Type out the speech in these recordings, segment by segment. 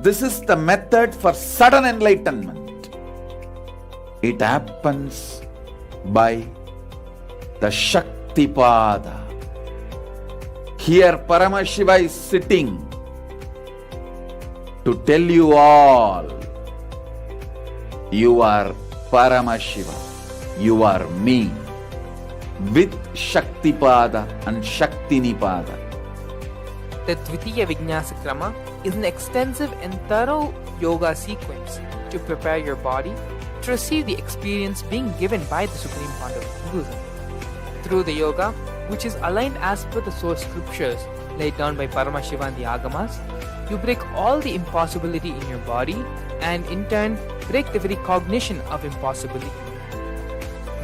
This is the method for sudden enlightenment. It happens by the Shaktipada. Here Paramashiva is sitting to tell you all, you are Paramashiva, you are me, with Shaktipada and Shaktinipada. The Dvitiya Vijnasa Krama is an extensive and thorough yoga sequence to prepare your body to receive the experience being given by the Supreme Founder of Hinduism. Through the yoga, which is aligned as per the source scriptures laid down by Paramashiva and the Agamas, you break all the impossibility in your body and in turn break the very cognition of impossibility.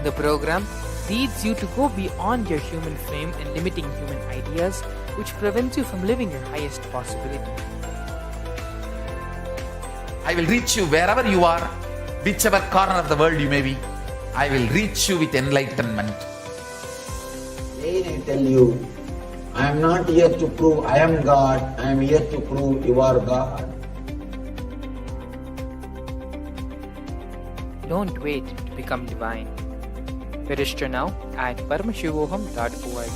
The program leads you to go beyond your human frame and limiting human ideas, which prevents you from living your highest possibility. I will reach you wherever you are, whichever corner of the world you may be. I will reach you with enlightenment. Again I tell you, I am not here to prove I am God, I am here to prove you are God. Don't wait to become divine. Register now at paramashivoham.org.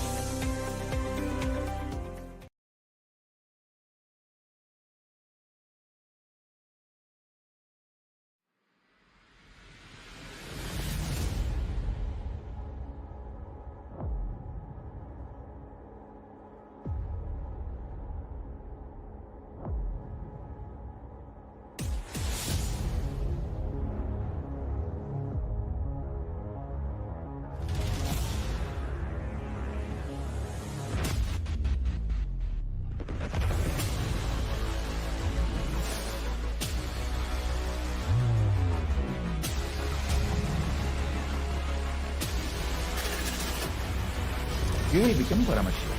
You will become Paramashiva.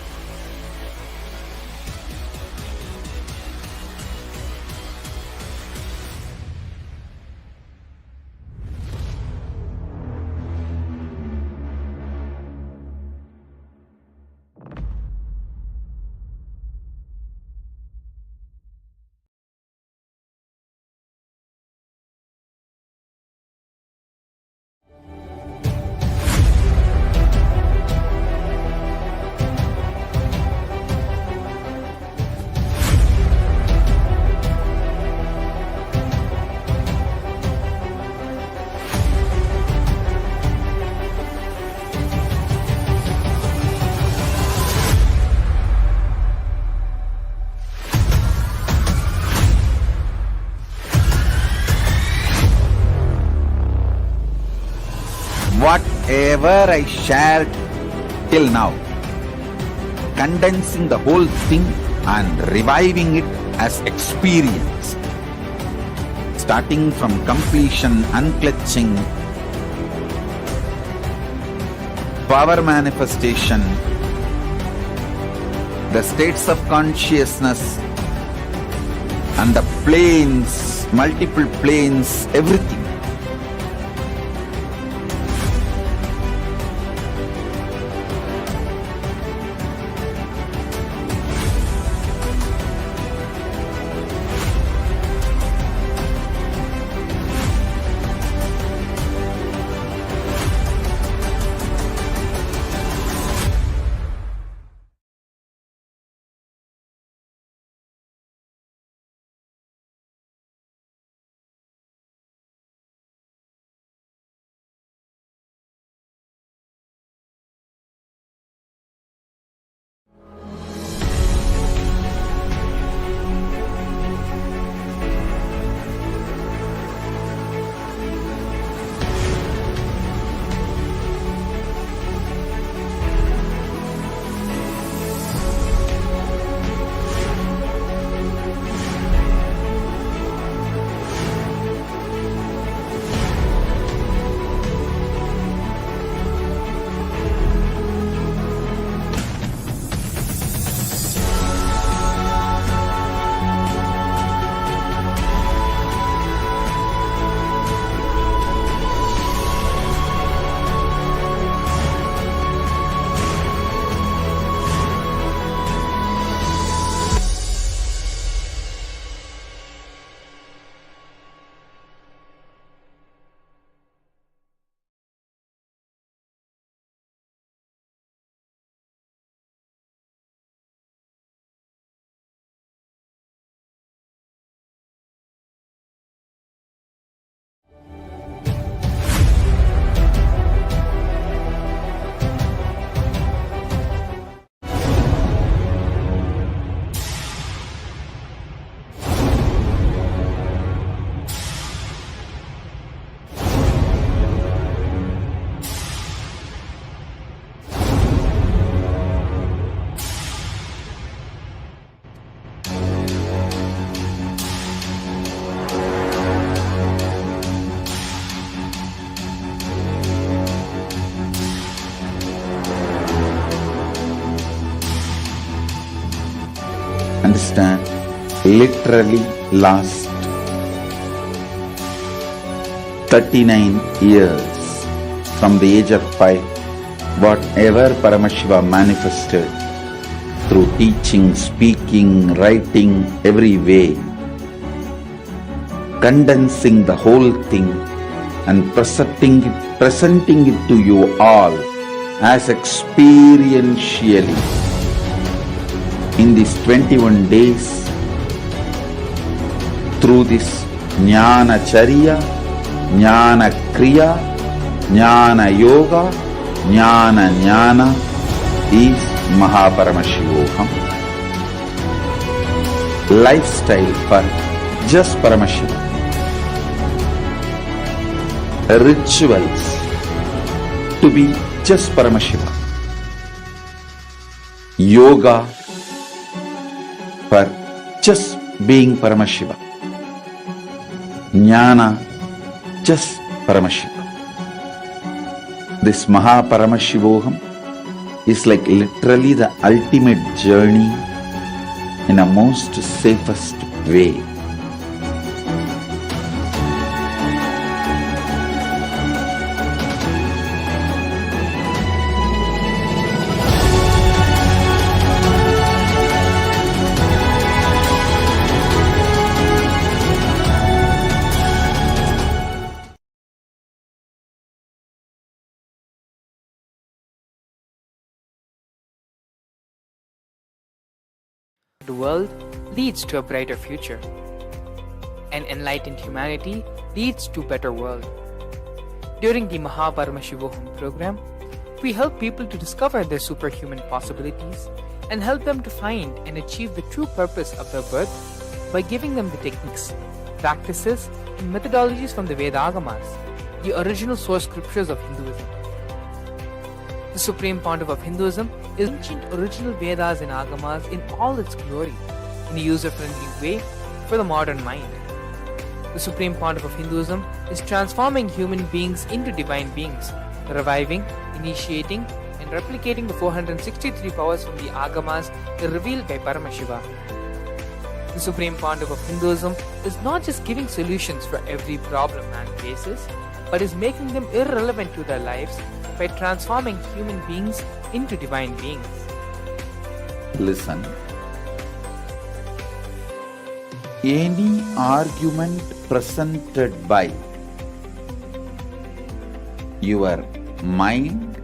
Whatever I shared till now, condensing the whole thing and reviving it as experience, starting from completion, unclutching, power manifestation, the states of consciousness, and the planes, multiple planes, everything. understand? Literally last 39 years from the age of 5, whatever Paramashiva manifested through teaching, speaking, writing, every way, condensing the whole thing and presenting it to you all as experientially in these 21 days through this Jnana Charya, Jnana Kriya, Jnana Yoga, Jnana Jnana is Mahaparamashivoham. Lifestyle for just Paramashiva. Rituals to be just Paramashiva. Yoga for just being Paramashiva. Jnana just Paramashiva. This Mahaparamashivoham is like literally the ultimate journey in a most safest way. The world leads to a brighter future. An enlightened humanity leads to a better world. During the Mahaparamashivoham program, we help people to discover their superhuman possibilities and help them to find and achieve the true purpose of their birth by giving them the techniques, practices, and methodologies from the Vedagamas, the original source scriptures of Hinduism. The Supreme Pontiff of Hinduism is ancient original Vedas and Agamas in all its glory, in a user-friendly way for the modern mind. The Supreme Pontiff of Hinduism is transforming human beings into divine beings, reviving, initiating, and replicating the 463 powers from the Agamas revealed by Paramashiva. The Supreme Pontiff of Hinduism is not just giving solutions for every problem man faces, but is making them irrelevant to their lives by transforming human beings into divine beings. Listen. Any argument presented by your mind,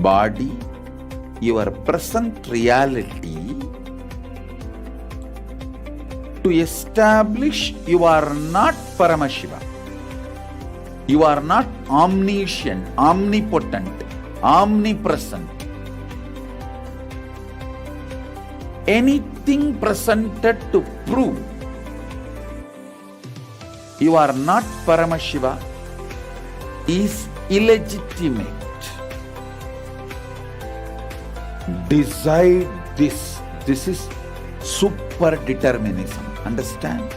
body, your present reality to establish you are not Paramashiva. You are not omniscient, omnipotent, omnipresent. Anything presented to prove you are not Paramashiva is illegitimate. Decide this. This is super determinism. Understand?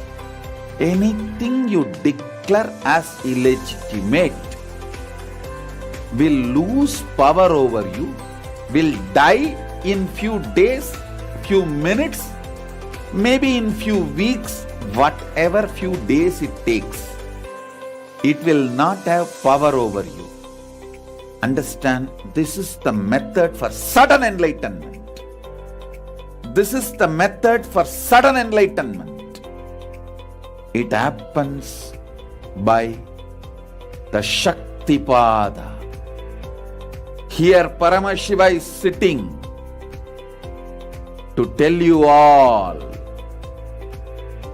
Anything you declare as illegitimate will lose power over you, will die in few days, few minutes, maybe in few weeks, whatever few days it takes. It will not have power over you. Understand, this is the method for sudden enlightenment. This is the method for sudden enlightenment. It happens by the Shaktipada. Here Paramashiva is sitting to tell you all,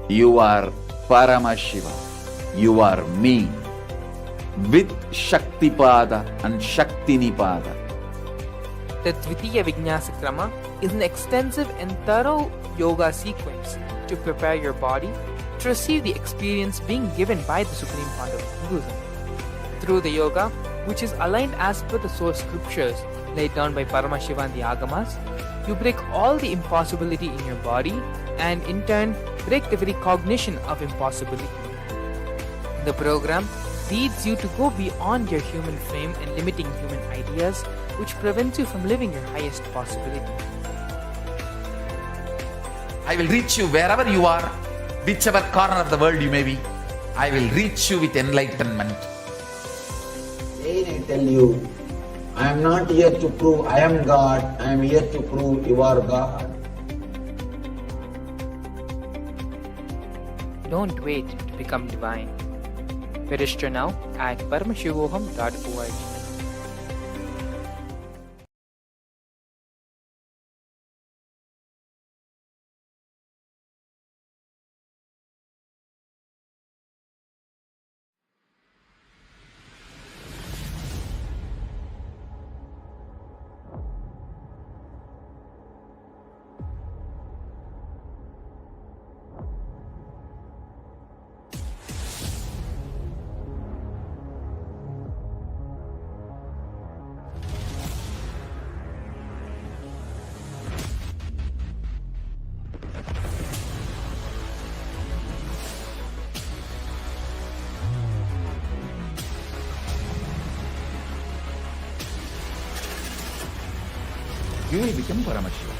you are Paramashiva, you are me, with Shaktipada and Shaktinipada. The Dvitiya Vijnasa Krama is an extensive and thorough yoga sequence to prepare your body to receive the experience being given by the Supreme Pontiff of Hinduism. Through the yoga, which is aligned as per the source scriptures laid down by Paramashiva and the Agamas, you break all the impossibility in your body and in turn break the very cognition of impossibility. The program leads you to go beyond your human frame and limiting human ideas, which prevents you from living your highest possibility. I will reach you wherever you are, whichever corner of the world you may be. I will reach you with enlightenment. Again I tell you, I am not here to prove I am God, I am here to prove you are God. Don't wait to become divine. Register now at paramashivoham.org. You will become Paramashivam.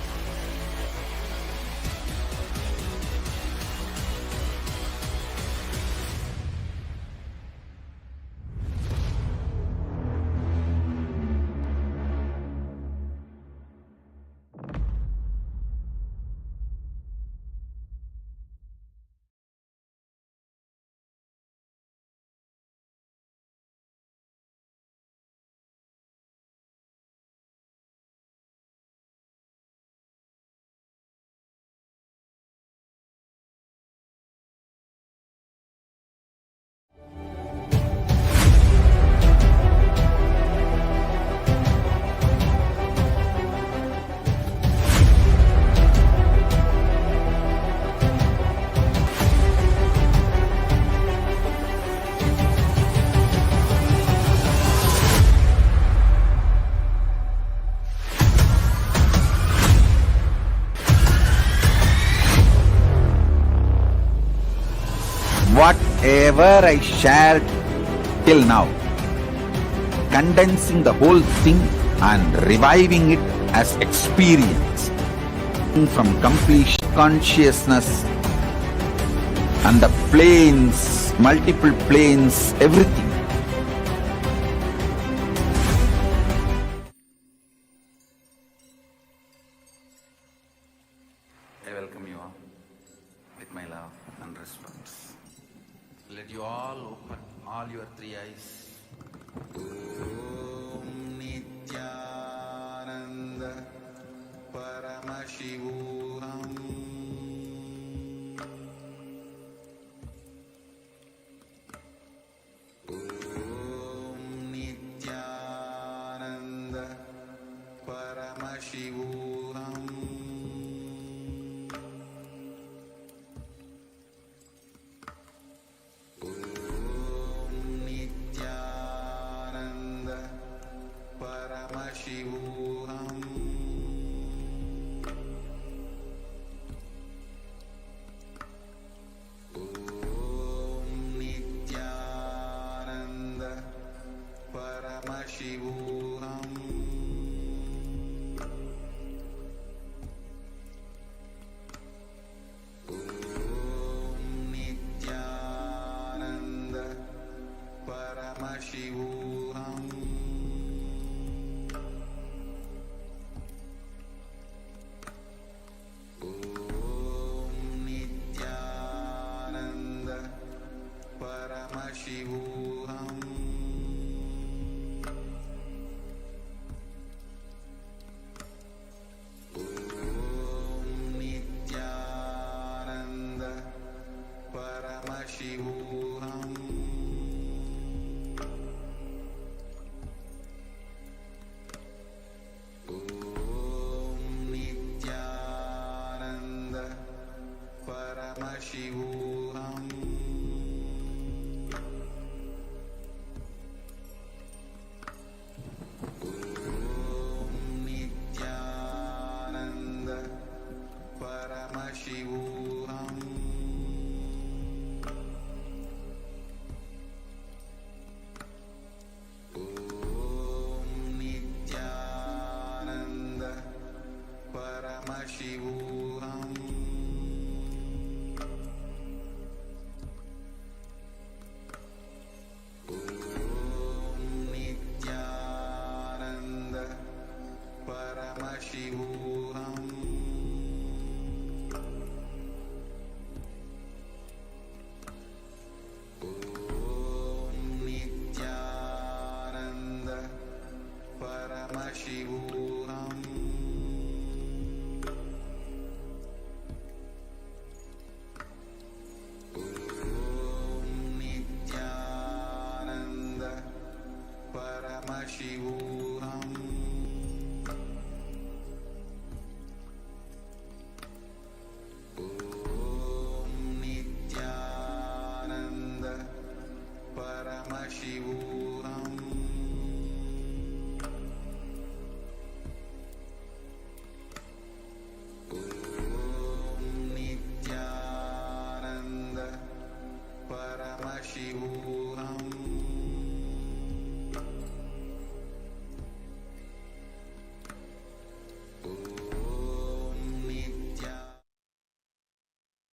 Whatever I shared till now, condensing the whole thing and reviving it as experience from complete consciousness and the planes, multiple planes, everything. I welcome you all with my love and respect. Let you all open all your three eyes. Om Nithyananda Paramashivam. Om Nithyananda Paramashivam. Paramashivam. Om Nithyananda Paramashivam. Om Nithyananda Paramashivam. Paramashivam. Om Nithyananda Paramashivam. Om Nithyananda Paramashivam. Paramashivam.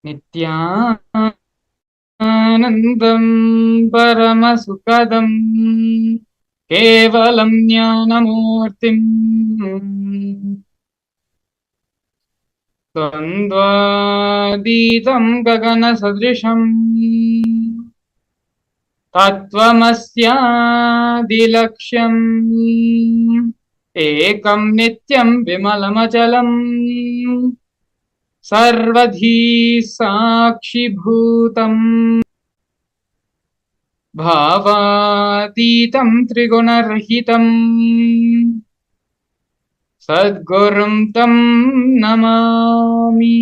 नित्यानन्दं परमसुखदं केवलं ज्ञानमूर्तिम् द्वन्द्वातीतं गगनसदृशम् तत्त्वमस्यादिलक्ष्यम् एकं नित्यं विमलमचलम् सर्वधी साक्षिभूतम् भावातीतं त्रिगुणरहितम् सद्गुरुं तं Namami.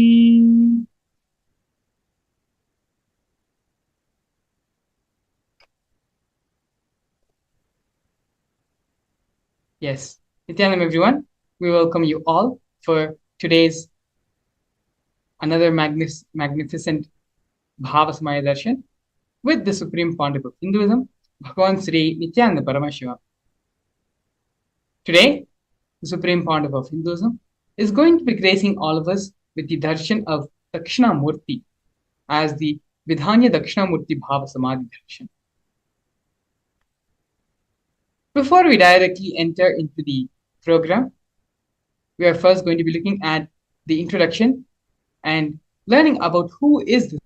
Yes, Nithyananda everyone, we welcome you all for today's another magnificent Bhava Samadhi Darshan with the Supreme Pontiff of Hinduism, Bhagavan Sri Nithyananda Paramashivam. Today, the Supreme Pontiff of Hinduism is going to be gracing all of us with the darshan of Dakshinamurthy as the Dakshinamurthy Bhava Samadhi Darshan. Before we directly enter into the program, we are first going to be looking at the introduction and learning about who is the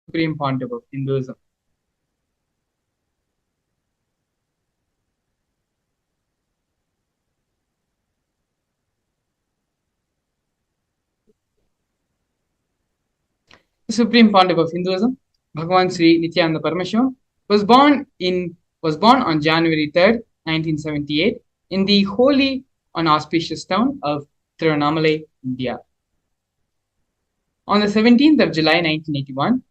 Supreme Pontiff of Hinduism. The Supreme Pontiff of Hinduism, Bhagavan Sri Nithyananda Paramashivam, was born on January 3rd, 1978, in the holy and auspicious town of Tiruvannamalai, India. On the 17th of July 1981,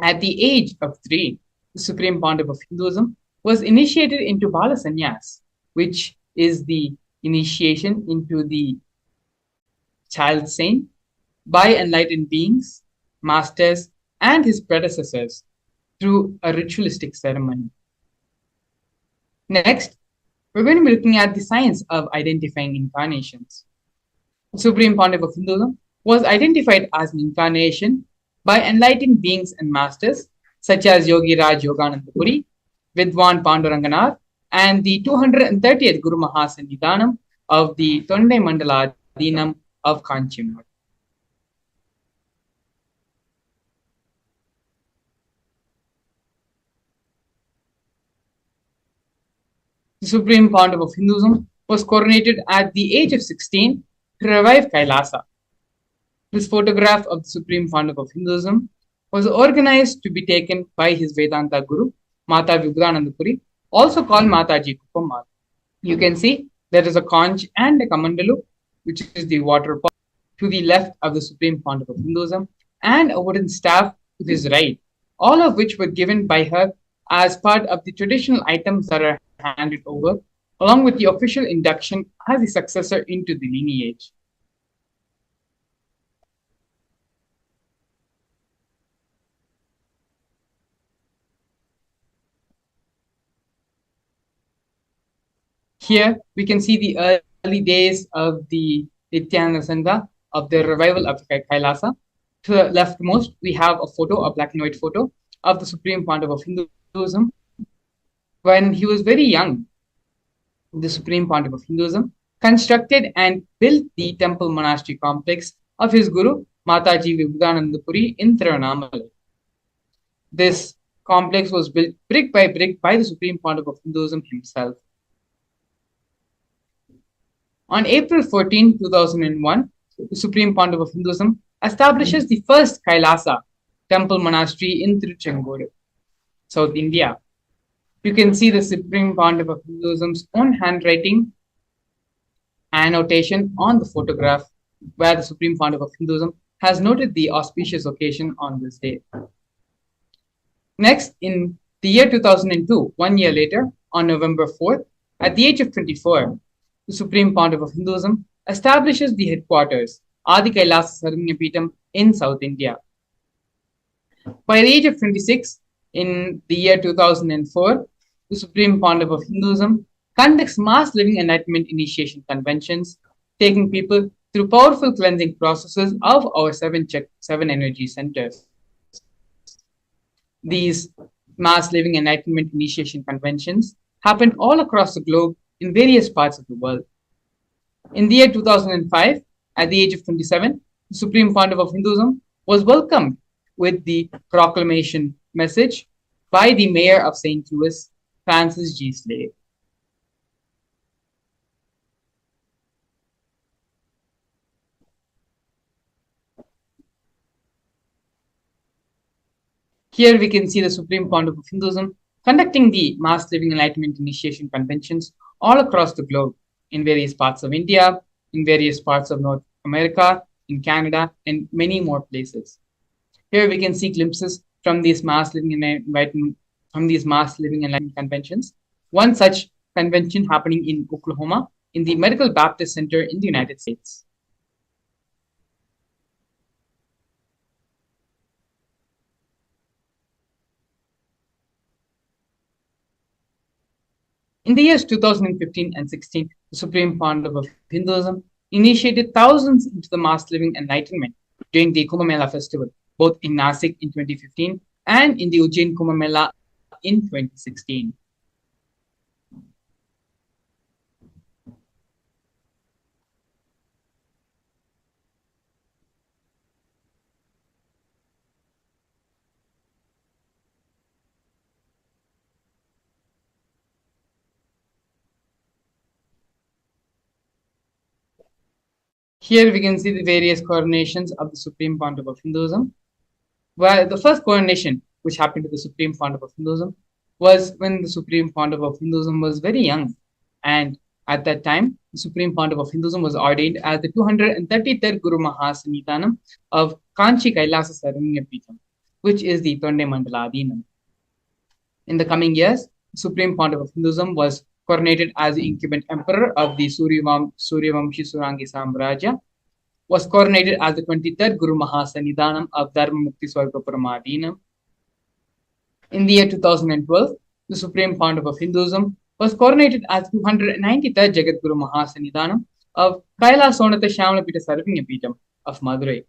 at the age of 3, the Supreme Pontiff of Hinduism was initiated into Bala Sannyas, which is the initiation into the child saint by enlightened beings, masters, and his predecessors through a ritualistic ceremony. Next, we're going to be looking at the science of identifying incarnations. The Supreme Pontiff of Hinduism was identified as an incarnation by enlightened beings and masters such as Yogi Raj Yogananda Puri, Vidwan Panduranganath, and the 230th Guru Mahasannidhanam of the Tondai Mandala Adinam of Kanchimad. The Supreme Pontiff of Hinduism was coronated at the age of 16 to revive Kailasa. This photograph of the Supreme Pontiff of Hinduism was organized to be taken by his Vedanta Guru, Mata Vibhudananda Puri, also called Mataji Kupammal. You can see there is a conch and a kamandalu, which is the water pot, to the left of the Supreme Pontiff of Hinduism, and a wooden staff to his right, all of which were given by her as part of the traditional items that are handed over, along with the official induction as the successor into the lineage. Here we can see the early days of the Nithyananda Sangha, of the revival of Kailasa. To the leftmost, we have a photo, a black and white photo of the Supreme Pontiff of Hinduism. When he was very young, the Supreme Pontiff of Hinduism constructed and built the temple monastery complex of his Guru, Mataji Vibhudananda Puri in Tiruvannamalai. This complex was built brick by brick by the Supreme Pontiff of Hinduism himself. On April 14, 2001, the Supreme Pontiff of Hinduism establishes the first Kailasa temple monastery in Tiruchengodu, South India. You can see the Supreme Pontiff of Hinduism's own handwriting annotation on the photograph, where the Supreme Pontiff of Hinduism has noted the auspicious occasion on this day. Next, in the year 2002, 1 year later, on November 4th, at the age of 24, the Supreme Pontiff of Hinduism establishes the headquarters, Adi Kailasa Sarvanya Peetham, in South India. By the age of 26, In the year 2004, the Supreme Pandava of Hinduism conducts mass living enlightenment initiation conventions, taking people through powerful cleansing processes of our seven energy centers. These mass living enlightenment initiation conventions happened all across the globe in various parts of the world. In the year 2005, at the age of 27, the Supreme Pandava of Hinduism was welcomed with the proclamation message by the mayor of St. Louis, Francis G. Slade. Here we can see the Supreme Pandava of Hinduism conducting the Mass Living Enlightenment Initiation Conventions all across the globe, in various parts of India, in various parts of North America, in Canada, and many more places. Here we can see glimpses from these Mass Living Enlightenment conventions. One such convention happening in Oklahoma, in the Medical Baptist Center in the United States. In the years 2015 and 16, the Supreme Pandava of Hinduism initiated thousands into the mass living enlightenment during the Kumbh Mela festival, both in Nasik in 2015 and in the Ujjain Kumbh Mela in 2016. Here we can see the various coronations of the Supreme Pandava of Hinduism. Where the first coronation which happened to the Supreme Pandava of Hinduism was when the Supreme Pandava of Hinduism was very young. And at that time, the Supreme Pandava of Hinduism was ordained as the 233rd Guru Mahasannidhanam of Kanchi Kailasa Sarvanya Peetham, which is the Tonde Mandala Adhinam. In the coming years, the Supreme Pandava of Hinduism was coronated as the incumbent emperor of the Suryavamshi Surangi Samrajya, was coronated as the 23rd Guru Mahasannidhanam of Dharma Mukti Swargapuram. In the year 2012, the Supreme Pandava of Hinduism was coronated as 293rd Jagat Guru Mahasannidhanam of Kailasonatha Shyamalapita Sarvanya Peetham of Madurai.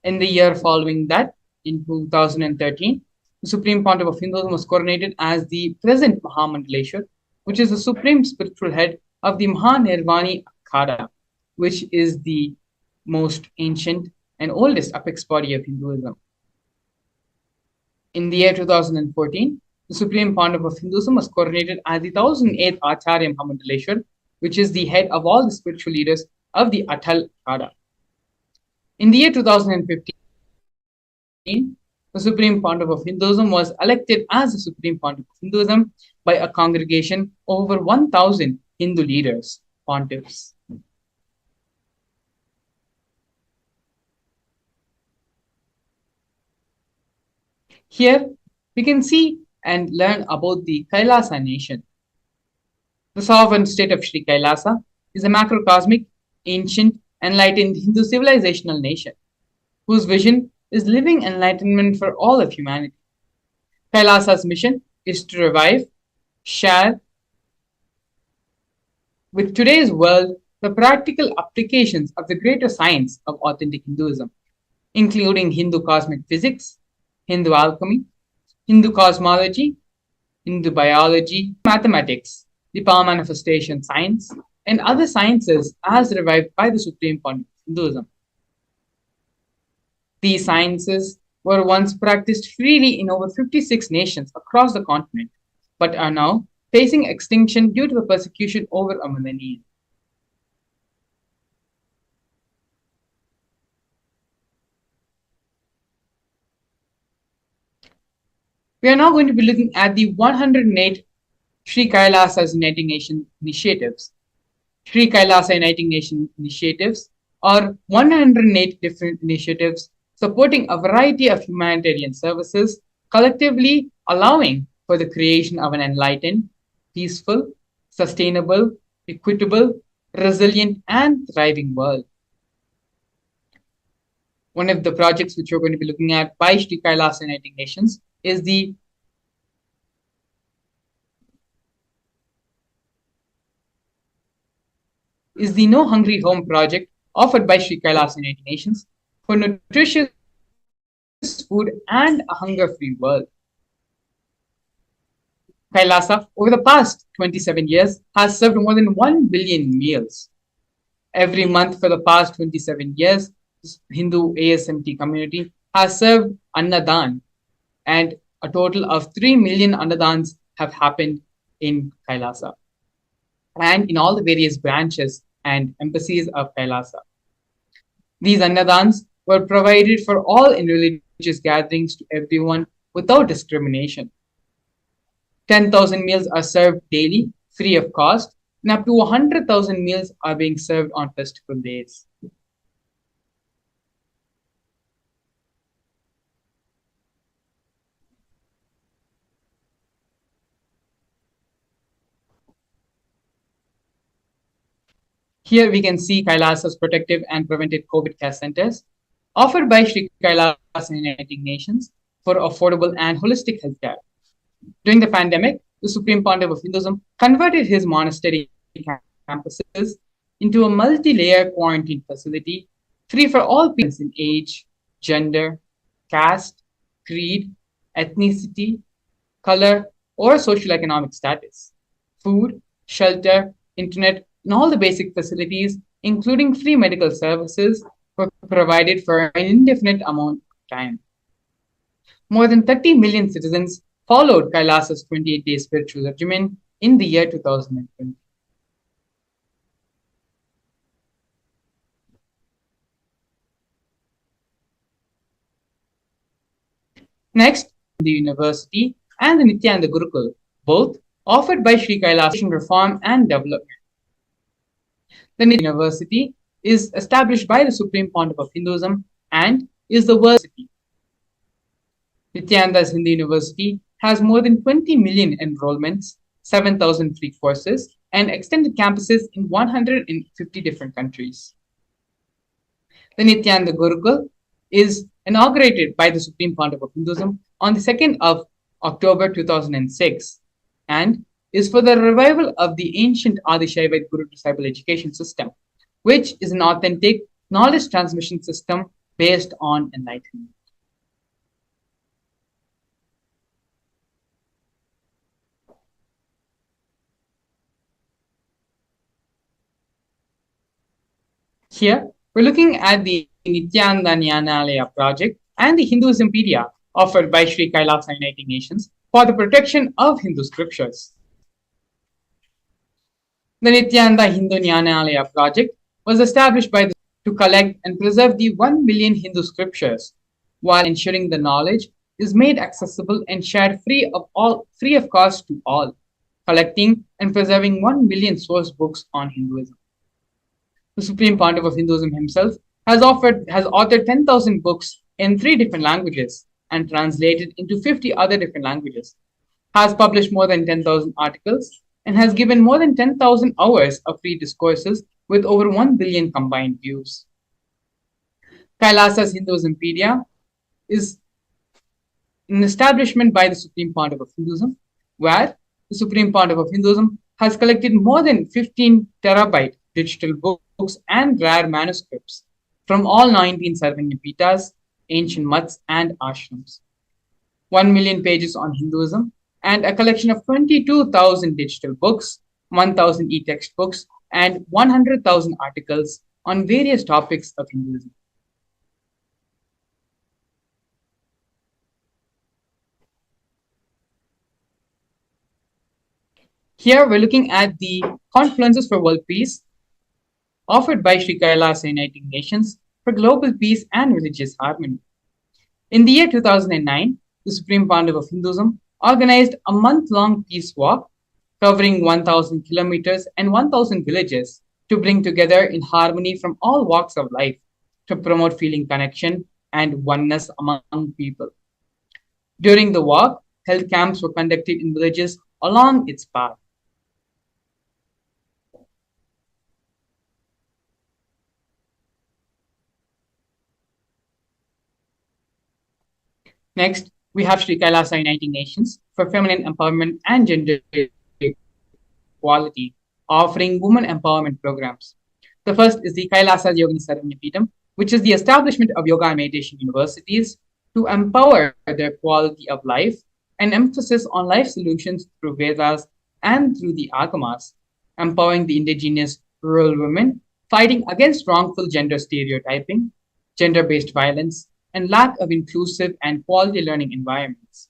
In the year following that, in 2013, the Supreme Pandava of Hinduism was coronated as the present Mahamandaleshwar, which is the supreme spiritual head of the Mahanirvani Akhada, which is the most ancient and oldest apex body of Hinduism. In the year 2014, the Supreme Pandava of Hinduism was coronated as the 1008th Acharya Mahamandaleshwar, which is the head of all the spiritual leaders of the Atal Akhada. In the year 2015, the Supreme Pandava of Hinduism was elected as the Supreme Pandava of Hinduism by a congregation of over 1,000 Hindu leaders, pontiffs. Here, we can see and learn about the Kailasa nation. The sovereign state of Sri Kailasa is a macrocosmic, ancient, enlightened Hindu civilizational nation, whose vision is living enlightenment for all of humanity. Kailasa's mission is to revive, share with today's world the practical applications of the greater science of authentic Hinduism, including Hindu cosmic physics, Hindu alchemy, Hindu cosmology, Hindu biology, mathematics, the power manifestation science, and other sciences as revived by the Supreme Pandava of Hinduism. These sciences were once practiced freely in over 56 nations across the continent, but are now facing extinction due to the persecution over a millennium. We are now going to be looking at the 108 Sri Kailasas Uniting Nation initiatives. Sri Kailasa Uniting Nation initiatives are 108 different initiatives supporting a variety of humanitarian services, collectively allowing for the creation of an enlightened, peaceful, sustainable, equitable, resilient, and thriving world. One of the projects which we're going to be looking at by Sri Kailasa Uniting Nations is the No Hungry Home project offered by Sri Kailas United Nations for nutritious food and a hunger-free world. Kailasa, over the past 27 years, has served more than 1 billion meals. Every month for the past 27 years, this Hindu ASMT community has served Annadan, and a total of 3 million Annadans have happened in Kailasa and in all the various branches and embassies of Kailasa. These Annadans were provided for all in religious gatherings to everyone without discrimination. 10,000 meals are served daily, free of cost, and up to 100,000 meals are being served on festival days. Here we can see Kailasa's protective and preventive COVID care centers offered by Sri Kailasa United Nations for affordable and holistic healthcare. During the pandemic, the Supreme Pontiff of Hinduism converted his monastery campuses into a multi-layer quarantine facility free for all people in age, gender, caste, creed, ethnicity, color, or socioeconomic status. Food, shelter, internet, and all the basic facilities, including free medical services, were provided for an indefinite amount of time. More than 30 million citizens followed Kailasa's 28-day spiritual regimen in the year 2020. Next, the university and the Nithyananda Gurukul, both offered by Sri Kailasa Reform and Development. The Nithyananda University is established by the Supreme Pontiff of Hinduism and is the world's university. Nithyananda's Hindu University has more than 20 million enrollments, 7,000 free courses, and extended campuses in 150 different countries. The Nithyananda Gurukul is inaugurated by the Supreme Pontiff of Hinduism on the 2nd of October 2006 and is for the revival of the ancient Adishaiva Guru disciple education system, which is an authentic knowledge transmission system based on enlightenment. Here, we're looking at the Nithyananda Jnanalaya project and the Hinduismpedia offered by Sri Kailasa United Nations for the protection of Hindu scriptures. The Nithyananda Hindu Jnanalaya project was established to collect and preserve the 1 billion Hindu scriptures while ensuring the knowledge is made accessible and shared free of cost to all, collecting and preserving 1 billion source books on Hinduism. The Supreme Pontiff of Hinduism himself has authored 10,000 books in 3 different languages and translated into 50 other different languages, has published more than 10,000 articles, and has given more than 10,000 hours of free discourses with over 1 billion combined views. Kailasa's Hinduismpedia is an establishment by the Supreme Pontiff of Hinduism, where the Supreme Pontiff of Hinduism has collected more than 15 terabyte digital books and rare manuscripts from all 19 Sarvanyapitas, ancient mats, and ashrams, 1 million pages on Hinduism, and a collection of 22,000 digital books, 1,000 e-textbooks, and 100,000 articles on various topics of Hinduism. Here we're looking at the Confluences for World Peace offered by Sri Kailasa United Nations for global peace and religious harmony. In the year 2009, the Supreme Pontiff of Hinduism organized a month-long peace walk covering 1,000 kilometers and 1,000 villages to bring together in harmony from all walks of life to promote feeling connection and oneness among people. During the walk, health camps were conducted in villages along its path. Next, we have Sri Kailasa Uniting Nations for Feminine Empowerment and Gender Equality, offering women empowerment programs. The first is the Kailasa Yogini Saranyapeetham, which is the establishment of yoga and meditation universities to empower their quality of life and emphasis on life solutions through Vedas and through the Agamas, empowering the indigenous rural women, fighting against wrongful gender stereotyping, gender-based violence, and lack of inclusive and quality learning environments.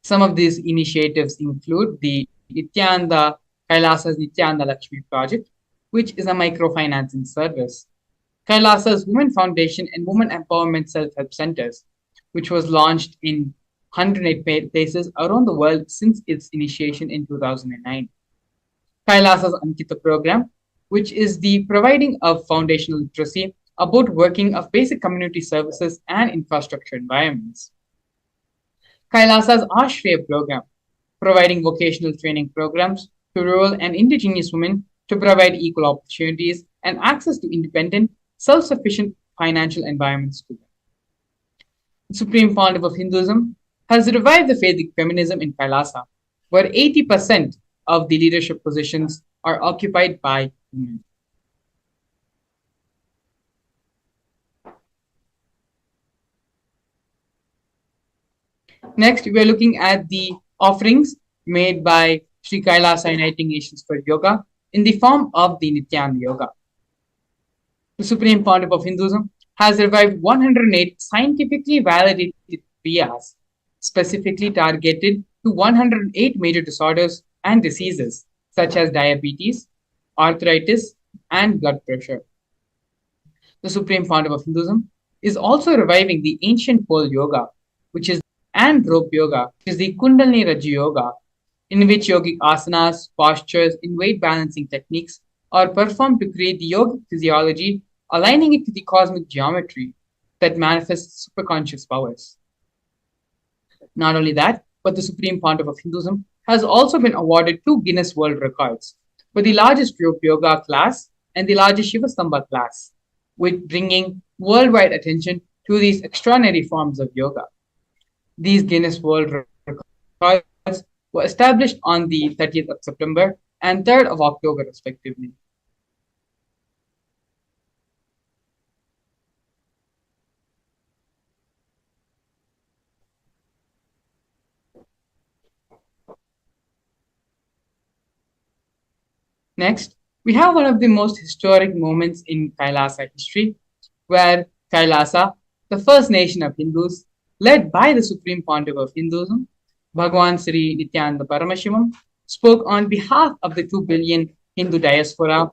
Some of these initiatives include the Nithyananda Kailasa's Nithyananda Lakshmi project, which is a microfinancing service. Kailasa's Women Foundation and Women Empowerment Self-Help Centers, which was launched in 108 places around the world since its initiation in 2009. Kailasa's Ankita program, which is the providing of foundational literacy about working of basic community services and infrastructure environments. Kailasa's Ashray program, providing vocational training programs to rural and indigenous women to provide equal opportunities and access to independent, self-sufficient financial environments to them. The Supreme Pontiff of Hinduism has revived the Vedic feminism in Kailasa, where 80% of the leadership positions are occupied by women. Next, we are looking at the offerings made by Sri Kailasa Uniting Nations for Yoga in the form of the Nityananda Yoga. The Supreme Pontiff of Hinduism has revived 108 scientifically validated kriyas, specifically targeted to 108 major disorders and diseases such as diabetes, arthritis, and blood pressure. The Supreme Pontiff of Hinduism is also reviving the ancient pole yoga, which is and rope yoga, which is the Kundalini Rajya Yoga, in which yogic asanas, postures, and weight balancing techniques are performed to create the yogic physiology, aligning it to the cosmic geometry that manifests superconscious powers. Not only that, but the Supreme Pontiff of Hinduism has also been awarded 2 Guinness World Records for the largest rope yoga class and the largest Shiva Stamba class, with bringing worldwide attention to these extraordinary forms of yoga. These Guinness World Records were established on the 30th of September and 3rd of October, respectively. Next, we have one of the most historic moments in Kailasa history, where Kailasa, the first nation of Hindus, led by the Supreme Pontiff of Hinduism, Bhagwan Sri Nithyananda Paramashivam, spoke on behalf of the 2 billion Hindu diaspora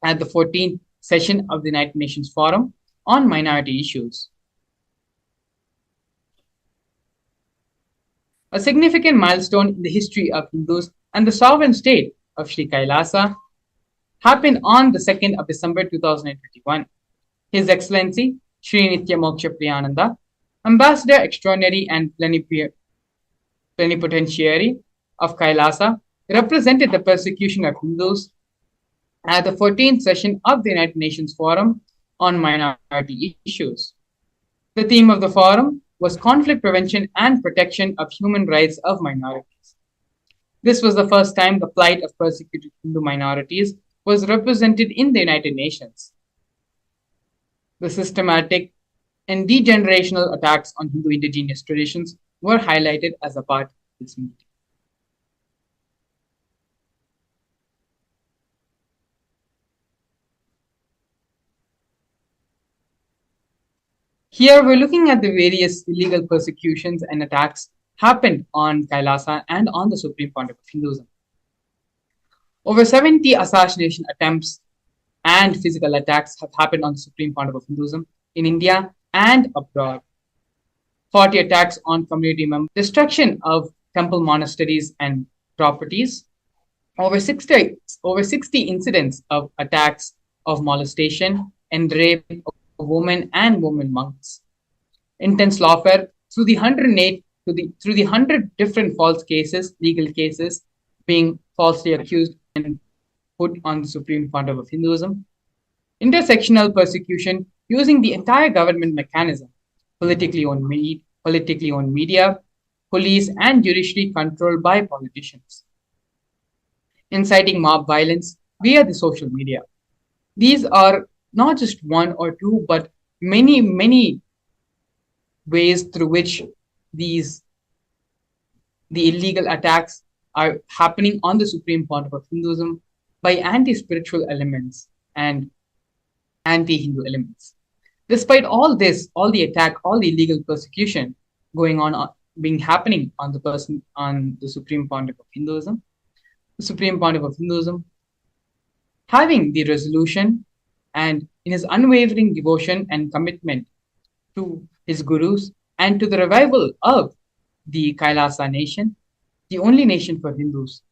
at the 14th session of the United Nations Forum on Minority Issues. A significant milestone in the history of Hindus and the sovereign state of Sri Kailasa happened on the 2nd of December 2021. His Excellency Sri Nithya Moksha Priyananda, Ambassador Extraordinary and Plenipotentiary of Kailasa, represented the persecution of Hindus at the 14th session of the United Nations Forum on Minority Issues. The theme of the forum was conflict prevention and protection of human rights of minorities. This was the first time the plight of persecuted Hindu minorities was represented in the United Nations. The systematic and degenerational attacks on Hindu indigenous traditions were highlighted as a part of this meeting. Here we're looking at the various illegal persecutions and attacks happened on Kailasa and on the Supreme Pontiff of Hinduism. Over 70 assassination attempts and physical attacks have happened on the Supreme Pontiff of Hinduism in India and abroad. 40 attacks on community members, destruction of temple monasteries and properties, over 60 incidents of attacks of molestation and rape of women and women monks. Intense lawfare through the 100 different false cases, legal cases, being falsely accused and put on the Supreme Pontiff of Hinduism. Intersectional persecution using the entire government mechanism, politically owned politically owned media, police, and judiciary controlled by politicians, inciting mob violence via the social media. These are not just one or two, but many, many ways through which these the illegal attacks are happening on the supreme pontiff of Hinduism by anti-spiritual elements and anti-Hindu elements. Despite all this, all the attack, all the illegal persecution going on, being happening on the person, on the supreme pontiff of Hinduism, the supreme pontiff of Hinduism, having the resolution and in his unwavering devotion and commitment to his gurus and to the revival of the Kailasa nation, the only nation for Hindus,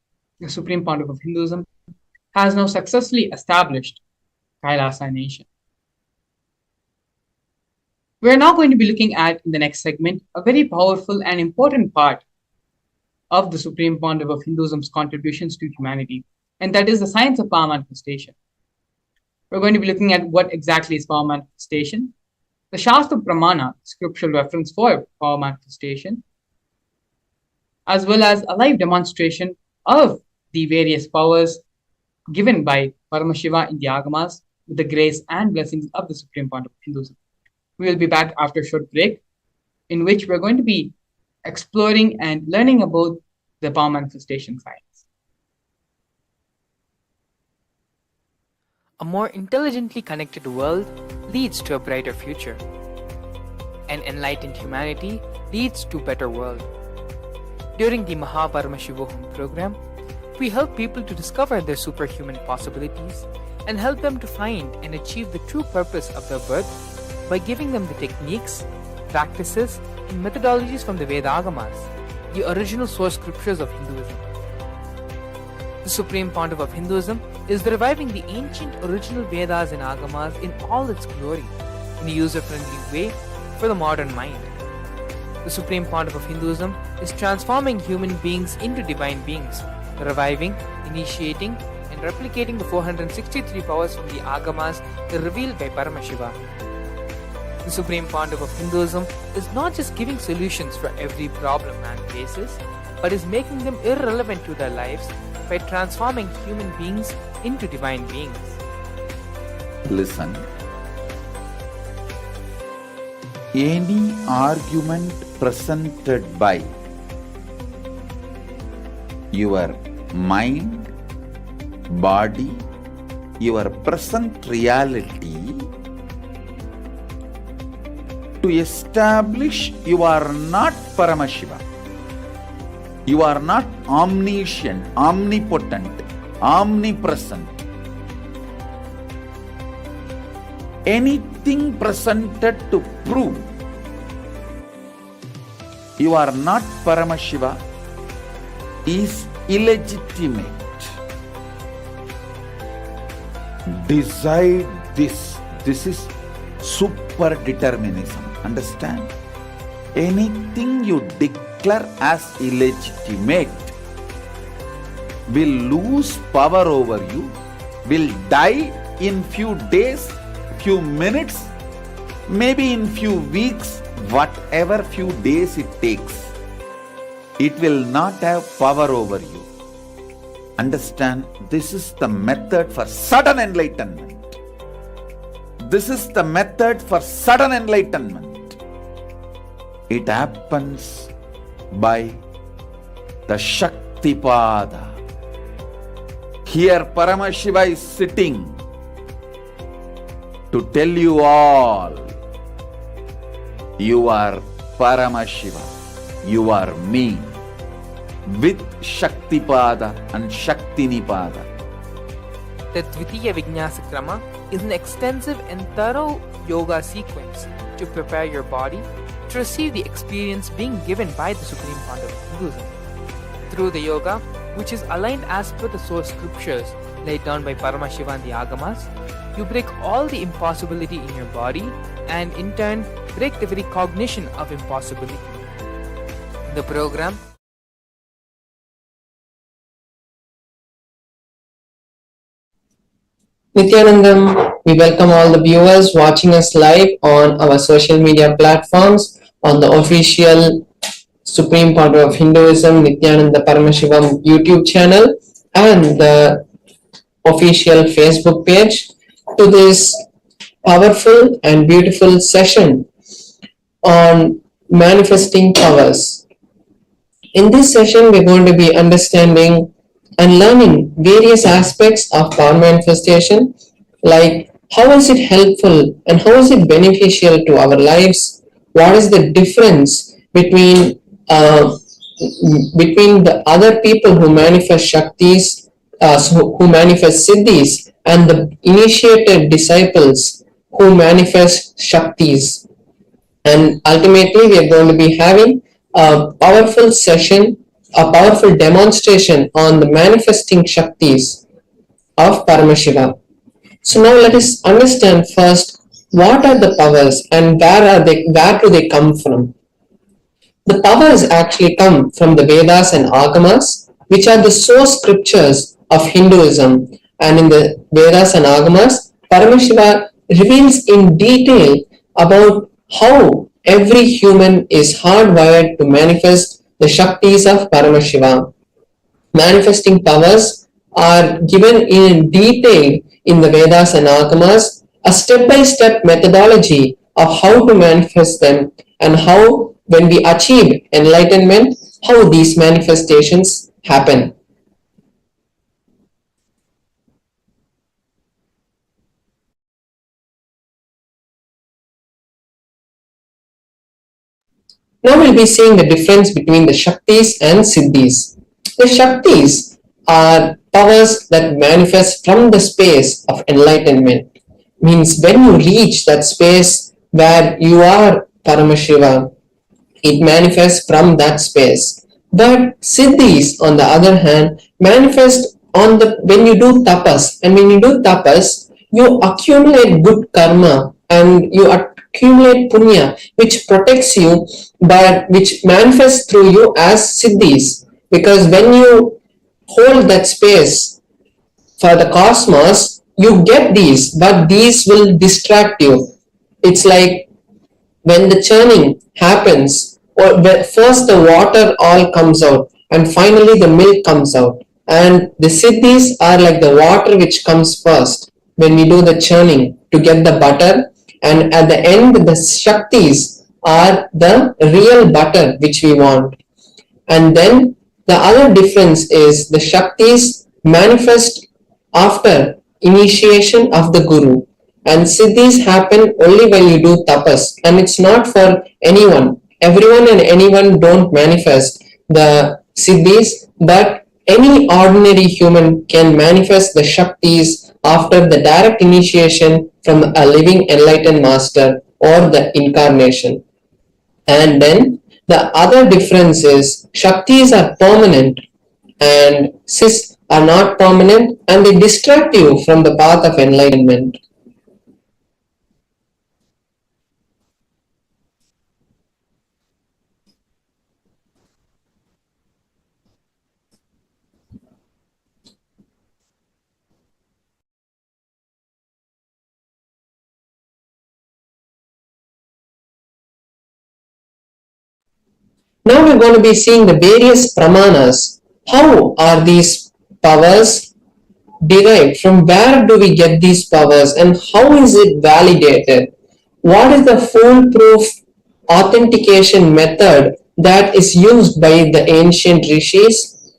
the supreme pontiff of Hinduism, has now successfully established Kailasa nation. We are now going to be looking at, in the next segment, a very powerful and important part of the supreme pontiff of Hinduism's contributions to humanity, and that is the science of power manifestation. We're going to be looking at what exactly is power manifestation, the Shastra Pramana, scriptural reference for power manifestation, as well as a live demonstration of the various powers given by Paramashiva in the Agamas with the grace and blessings of the supreme pontiff of Hinduism. We will be back after a short break, in which we're going to be exploring and learning about the power manifestation science. A more intelligently connected world leads to a brighter future. An enlightened humanity leads to a better world. During the Paramashivam program, we help people to discover their superhuman possibilities and help them to find and achieve the true purpose of their birth by giving them the techniques, practices, and methodologies from the Vedagamas, the original source scriptures of Hinduism. The Supreme Pontiff of Hinduism is reviving the ancient original Vedas and Agamas in all its glory, in a user-friendly way for the modern mind. The Supreme Pontiff of Hinduism is transforming human beings into divine beings, reviving, initiating, and replicating the 463 powers from the Agamas revealed by Paramashiva. The Supreme Pontiff of Hinduism is not just giving solutions for every problem man faces, but is making them irrelevant to their lives by transforming human beings into divine beings. Listen. Any argument presented by your mind, body, your present reality to establish you are not Paramashiva, you are not omniscient, omnipotent, omnipresent. Anything presented to prove you are not Paramashiva is illegitimate. Decide this. This is super determinism. Understand? Anything you declare as illegitimate will lose power over you, will die in few days, few minutes, maybe in few weeks, whatever few days it takes. It will not have power over you. Understand, this is the method for sudden enlightenment. This is the method for sudden enlightenment. It happens by the Shaktipada. Here Paramashiva is sitting to tell you all, you are Paramashiva, you are me, with Shaktipada and Shaktinipada. The Dvitiya Vijnasa Krama is an extensive and thorough yoga sequence to prepare your body to receive the experience being given by the Supreme Pontiff of Hinduism. Through the yoga, which is aligned as per the source scriptures laid down by Paramashiva and the Agamas, you break all the impossibility in your body and in turn break the very cognition of impossibility. The program Nithyanandam, we welcome all the viewers watching us live on our social media platforms on the official Supreme Pontiff of Hinduism, Nithyananda Paramashivam YouTube channel and the official Facebook page to this powerful and beautiful session on manifesting powers. In this session, we're going to be understanding and learning various aspects of power manifestation, like how is it helpful and how is it beneficial to our lives? What is the difference between the other people who manifest Shaktis, who manifest Siddhis, and the initiated disciples who manifest Shaktis. And ultimately, we are going to be having a powerful session, a powerful demonstration on the manifesting Shaktis of Paramashiva. So now let us understand first what are the powers and where do they come from. The powers actually come from the Vedas and Agamas, which are the source scriptures of Hinduism. And in the Vedas and Agamas, Paramashiva reveals in detail about how every human is hardwired to manifest the Shaktis of Paramashiva. Manifesting powers are given in detail in the Vedas and Agamas, a step-by-step methodology of how to manifest them and how, when we achieve enlightenment, how these manifestations happen. Now we'll be seeing the difference between the Shaktis and Siddhis. The Shaktis are powers that manifest from the space of enlightenment. Means when you reach that space where you are Paramashiva, it manifests from that space. But Siddhis, on the other hand, manifest when you do tapas. And when you do tapas, you accumulate good karma and you accumulate punya, which protects you, but which manifests through you as Siddhis. Because when you hold that space for the cosmos, you get these, but these will distract you. It's like when the churning happens, or first the water all comes out, and finally the milk comes out. And the Siddhis are like the water which comes first when we do the churning to get the butter, and at the end the Shaktis are the real butter which we want. And then the other difference is the Shaktis manifest after initiation of the Guru, and Siddhis happen only when you do tapas, and it's not for anyone. Everyone and anyone don't manifest the Siddhis, but any ordinary human can manifest the Shaktis after the direct initiation from a living enlightened master or the incarnation. And then the other difference is Shaktis are permanent and Siddhis are not permanent, and they distract you from the path of enlightenment. Now we're going to be seeing the various pramanas. How are these powers derived? From where do we get these powers and how is it validated? What is the foolproof authentication method that is used by the ancient rishis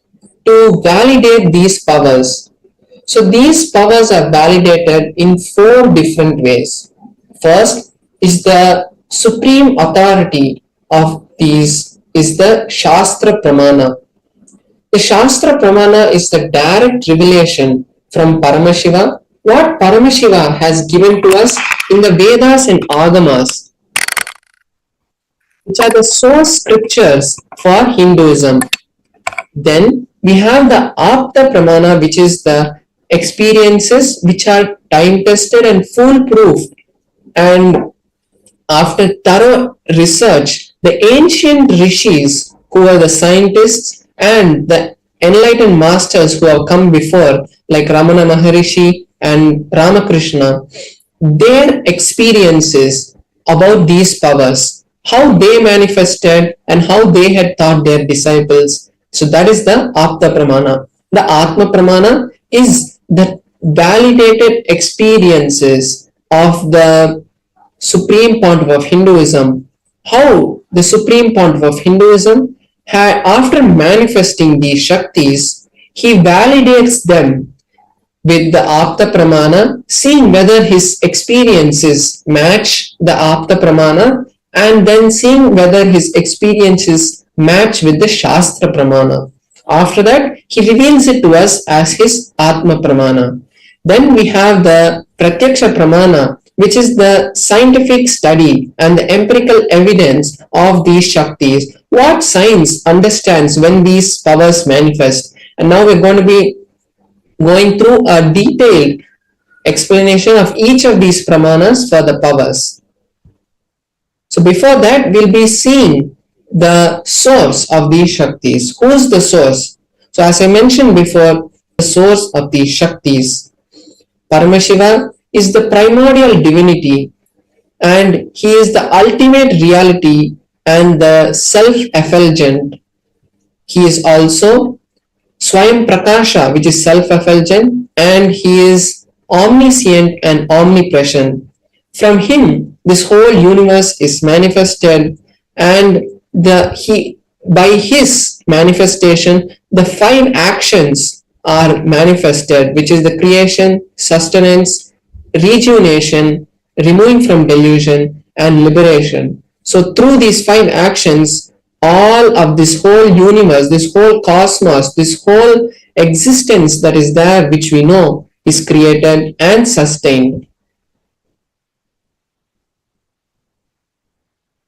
to validate these powers? So these powers are validated in 4 different ways. First is the supreme authority of these is the Shastra Pramana. The Shastra Pramana is the direct revelation from Paramashiva, what Paramashiva has given to us in the Vedas and Agamas, which are the source scriptures for Hinduism. Then we have the Apta Pramana, which is the experiences which are time tested and foolproof. And after thorough research, the ancient rishis, who are the scientists, and the enlightened masters who have come before, like Ramana Maharishi and Ramakrishna, their experiences about these powers, how they manifested and how they had taught their disciples. So that is the Apta Pramana. The Atma Pramana is the validated experiences of the Supreme Pontiff of Hinduism. How the Supreme Pontiff of Hinduism, after manifesting these Shaktis, he validates them with the Apta Pramana, seeing whether his experiences match the Apta Pramana, and then seeing whether his experiences match with the Shastra Pramana. After that, he reveals it to us as his Atma Pramana. Then we have the Pratyaksha Pramana, which is the scientific study and the empirical evidence of these Shaktis. What science understands when these powers manifest. And now we're going to be going through a detailed explanation of each of these Pramanas for the powers. So before that, we'll be seeing the source of these Shaktis. Who is the source? So as I mentioned before, the source of these Shaktis. Paramashiva is the primordial divinity, and he is the ultimate reality and the self-effulgent. He is also Swayam Prakasha, which is self-effulgent, and he is omniscient and omnipresent. From him, this whole universe is manifested, and by his manifestation, the 5 actions are manifested, which is the creation, sustenance, rejuvenation, removing from delusion, and liberation. So through these 5 actions, all of this whole universe, this whole cosmos, this whole existence that is there, which we know, is created and sustained.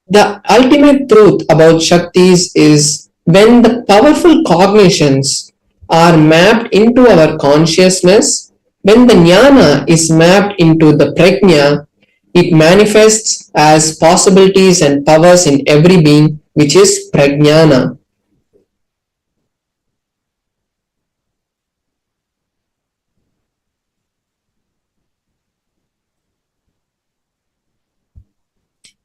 The ultimate truth about Shaktis is when the powerful cognitions are mapped into our consciousness, when the jnana is mapped into the prajna, it manifests as possibilities and powers in every being, which is prajnana.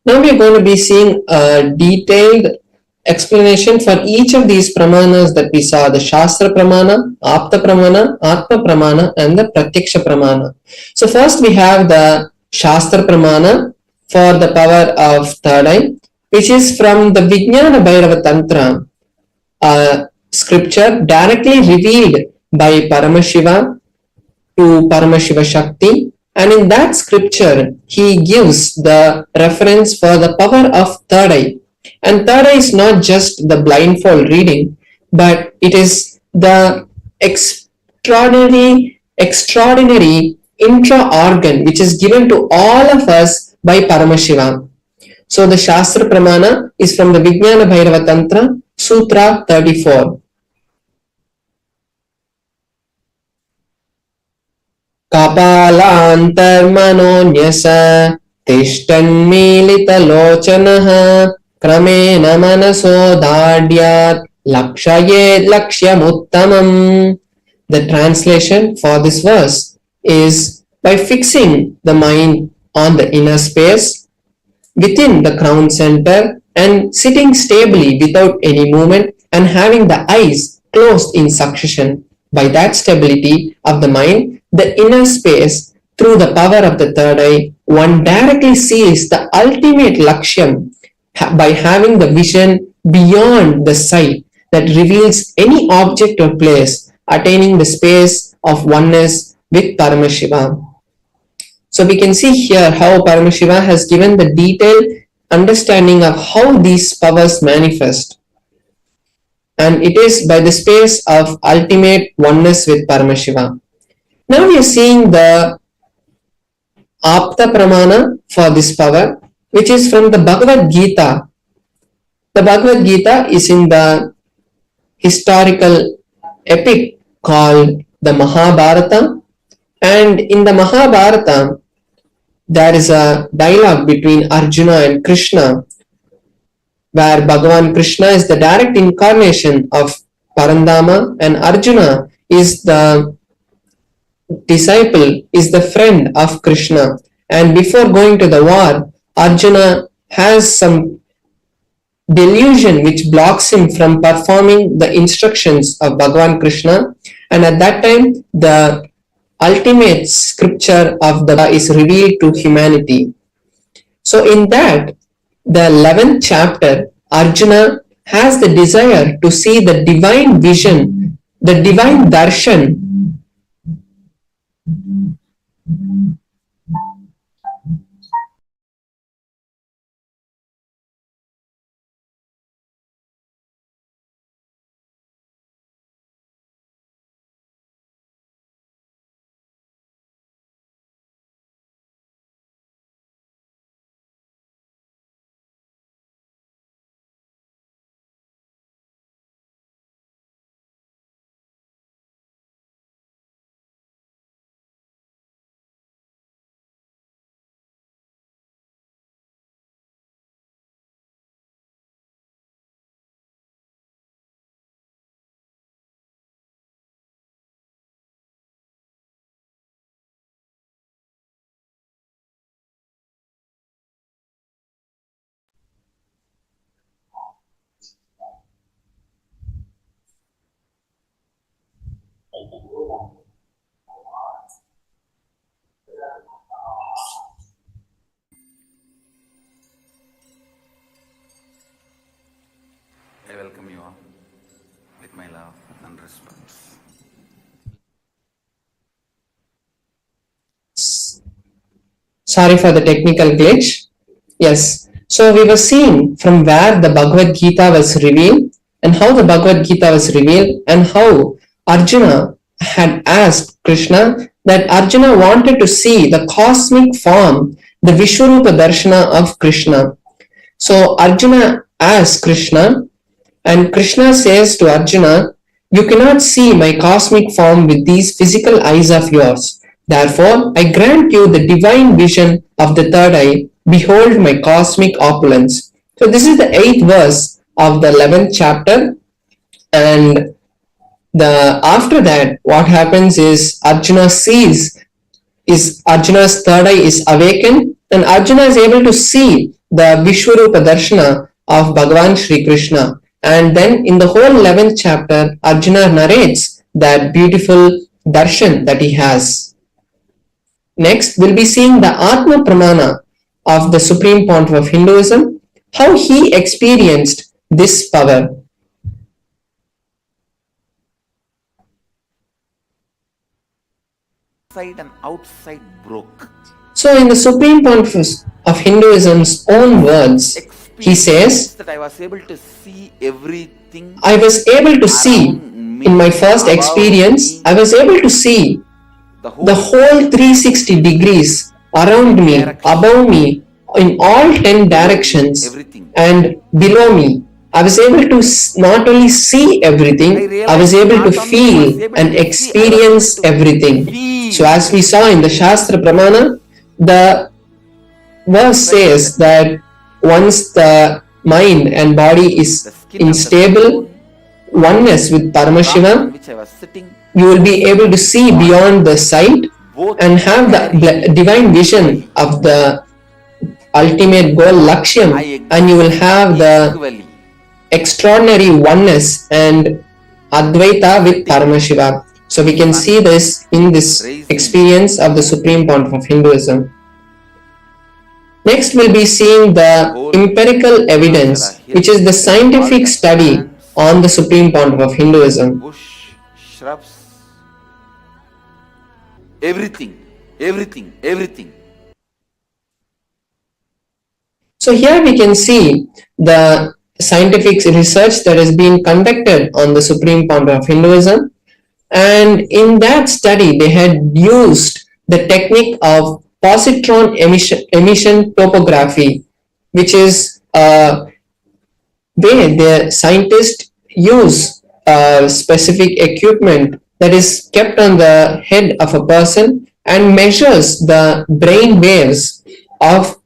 Now we are going to be seeing a detailed explanation for each of these pramanas that we saw, the Shastra Pramana, Apta Pramana, Atma Pramana, and the Pratyaksha Pramana. So first we have the Shastra Pramana for the power of third eye, which is from the Vijnana Bhairava Tantra, a scripture directly revealed by Paramashiva to Paramashiva Shakti. And in that scripture, he gives the reference for the power of third eye. And third eye is not just the blindfold reading, but it is the extraordinary intra-organ which is given to all of us by Paramashiva. So the Shastra Pramana is from the Vijnana Bhairava Tantra, Sutra 34. Kapalantarmanonyasa tishtannmilitalochanaha kramena manaso dhadyat lakshayed lakshyamuttamam. The translation for this verse is by fixing the mind on the inner space within the crown center and sitting stably without any movement and having the eyes closed in succession. By that stability of the mind, the inner space, through the power of the third eye, one directly sees the ultimate lakshyam by having the vision beyond the sight that reveals any object or place, attaining the space of oneness with Paramashiva. So we can see here how Paramashiva has given the detailed understanding of how these powers manifest. And it is by the space of ultimate oneness with Paramashiva. Now we are seeing the Apta Pramana for this power, which is from the Bhagavad Gita. The Bhagavad Gita is in the historical epic called the Mahabharata, and in the Mahabharata there is a dialogue between Arjuna and Krishna, where Bhagavan Krishna is the direct incarnation of Parandama and Arjuna is the disciple, is the friend of Krishna. And before going to the war, Arjuna has some delusion which blocks him from performing the instructions of Bhagavan Krishna. And at that time, the ultimate scripture of the Bhava is revealed to humanity. So in that, the 11th chapter, Arjuna has the desire to see the divine vision, the divine darshan. I welcome you all with my love and respect. Sorry for the technical glitch. Yes. So we were seeing from where the Bhagavad Gita was revealed and how the Bhagavad Gita was revealed and how Arjuna had asked Krishna that Arjuna wanted to see the cosmic form, the Vishwarupa Darshana of Krishna. So Arjuna asked Krishna, and Krishna says to Arjuna, "You cannot see my cosmic form with these physical eyes of yours. Therefore, I grant you the divine vision of the third eye. Behold my cosmic opulence." So this is the 8th verse of the 11th chapter. And after that, what happens is Arjuna sees, Arjuna's third eye is awakened, and Arjuna is able to see the Vishwarupa Darshana of Bhagavan Sri Krishna. And then in the whole 11th chapter, Arjuna narrates that beautiful darshan that he has. Next, we'll be seeing the Atma Pramana of the Supreme Pontiff of Hinduism, how he experienced this power. Inside and outside broke. So in the Supreme Pontiff of Hinduism's own words, he says, that I was able to see everything. I was able to see, around me, in my first above experience, me, I was able to see the whole 360 degrees around me, above me, in all 10 directions, everything. and below me. I was able to not only see everything, I was able to feel and experience everything. So as we saw in the Shastra Pramana, the verse says that once the mind and body is in stable oneness with Paramashivam, which I was sitting, you will be able to see beyond the sight and have the divine vision of the ultimate goal, Lakshyam, and you will have the equally. extraordinary oneness and Advaita with Paramashiva. So we can see this in this experience of the Supreme Pontiff of Hinduism. Next, we'll be seeing the empirical evidence, which is the scientific study on the Supreme Pontiff of Hinduism. Bush, shrubs, everything. So here we can see the scientific research that has been conducted on the Supreme Pontiff of Hinduism. And in that study, they had used the technique of positron emission topography, which is where the scientists use specific equipment that is kept on the head of a person and measures the brain waves of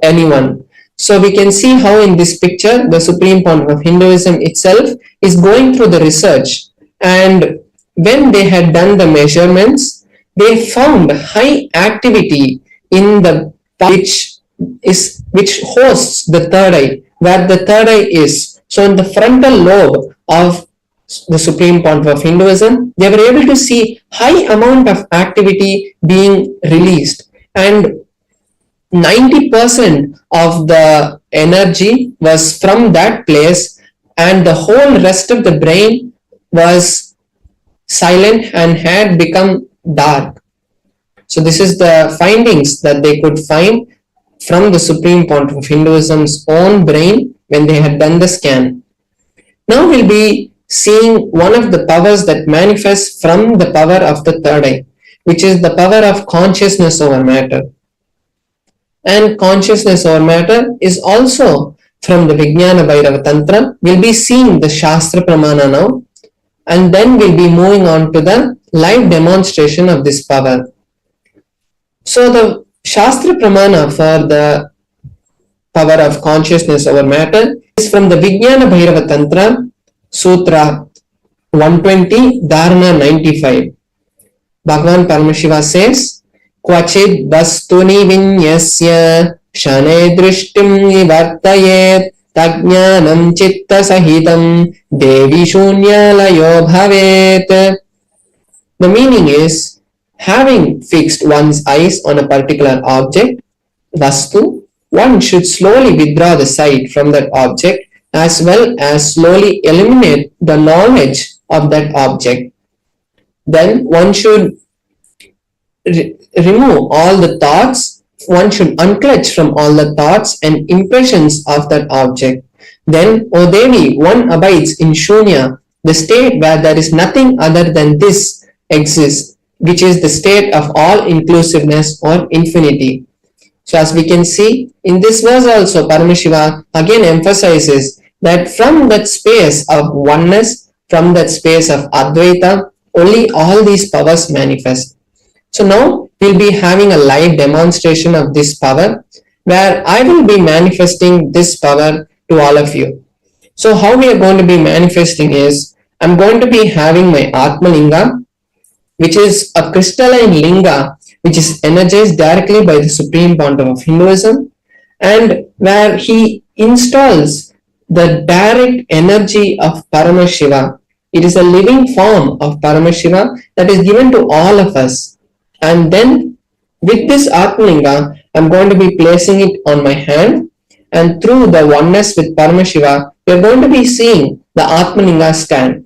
anyone. So we can see how in this picture the Supreme Pontiff of Hinduism itself is going through the research, and when they had done the measurements, they found high activity in the which hosts the third eye, where the third eye is. So in the frontal lobe of the Supreme Pontiff of Hinduism, they were able to see high amount of activity being released, and 90% of the energy was from that place, and the whole rest of the brain was silent and had become dark. So this is the findings that they could find from the Supreme Pontiff of Hinduism's own brain when they had done the scan. Now we'll be seeing one of the powers that manifests from the power of the third eye, which is the power of consciousness over matter. And consciousness over matter is also from the Vijnana Bhairava Tantra. We'll be seeing the Shastra Pramana now, and then we'll be moving on to the live demonstration of this power. So the Shastra Pramana for the power of consciousness over matter is from the Vijnana Bhairava Tantra, Sutra 120, Dharana 95. Bhagavan Paramashiva says, Kvachid vastuni vinyasya shane drishtim nivartayet tajnanam chitta sahitam devi shunyalayo bhavet. The meaning is, having fixed one's eyes on a particular object, vastu, one should slowly withdraw the sight from that object as well as slowly eliminate the knowledge of that object. Then one should remove all the thoughts, one should unclutch from all the thoughts and impressions of that object. Then, O Devi, one abides in Shunya, the state where there is nothing other than this exists, which is the state of all inclusiveness or infinity. So as we can see, in this verse also, Paramashiva again emphasizes that from that space of oneness, from that space of Advaita, only all these powers manifest. So now we'll be having a live demonstration of this power, where I will be manifesting this power to all of you. So how we are going to be manifesting is, I'm going to be having my Atma Linga, which is a crystalline linga, which is energized directly by the Supreme Pontiff of Hinduism, and where he installs the direct energy of Paramashiva. It is a living form of Paramashiva that is given to all of us. And then with this Atmalinga, I'm going to be placing it on my hand, and through the oneness with Paramashiva, we are going to be seeing the Atmalinga stand.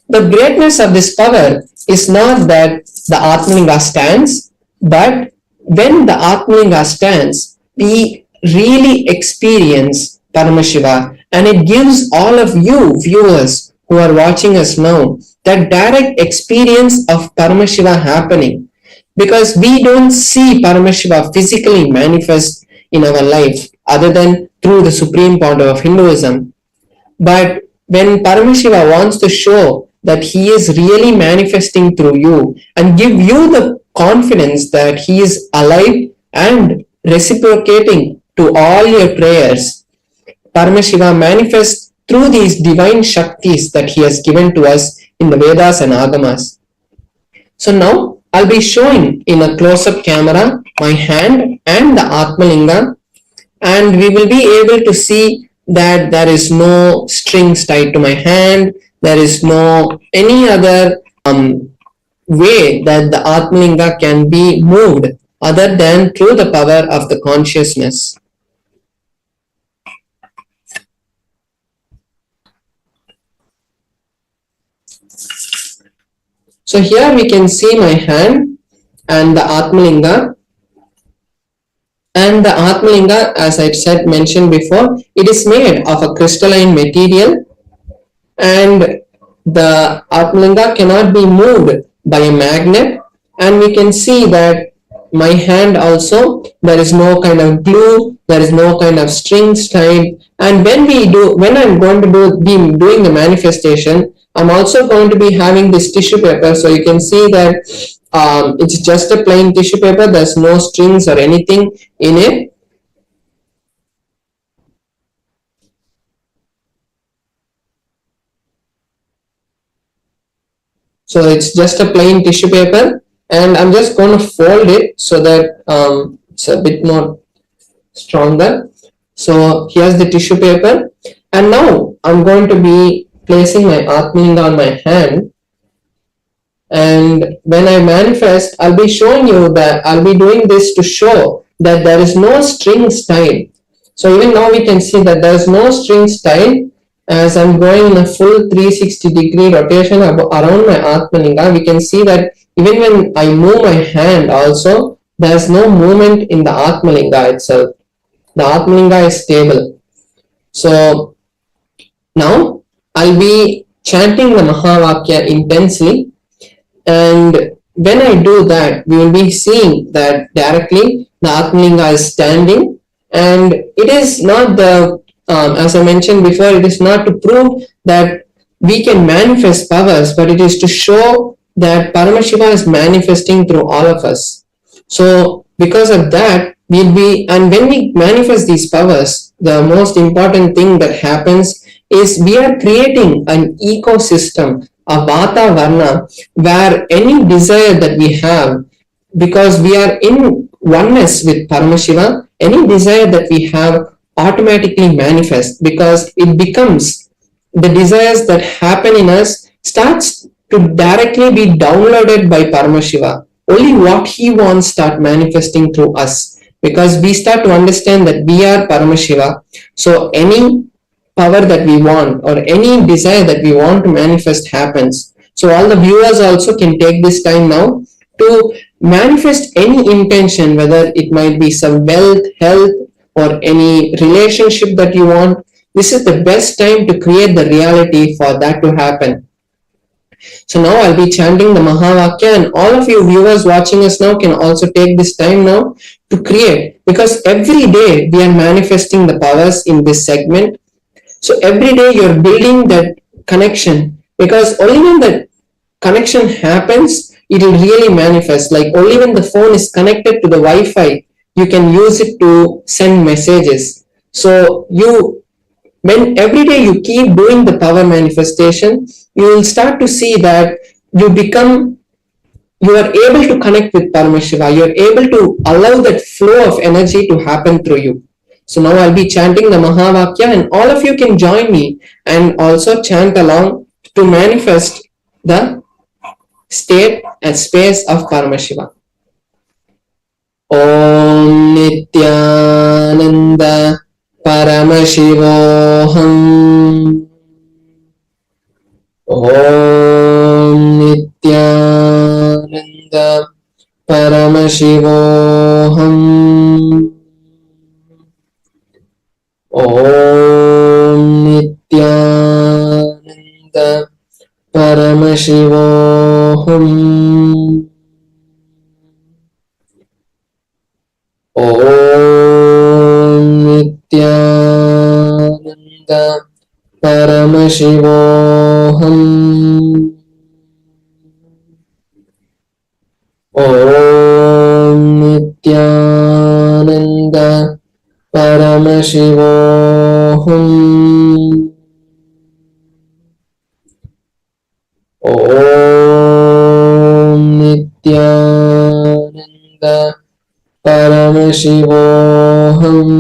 The greatness of this power is not that the Atmalinga stands, but when the Atmalinga stands, we really experience Paramashiva, and it gives all of you viewers who are watching us now that direct experience of Paramashiva happening, because we don't see Paramashiva physically manifest in our life other than through the Supreme Pontiff of Hinduism. But when Paramashiva wants to show that he is really manifesting through you and give you the confidence that he is alive and reciprocating to all your prayers, Paramashiva manifests through these divine Shaktis that he has given to us in the Vedas and Agamas. So now I'll be showing in a close-up camera my hand and the Atmalinga, and we will be able to see that there is no strings tied to my hand. There is no any other way that the Atmalinga can be moved other than through the power of the consciousness. So here we can see my hand and the Atmalinga. And the Atmalinga, as I said, mentioned before, it is made of a crystalline material, and the Atmalinga cannot be moved by a magnet. And we can see that my hand also, there is no kind of glue, there is no kind of strings tied. And when I'm going to be doing the manifestation, I'm also going to be having this tissue paper. So you can see that it's just a plain tissue paper. There's no strings or anything in it. So it's just a plain tissue paper, and I'm just going to fold it so that it's a bit more stronger. So here's the tissue paper, and now I'm going to be placing my Atmalinga on my hand, and when I manifest, I'll be showing you that I'll be doing this to show that there is no strings tied. So even now we can see that there is no strings tied. As I'm going in a full 360-degree rotation around my Atmalinga, we can see that even when I move my hand also, there is no movement in the Atmalinga itself. The Atmalinga is stable. So now I'll be chanting the Mahavakya intensely, and when I do that, we will be seeing that directly the Atmalinga is standing, and it is not as I mentioned before, it is not to prove that we can manifest powers, but it is to show that Paramashiva is manifesting through all of us. So because of that, and when we manifest these powers, the most important thing that happens is we are creating an ecosystem, a Vata Varna, where any desire that we have, because we are in oneness with Paramashiva, any desire that we have automatically manifests, because it becomes the desires that happen in us starts to directly be downloaded by Paramashiva. Only what he wants start manifesting through us, because we start to understand that we are Paramashiva. So any power that we want or any desire that we want to manifest happens. So all the viewers also can take this time now to manifest any intention, whether it might be some wealth, health, or any relationship that you want. This is the best time to create the reality for that to happen. So now I'll be chanting the Mahavakya, and all of you viewers watching us now can also take this time now to create, because every day we are manifesting the powers in this segment. So every day you're building that connection, because only when the connection happens, it will really manifest. Like only when the phone is connected to the Wi-Fi, you can use it to send messages. So when every day you keep doing the power manifestation, you will start to see that you are able to connect with Paramashiva. You are able to allow that flow of energy to happen through you. So now I'll be chanting the Mahavakya, and all of you can join me and also chant along to manifest the state and space of Paramashiva. Om Nithyananda Paramashivoham. Om Nithyananda Paramashivoham. Om Nithyananda Paramashivoham. Om Nithyananda Paramashivoham. Om Nithyananda Paramashivoham. Om Nithyananda Paramashivoham.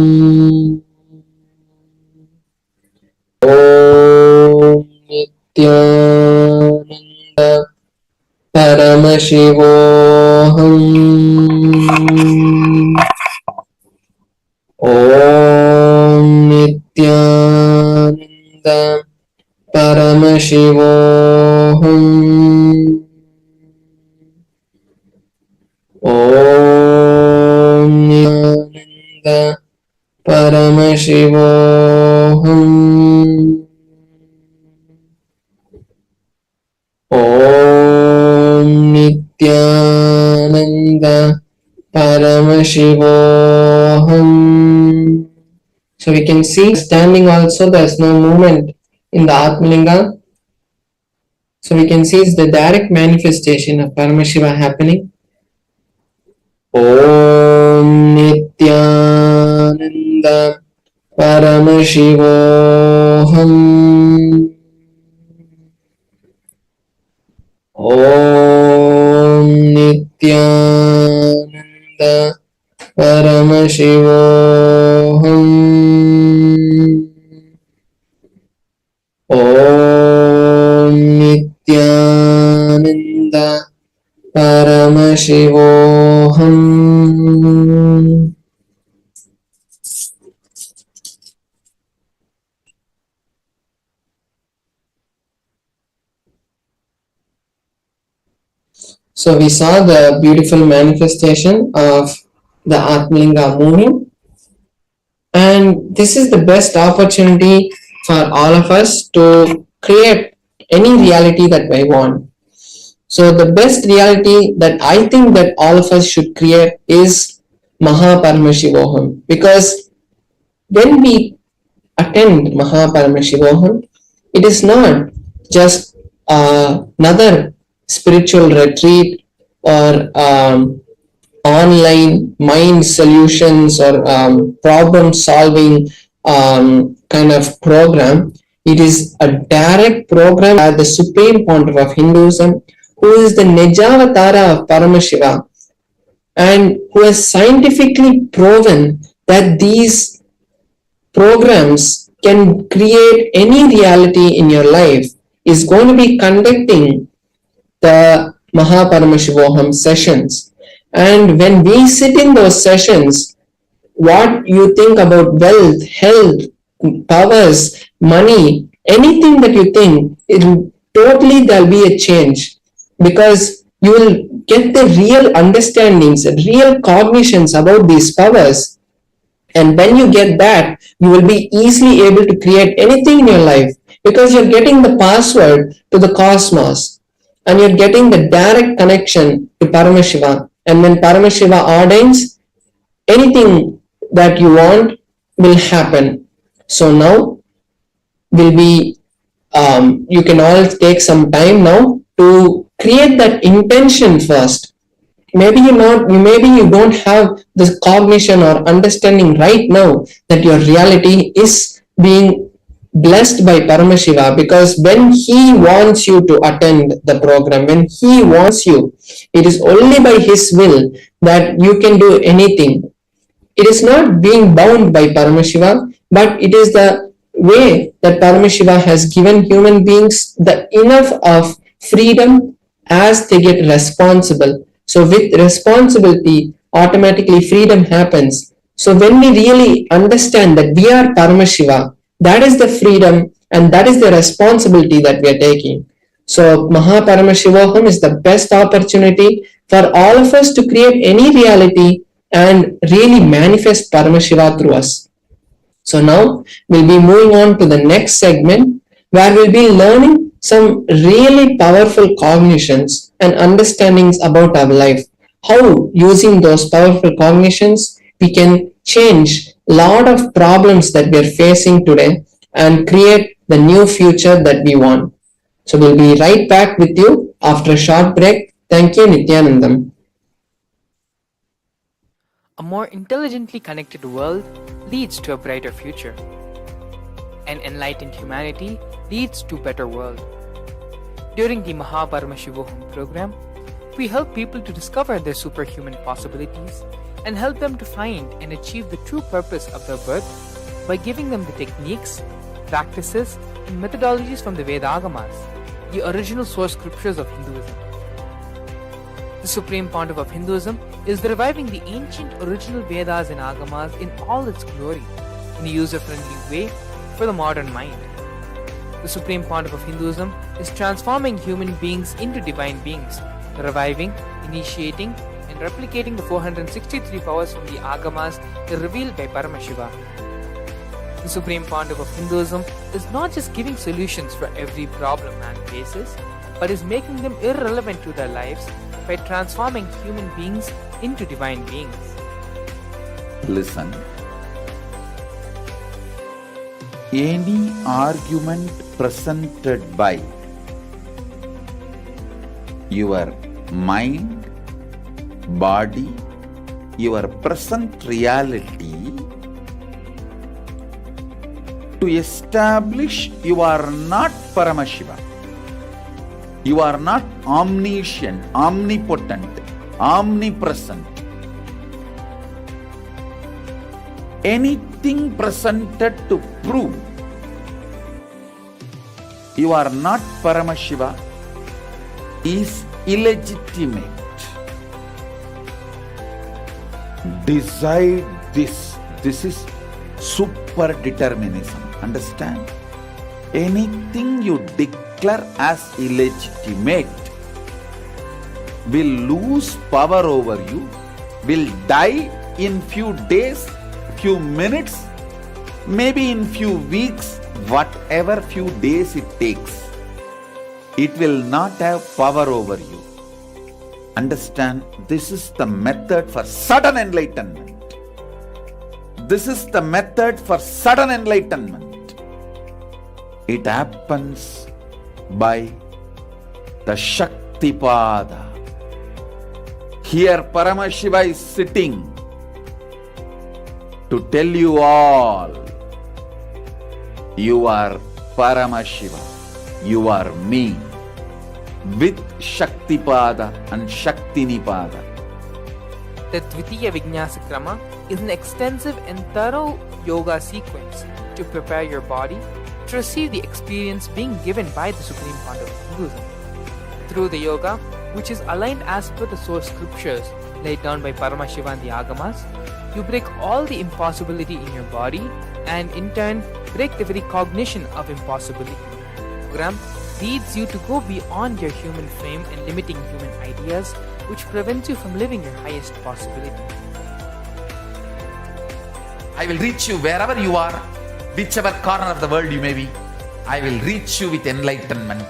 Om Nithyananda Paramashivoham. Om Nithyananda Paramashivoham. Om Nithyananda Paramashivoham. Om Nithyananda Paramashivoham. So we can see standing also, there is no movement in the Atmalinga. So we can see it's the direct manifestation of Paramashiva happening. Om Nithyananda Paramashivoham. Om Nithyananda Paramashivoham. Paramashivoham. So we saw the beautiful manifestation of the Atmalinga moving, and this is the best opportunity for all of us to create any reality that we want. So the best reality that I think that all of us should create is Paramashivoham, because when we attend Paramashivoham, it is not just another spiritual retreat or online mind solutions or problem solving kind of program. It is a direct program by the Supreme Pontiff of Hinduism, who is the Nijavatara of Paramashiva, and who has scientifically proven that these programs can create any reality in your life, is going to be conducting the Paramashivoham sessions. And when we sit in those sessions, what you think about wealth, health, powers, money, anything that you think, there'll be a change, because you will get the real understandings, real cognitions about these powers. And when you get that, you will be easily able to create anything in your life, because you're getting the password to the cosmos and you're getting the direct connection to Paramashiva. And when Paramashiva ordains, anything that you want will happen. So now will be, you can all take some time now to create that intention first. Maybe you don't have this cognition or understanding right now that your reality is being blessed by Paramashiva, because when he wants you to attend the program, when he wants you, it is only by his will that you can do anything. It is not being bound by Paramashiva, but it is the way that Paramashiva has given human beings the enough of freedom as they get responsible. So with responsibility, automatically freedom happens. So when we really understand that we are Paramashiva, that is the freedom and that is the responsibility that we are taking. So Paramashivoham is the best opportunity for all of us to create any reality and really manifest Paramashiva through us. So now we'll be moving on to the next segment, where we'll be learning some really powerful cognitions and understandings about our life. How using those powerful cognitions we can change a lot of problems that we are facing today and create the new future that we want. So we'll be right back with you after a short break. Thank you, Nithyanandam. A more intelligently connected world leads to a brighter future. An enlightened humanity leads to a better world. During the Paramashivoham program, we help people to discover their superhuman possibilities and help them to find and achieve the true purpose of their birth by giving them the techniques, practices, and methodologies from the Vedagamas, the original source scriptures of Hinduism. The Supreme Pontiff of Hinduism is reviving the ancient original Vedas and Agamas in all its glory, in a user-friendly way for the modern mind. The Supreme Pontiff of Hinduism is transforming human beings into divine beings, reviving, initiating, and replicating the 463 powers from the Agamas revealed by Paramashiva. The Supreme Pontiff of Hinduism is not just giving solutions for every problem man faces, but is making them irrelevant to their lives by transforming human beings into divine beings. Listen. Any argument presented by your mind, body, your present reality to establish you are not Paramashiva. You are not omniscient, omnipotent, omnipresent. Anything presented to prove you are not Paramashiva is illegitimate. decide this. This is super determinism. Understand? Anything you declare as illegitimate will lose power over you, will die in few days, few minutes, maybe in few weeks, whatever few days it takes. It will not have power over you. Understand, this is the method for sudden enlightenment. This is the method for sudden enlightenment. It happens by the Shaktipada. Here Paramashiva is sitting to tell you all, you are Paramashiva, you are me, with Shaktipada and Shaktinipada. The Dvitiya Vijnasakrama is an extensive and thorough yoga sequence to prepare your body to receive the experience being given by the Supreme Pandava of Hinduism. Through the yoga, which is aligned as per the source scriptures laid down by Paramashiva and the Agamas, you break all the impossibility in your body and in turn break the very cognition of impossibility. The program leads you to go beyond your human frame and limiting human ideas, which prevents you from living your highest possibility. I will reach you wherever you are, whichever corner of the world you may be. I will reach you with enlightenment.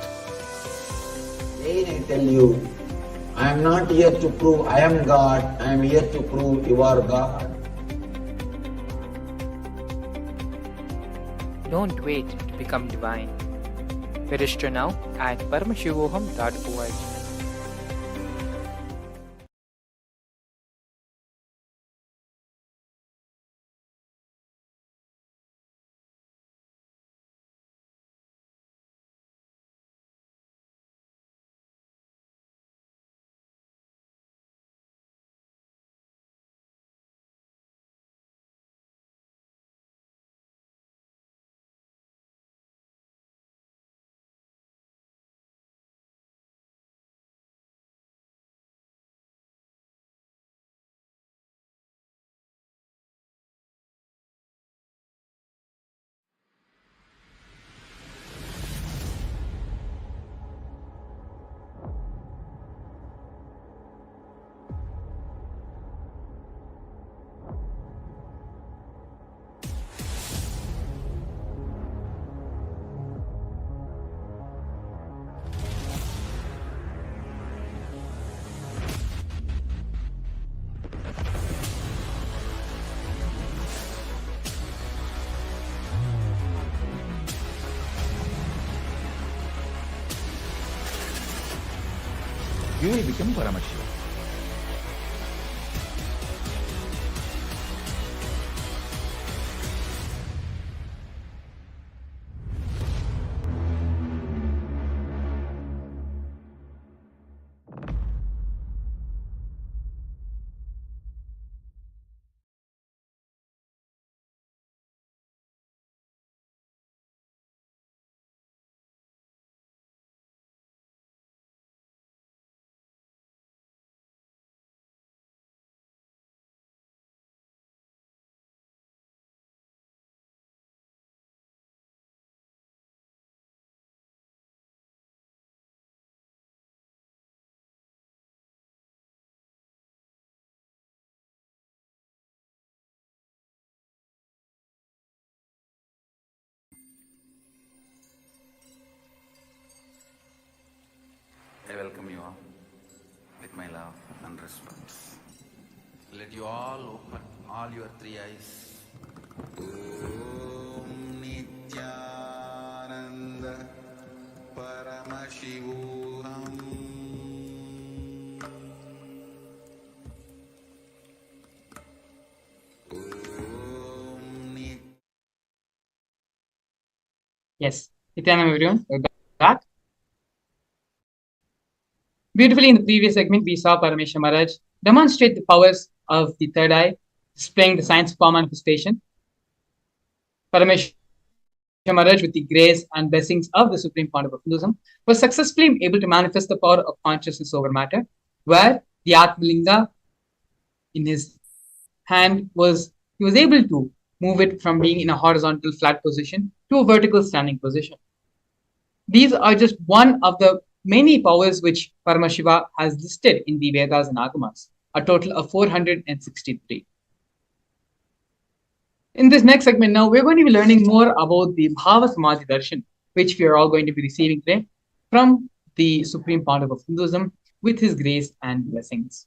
Again I tell you, I am not here to prove I am God, I am here to prove you are God. Don't wait to become divine. Register now at paramashivoham.org. You will become Paramashiva. I welcome you all with my love and respect. Let you all open all your three eyes. Om Nithyananda Paramashivam. Yes, Nithyananda everyone, we're back. Beautifully, in the previous segment, we saw Parameshwar Maharaj demonstrate the powers of the third eye, displaying the science of power manifestation. Parameshwar Maharaj, with the grace and blessings of the Supreme Pandava of Hinduism, was successfully able to manifest the power of consciousness over matter, where the Atmalinga in his hand he was able to move it from being in a horizontal flat position to a vertical standing position. These are just one of the many powers which Paramashiva has listed in the Vedas and Agamas, a total of 463. In this next segment now, we're going to be learning more about the Bhava Samadhi Darshan, which we are all going to be receiving today from the Supreme Pontiff of Hinduism with his grace and blessings.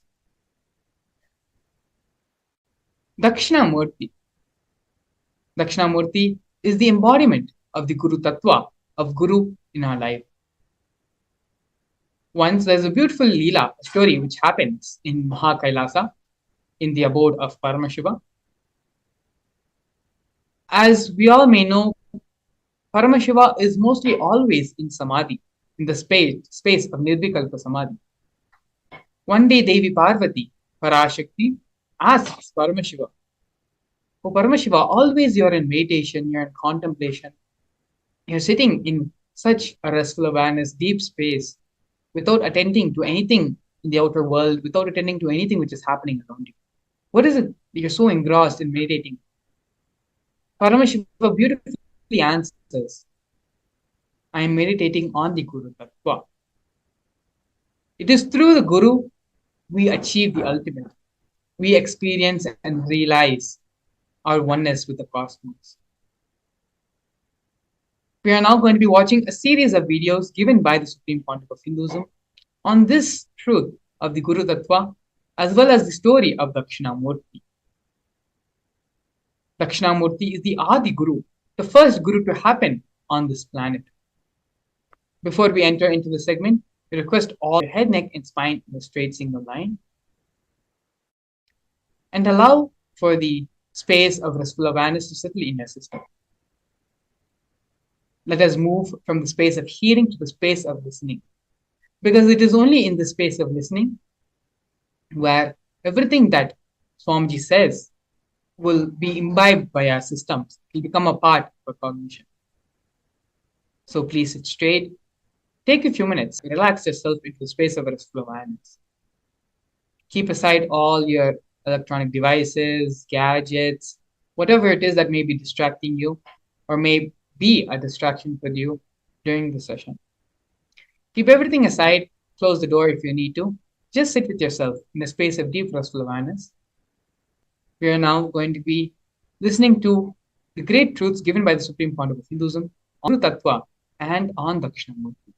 Dakshinamurthy. Dakshinamurthy is the embodiment of the Guru Tattva, of Guru in our life. Once there's a beautiful Leela story which happens in Mahakailasa, in the abode of Paramashiva. As we all may know, Paramashiva is mostly always in Samadhi, in the space of Nirvikalpa Samadhi. One day Devi Parvati, Parashakti, asks Paramashiva, "Oh Paramashiva, always you're in meditation, you're in contemplation, you're sitting in such a restful awareness, deep space, without attending to anything in the outer world, without attending to anything which is happening around you. What is it that you're so engrossed in meditating?" Paramashiva beautifully answers, "I am meditating on the Guru Tattva." It is through the Guru we achieve the ultimate. We experience and realize our oneness with the cosmos. We are now going to be watching a series of videos given by the Supreme Pontiff of Hinduism on this truth of the Guru Tattva, as well as the story of Dakshinamurthy. Dakshinamurthy is the Adi Guru, the first Guru to happen on this planet. Before we enter into the segment, we request all your head, neck, and spine in a straight single line, and allow for the space of restful awareness to settle in your system. Let us move from the space of hearing to the space of listening, because it is only in the space of listening where everything that Swamiji says will be imbibed by our systems, will become a part of our cognition. So please sit straight, take a few minutes, relax yourself into the space of restful awareness. Keep aside all your electronic devices, gadgets, whatever it is that may be distracting you or may be a distraction for you during the session. Keep everything aside, close the door if you need to. Just sit with yourself in a space of deep restful awareness. We are now going to be listening to the great truths given by the Supreme Pontiff of Hinduism on Tattva and on Dakshinamurthy.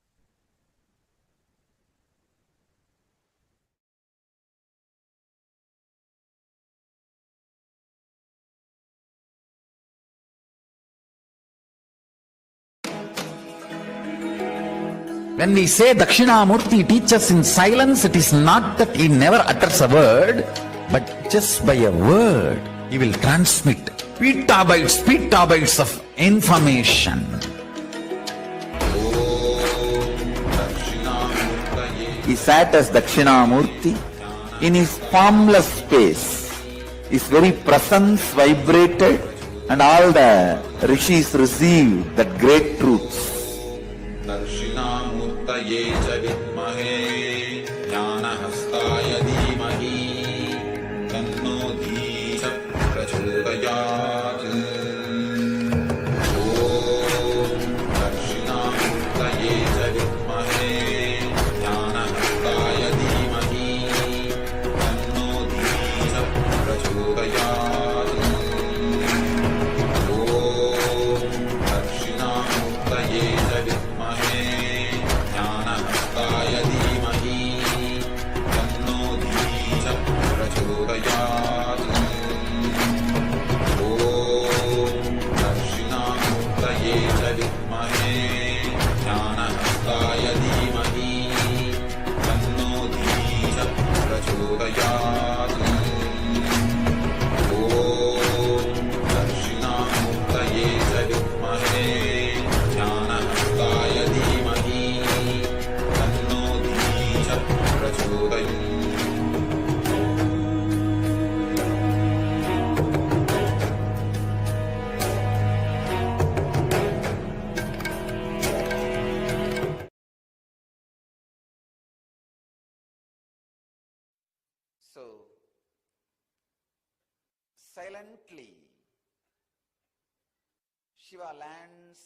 When we say Dakshinamurthi teaches in silence, it is not that he never utters a word, but just by a word, he will transmit petabytes of information. He sat as Dakshinamurthi in his formless space. His very presence vibrated, and all the rishis received that great truths. दक्षिणामूर्तये च विद्महे ज्ञानहस्ताय धीमहि तन्नो धीः प्रचोदयात्। ॐ दक्षिणामूर्तये च विद्महे ज्ञानहस्ताय धीमहि तन्नो धीः प्रचोदयात्। ॐ दक्षिणामूर्तये च विद्महे ज्ञानहस्ताय धीमहि तन्नो धीः प्रचोदयात्। ॐ दक्षिणामूर्तये च विद्महे ज्ञानहस्ताय धीमहि तन्नो धीः प्रचोदयात्। ॐ दक्षिणामूर्तये च विद्महे ज्ञानहस्ताय धीमहि तन्नो धीः प्रचोदयात्। So, Silently, Shiva lands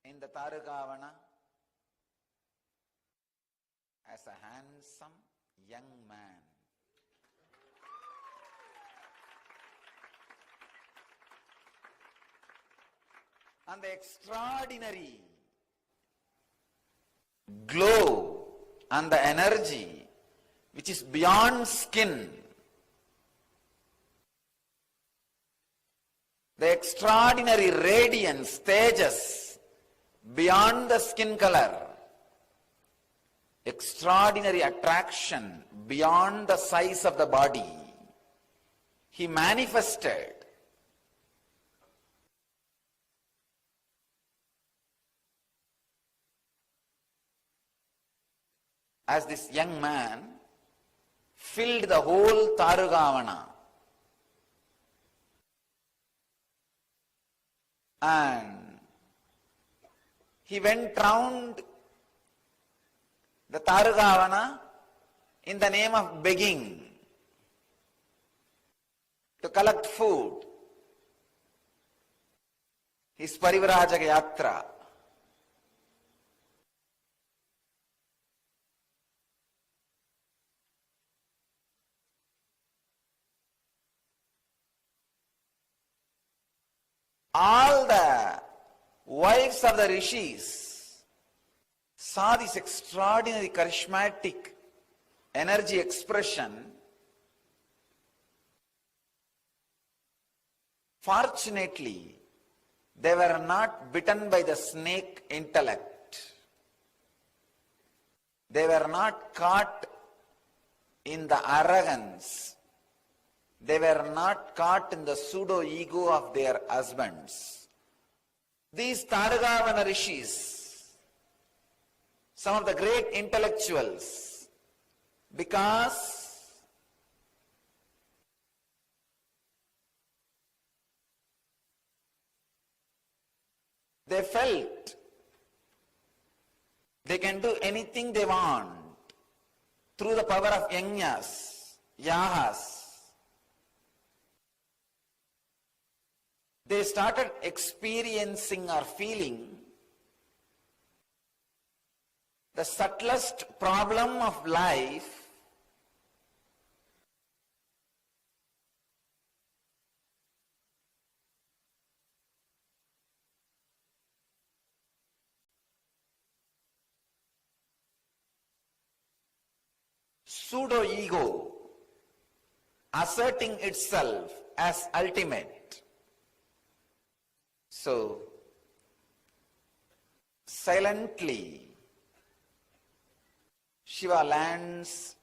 in the Tarugavana as a handsome young man. And the extraordinary glow and the energy which is beyond skin, the extraordinary radiance, tejas, beyond the skin color, extraordinary attraction beyond the size of the body, he manifested as this young man filled the whole Tarugavana. And he went round the Tarugavana in the name of begging to collect food. His Parivrajaka Yatra. All the wives of the rishis saw this extraordinary charismatic energy expression. Fortunately, they were not bitten by the snake intellect. They were not caught in the arrogance. They were not caught in the pseudo-ego of their husbands. These Tarugavana rishis, some of the great intellectuals, because they felt they can do anything they want through the power of yajnas, yahas. They started experiencing or feeling the subtlest problem of life pseudo-ego asserting itself as ultimate. So, silently, Shiva lands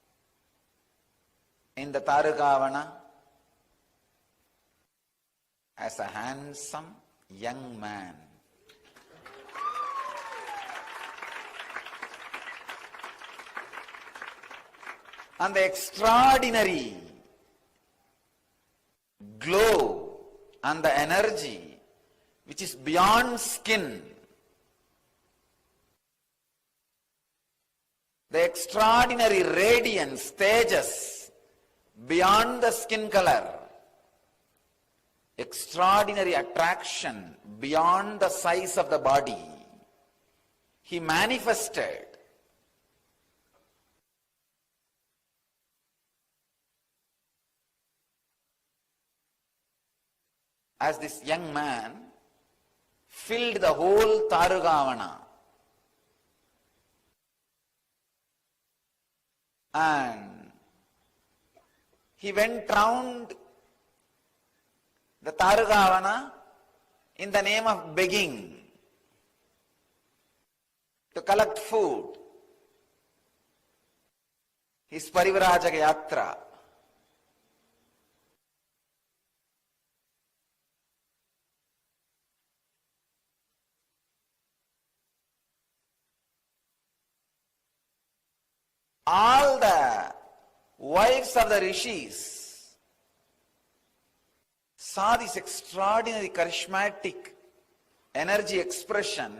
in the Tarugavana as a handsome young man. And the extraordinary glow and the energy which is beyond skin, the extraordinary radiance, tejas, beyond the skin color, extraordinary attraction beyond the size of the body, he manifested as this young man filled the whole Tarugavana. And he went round the Tarugavana in the name of begging to collect food. His Parivrajaka Yatra. All the wives of the rishis saw this extraordinary charismatic energy expression.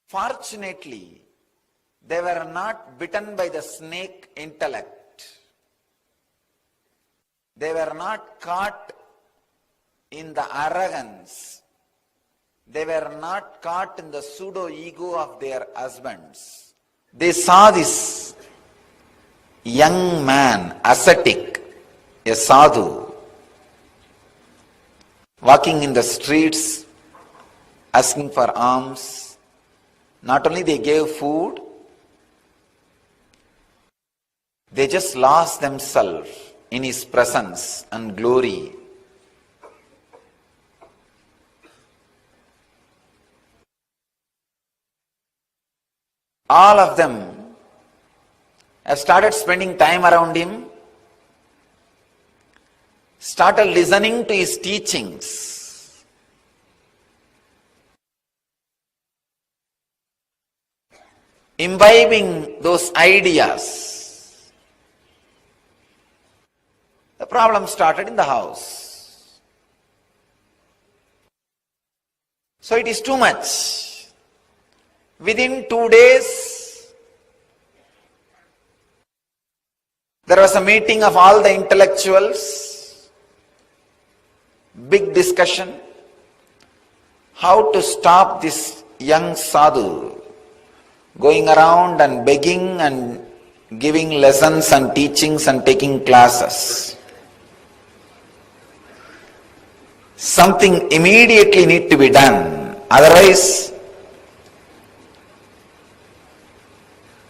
Fortunately, They were not bitten by the snake intellect. They were not caught in the arrogance. They were not caught in the pseudo-ego of their husbands. They saw this young man, ascetic, a sadhu, walking in the streets, asking for alms. Not only they gave food, they just lost themselves in his presence and glory. All of them have started spending time around him, started listening to his teachings. Imbibing those ideas. The problem started in the house. So it is too much. Within 2 days, there was a meeting of all the intellectuals, big discussion, how to stop this young sadhu going around and begging and giving lessons and teachings and taking classes. Something immediately need to be done, otherwise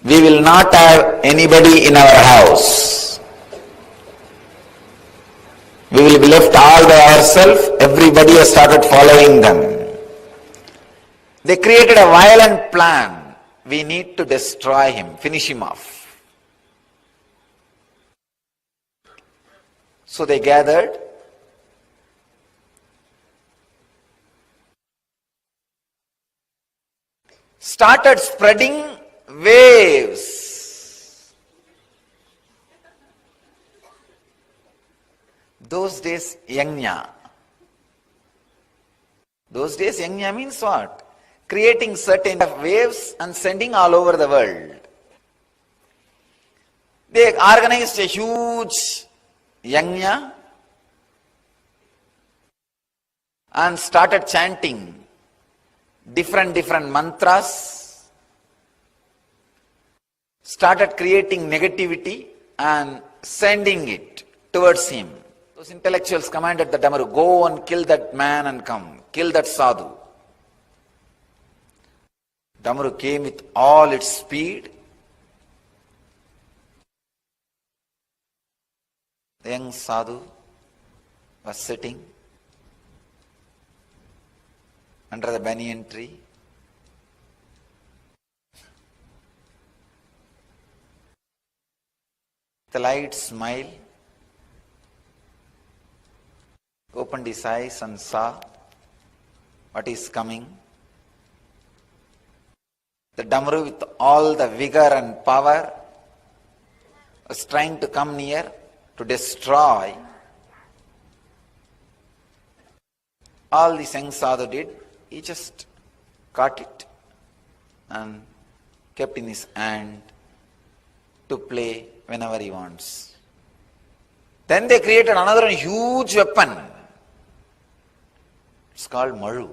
we will not have anybody in our house. We will be left all by ourselves. Everybody has started following them. They created a violent plan. We need to destroy him, finish him off. So they gathered. Started spreading waves. Those days, yajna. Those days, yajna means what? Creating certain waves and sending all over the world. They organized a huge yajna and started chanting different mantras, started creating negativity and sending it towards him. Those intellectuals commanded the Damaru, go and kill that man and come, kill that sadhu. Damaru came with all its speed. The young sadhu was sitting under the banyan tree. The light smile, opened his eyes and saw what is coming. The Damaru with all the vigor and power was trying to come near to destroy. All this young sadhu did, he just caught it and kept in his hand to play whenever he wants. Then they created another huge weapon. It's called Maru.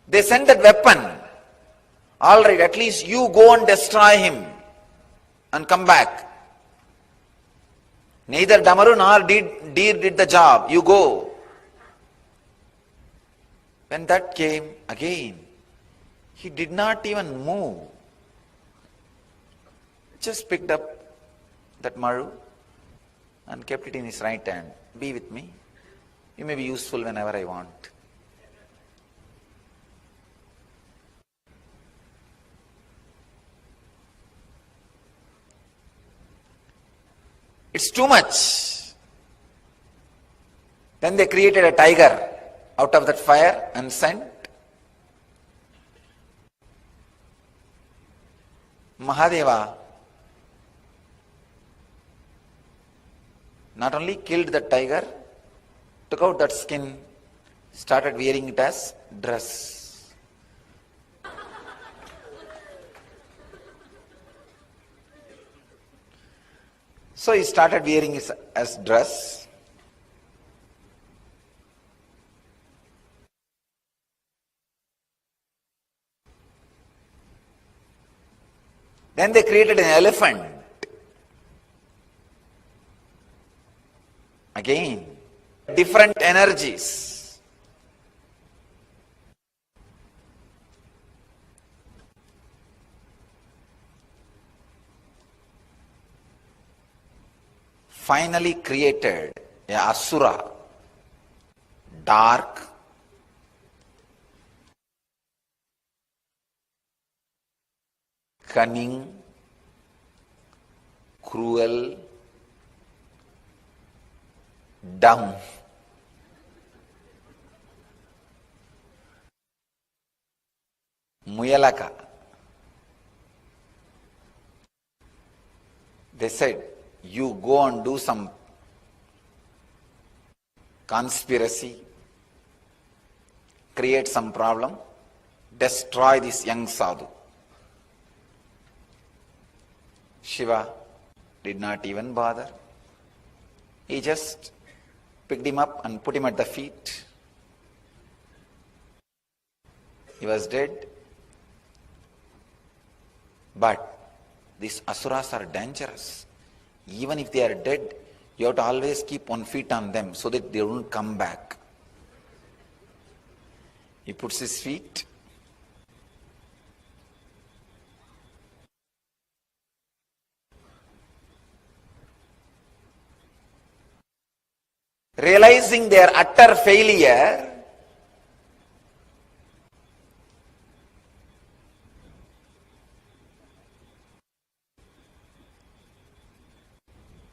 They sent that weapon. All right, at least you go and destroy him and come back. Neither Damaru nor Deer did the job. You go. When that came again, he did not even move. Just picked up that Maru and kept it in his right hand. Be with me. You may be useful whenever I want. It's too much. Then they created a tiger out of that fire and sent. Mahadeva not only killed the tiger, took out that skin, started wearing it as dress. So he started wearing his as dress. Then they created an elephant. Again, different energies. Finally created a asura, dark, cunning, cruel, dumb. Muyalaka. They said, you go and do some conspiracy, create some problem, destroy this young sadhu. Shiva did not even bother. He just picked him up and put him at the feet. He was dead. But these asuras are dangerous. Even if they are dead, you have to always keep one foot on them so that they don't come back. He puts his feet. Realizing their utter failure,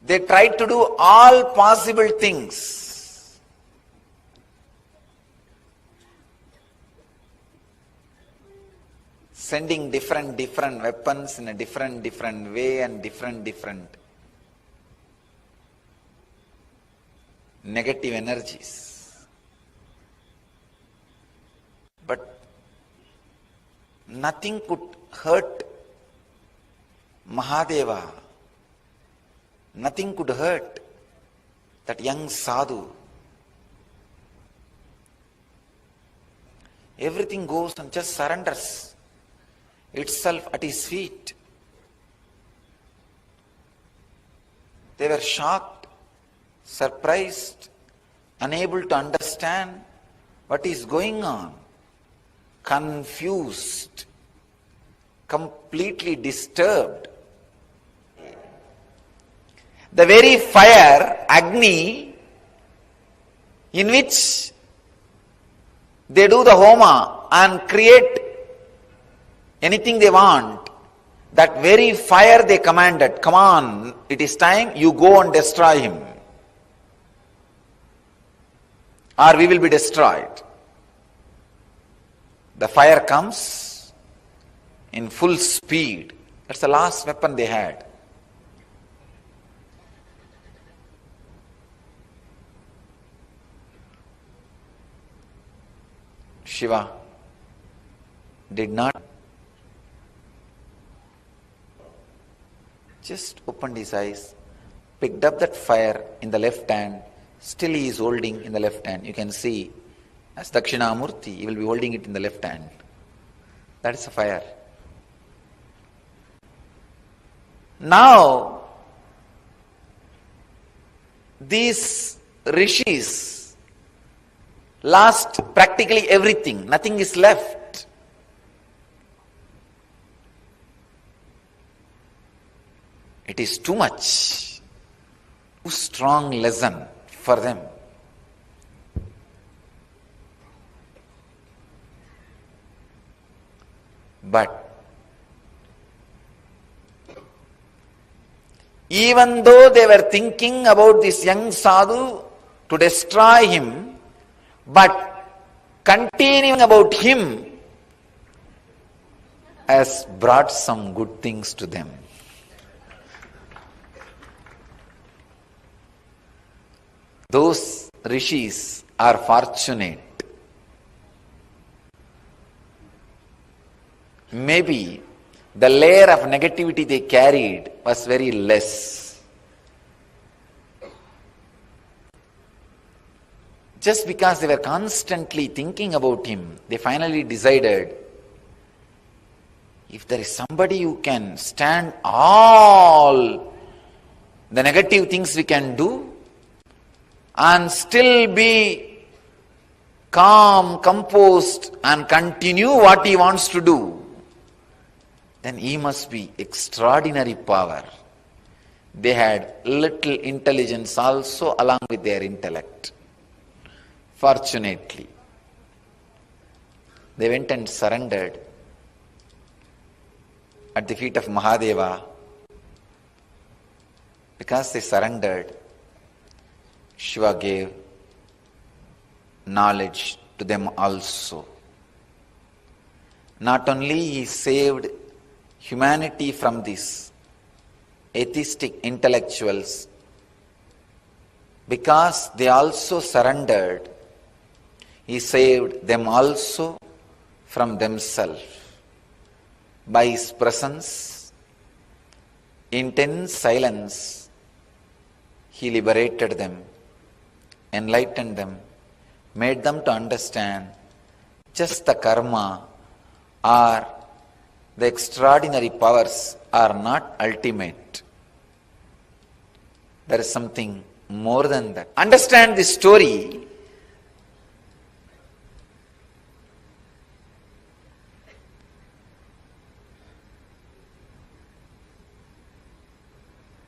they tried to do all possible things. Sending different weapons in a different way and different negative energies. But nothing could hurt Mahadeva. Nothing could hurt that young sadhu. Everything goes and just surrenders itself at his feet. They were shocked, surprised, unable to understand what is going on, confused, completely disturbed. The very fire, Agni, in which they do the homa and create anything they want, that very fire they commanded, come on, it is time, you go and destroy him, or we will be destroyed. The fire comes in full speed. That's the last weapon they had. Shiva did not, just opened his eyes, picked up that fire in the left hand, still he is holding in the left hand. You can see, as Dakshinamurthy, he will be holding it in the left hand. That is the fire. Now, these rishis lost practically everything. Nothing is left. It is too much, too strong lesson for them. But even though they were thinking about this young sadhu to destroy him, but continuing about him has brought some good things to them. Those rishis are fortunate. Maybe the layer of negativity they carried was very less. Just because they were constantly thinking about him, they finally decided, if there is somebody who can stand all the negative things we can do and still be calm, composed and continue what he wants to do, then he must be extraordinary power. They had little intelligence also along with their intellect. Fortunately, they went and surrendered at the feet of Mahadeva. Because they surrendered, Shiva gave knowledge to them also. Not only he saved humanity from these atheistic intellectuals, because they also surrendered, he saved them also from themselves. By his presence, intense silence, he liberated them, enlightened them, made them to understand just the karma or the extraordinary powers are not ultimate. There is something more than that. Understand this story.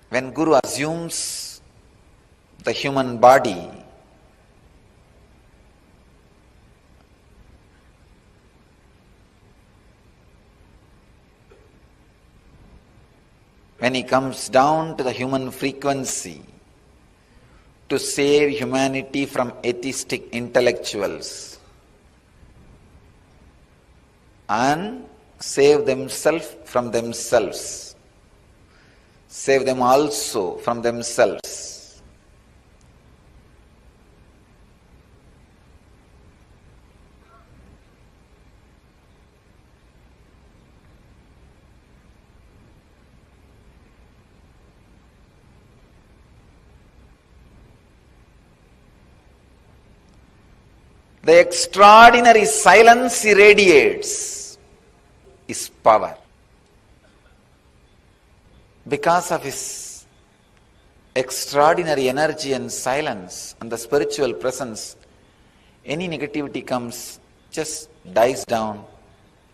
When Guru assumes the human body, when he comes down to the human frequency to save humanity from atheistic intellectuals and save themselves from themselves, save them also from themselves. The extraordinary silence he radiates is power. Because of his extraordinary energy and silence and the spiritual presence, any negativity comes, just dies down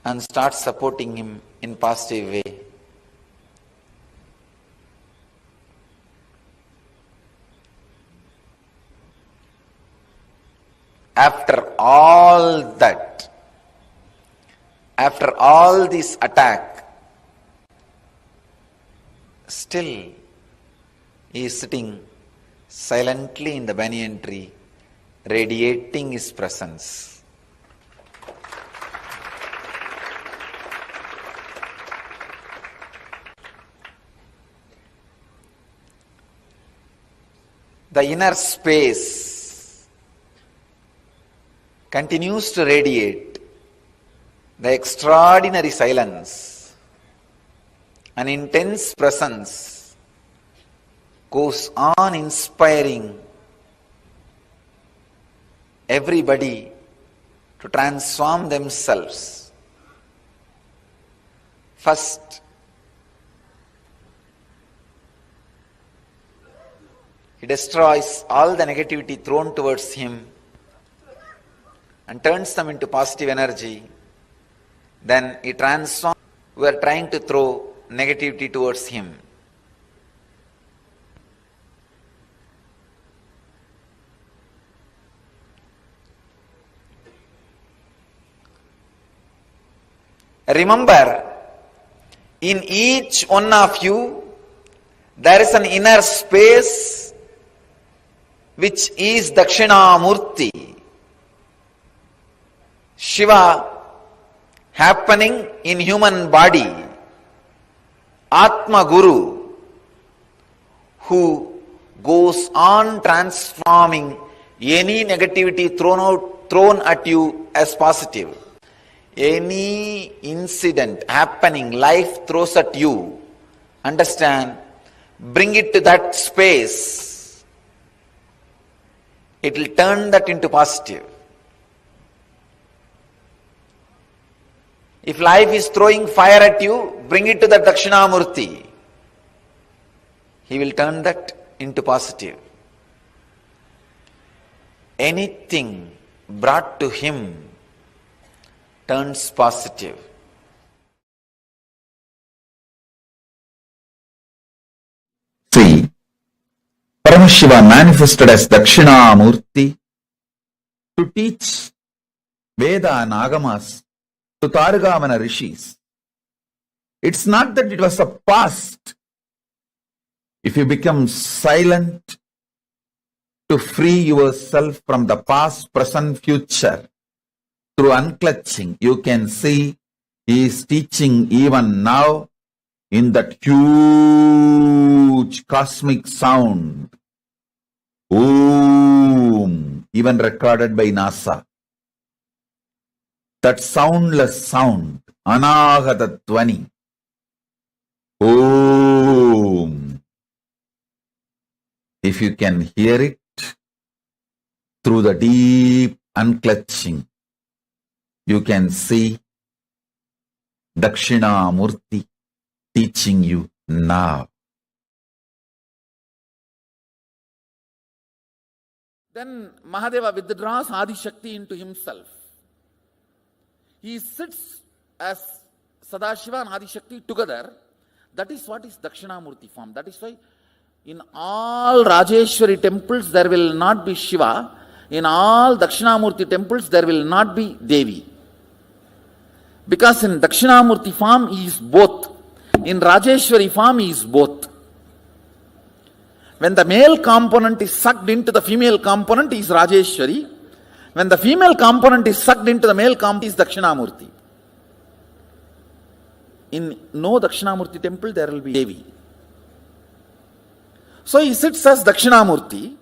and starts supporting him in positive way. After all that, after all this attack, still he is sitting silently in the banyan tree, radiating his presence. The inner space continues to radiate the extraordinary silence. An intense presence goes on inspiring everybody to transform themselves. First, he destroys all the negativity thrown towards him and turns them into positive energy. Then he transforms who are trying to throw negativity towards him. Remember, in each one of you, there is an inner space which is Dakshinamurthy. Shiva happening in human body. Atma Guru, who goes on transforming any negativity thrown at you as positive. Any incident happening, life throws at you, understand, bring it to that space. it will turn that into positive. If life is throwing fire at you, bring it to the Dakshinamurthy. He will turn that into positive. Anything brought to him turns positive. See, Paramashiva manifested as Dakshinamurthy to teach Veda and Agamas to Targavana rishis. It's not that it was a past. If you become silent to free yourself from the past, present, future, through unclutching, you can see he is teaching even now in that huge cosmic sound. Om, even recorded by NASA. That soundless sound, Anahata Dhvani. Om. If you can hear it through the deep unclutching, you can see Dakshinamurthy teaching you now. Then Mahadeva withdraws Adi Shakti into himself. He sits as Sadashiva and Adi Shakti together. That is what is Dakshinamurthy form. That is why in all Rajeshwari temples there will not be Shiva. In all Dakshinamurthy temples there will not be Devi. Because in Dakshinamurthy form he is both. In Rajeshwari form he is both. When the male component is sucked into the female component, he is Rajeshwari. When the female component is sucked into the male component, he is Dakshinamurthy. In no Dakshinamurthy temple, there will be Devi. So he sits as Dakshinamurthy.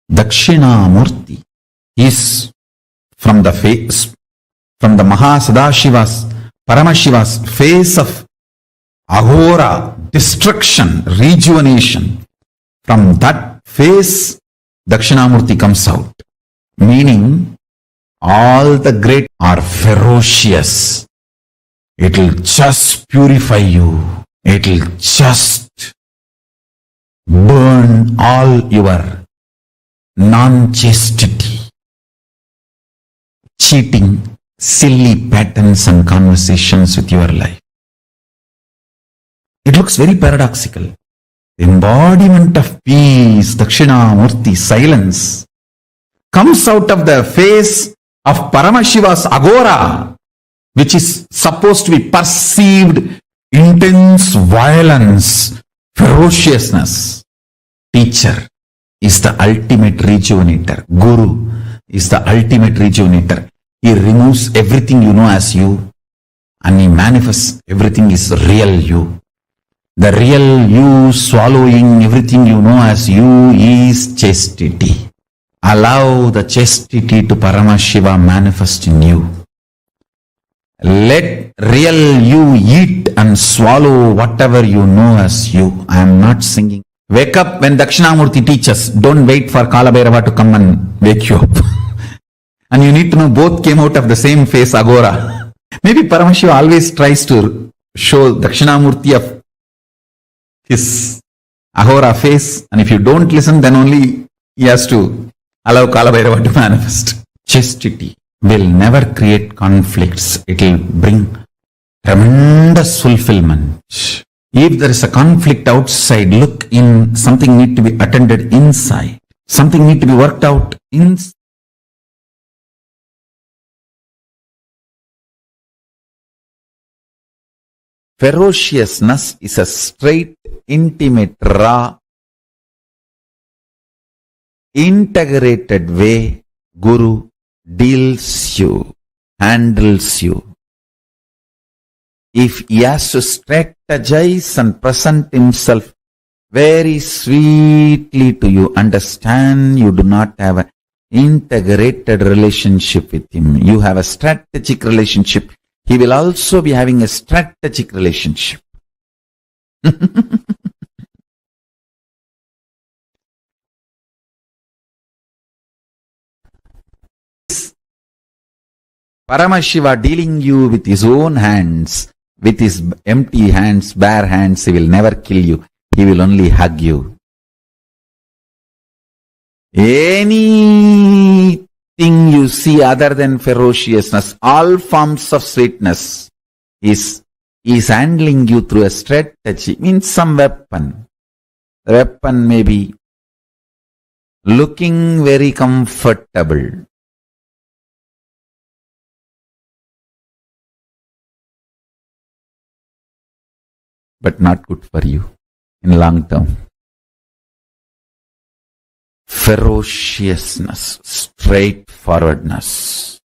Dakshinamurthy is from the face, from the Mahasadashiva's, Paramashiva's face of Ahora, destruction, rejuvenation. From that face, Dakshinamurthy comes out. Meaning, all the great are ferocious. It will just purify you. It will just burn all your non-chastity, cheating, silly patterns and conversations with your life. It looks very paradoxical. Embodiment of peace, Dakshinamurthy, silence, comes out of the face of Paramashiva's Agora, which is supposed to be perceived intense violence, ferociousness. Teacher is the ultimate rejuvenator. Guru is the ultimate rejuvenator. He removes everything you know as you and he manifests everything is real you. The real you swallowing everything you know as you is chastity. Allow the chastity to Paramashiva manifest in you. Let real you eat and swallow whatever you know as you. I am not singing. Wake up when Dakshinamurthy teaches. Don't wait for Kalabhairava to come and wake you up. And you need to know both came out of the same face, Agora. Maybe Paramashiva always tries to show Dakshinamurthy of his Ahora face, and if you don't listen, then only he has to allow Kalabhairava to manifest. Chastity will never create conflicts. It will bring tremendous fulfillment. If there is a conflict outside, look in. Something need to be attended inside. Something need to be worked out inside. Ferociousness is a straight, intimate, raw, integrated way Guru deals you, handles you. If he has to strategize and present himself very sweetly to you, understand you do not have an integrated relationship with him. You have a strategic relationship. He will also be having a strategic relationship. Paramashiva dealing you with his own hands, with his empty hands, bare hands, he will never kill you. He will only hug you. Anything you see other than ferociousness, all forms of sweetness, is handling you through a strategy, means some weapon. The weapon may be looking very comfortable. But not good for you in long term. Ferociousness, straightforwardness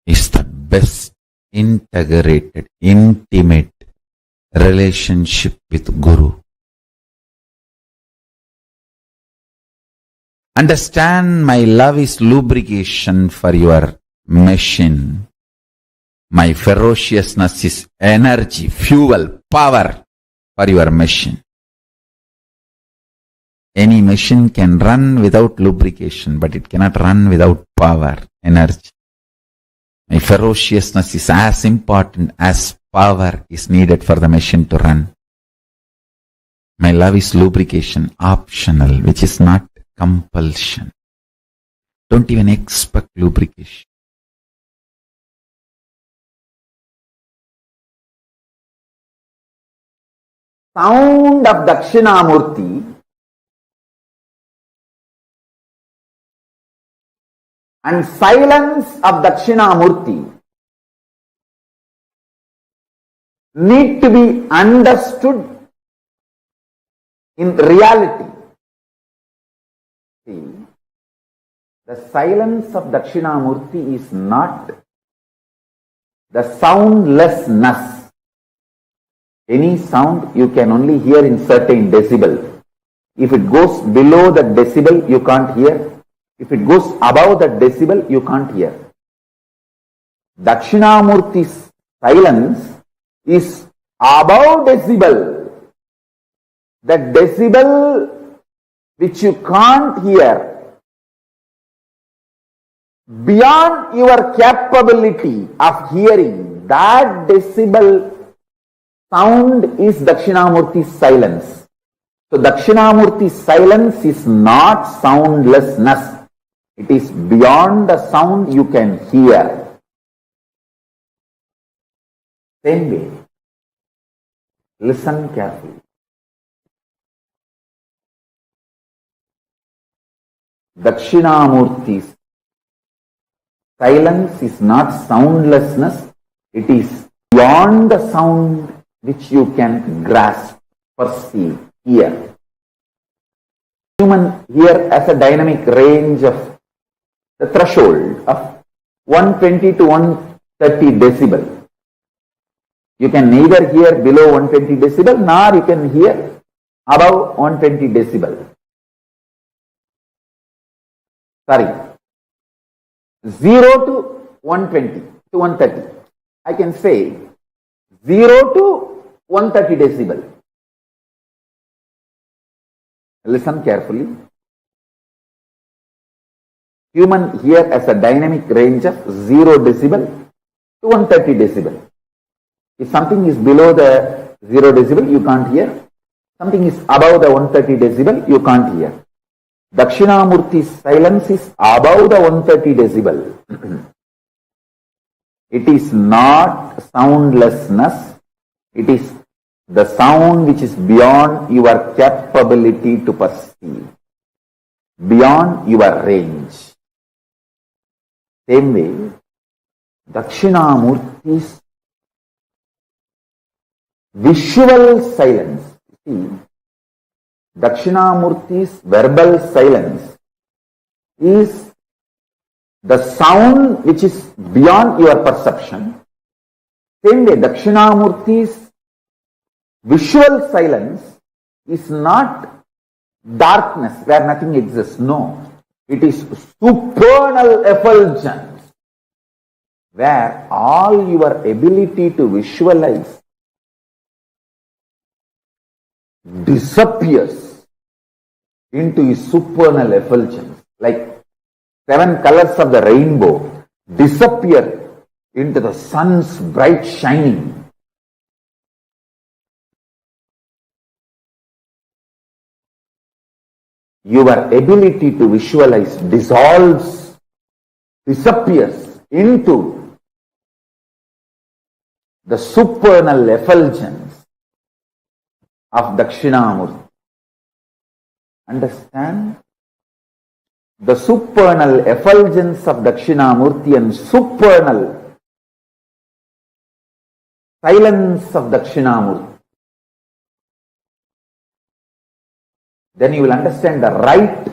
is the best integrated, intimate relationship with Guru. Understand, my love is lubrication for your machine. My ferociousness is energy, fuel, power for your machine. Any machine can run without lubrication, but it cannot run without power, energy. My ferociousness is as important as power is needed for the machine to run. My love is lubrication, optional, which is not compulsion. Don't even expect lubrication. Sound of Dakshinamurthy and silence of Dakshinamurthy need to be understood in reality. See, the silence of Dakshinamurthy is not the soundlessness. Any sound you can only hear in certain decibel. If it goes below that decibel, you can't hear. If it goes above that decibel, you can't hear. Dakshinamurthy's silence is above decibel. That decibel which you can't hear, beyond your capability of hearing, that decibel sound is Dakshinamurthy's silence. So Dakshinamurthy's silence is not soundlessness. It is beyond the sound you can hear. Same way. Listen carefully. Dakshinamurthy's silence is not soundlessness. It is beyond the sound which you can grasp, perceive, hear. Human hear as a dynamic range of the threshold of 120 to 130 decibel. You can neither hear below 120 decibel nor you can hear above 120 decibel. Sorry, 0 to 120 to 130. I can say 0 to 130 decibel. Listen carefully. Human hear as a dynamic range of 0 decibel to 130 decibel. If something is below the 0 decibel, you can't hear. Something is above the 130 decibel, you can't hear. Dakshinamurthy's silence is above the 130 decibel. It is not soundlessness. It is the sound which is beyond your capability to perceive, beyond your range. Same way, Dakshinamurthy's visual silence. See, Dakshinamurthy's verbal silence is the sound which is beyond your perception. Same way, Dakshinamurthy's visual silence is not darkness where nothing exists. No. It is supernal effulgence where all your ability to visualize disappears into a supernal effulgence. Like 7 colors of the rainbow disappear into the sun's bright shining. Your ability to visualize dissolves, disappears into the supernal effulgence of Dakshinamurthy. Understand? The supernal effulgence of Dakshinamurthy and supernal silence of Dakshinamurthy. Then you will understand the right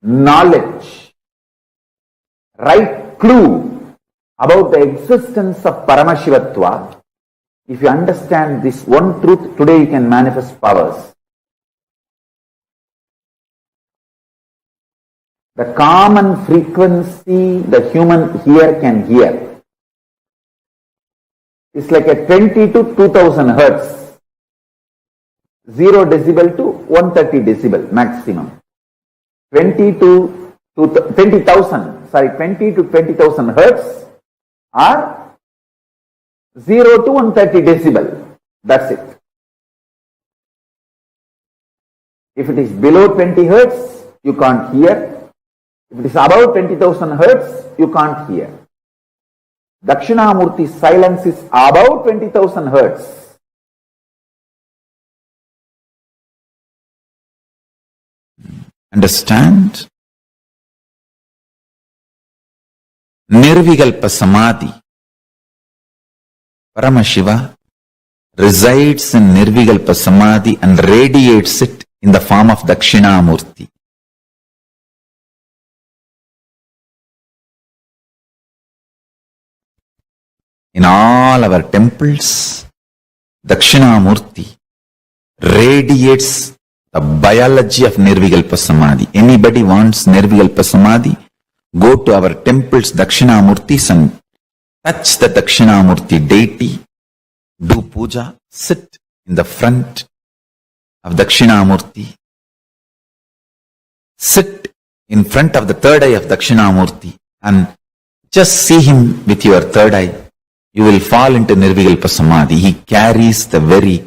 knowledge, right clue about the existence of Paramashivatva. If you understand this one truth, today you can manifest powers. The common frequency the human ear can hear is like a 20 to 2000 hertz. 0 decibel to 130 decibel maximum. 20 to 20,000 hertz or 0 to 130 decibel. That's it. If it is below 20 hertz, you can't hear. If it is above 20,000 hertz, you can't hear. Dakshinamurthi's silence is above 20,000 hertz. Understand? Nirvikalpa Samadhi. Paramashiva resides in Nirvikalpa Samadhi and radiates it in the form of Dakshinamurthy. In all our temples, Dakshinamurthy radiates the biology of Nirvikalpa Samadhi. Anybody wants Nirvikalpa Samadhi? Go to our temples, Dakshinamurthis, and touch the Dakshinamurthy deity. Do puja. Sit in the front of Dakshinamurthy. Sit in front of the third eye of Dakshinamurthy and just see him with your third eye. You will fall into Nirvikalpa Samadhi. He carries the very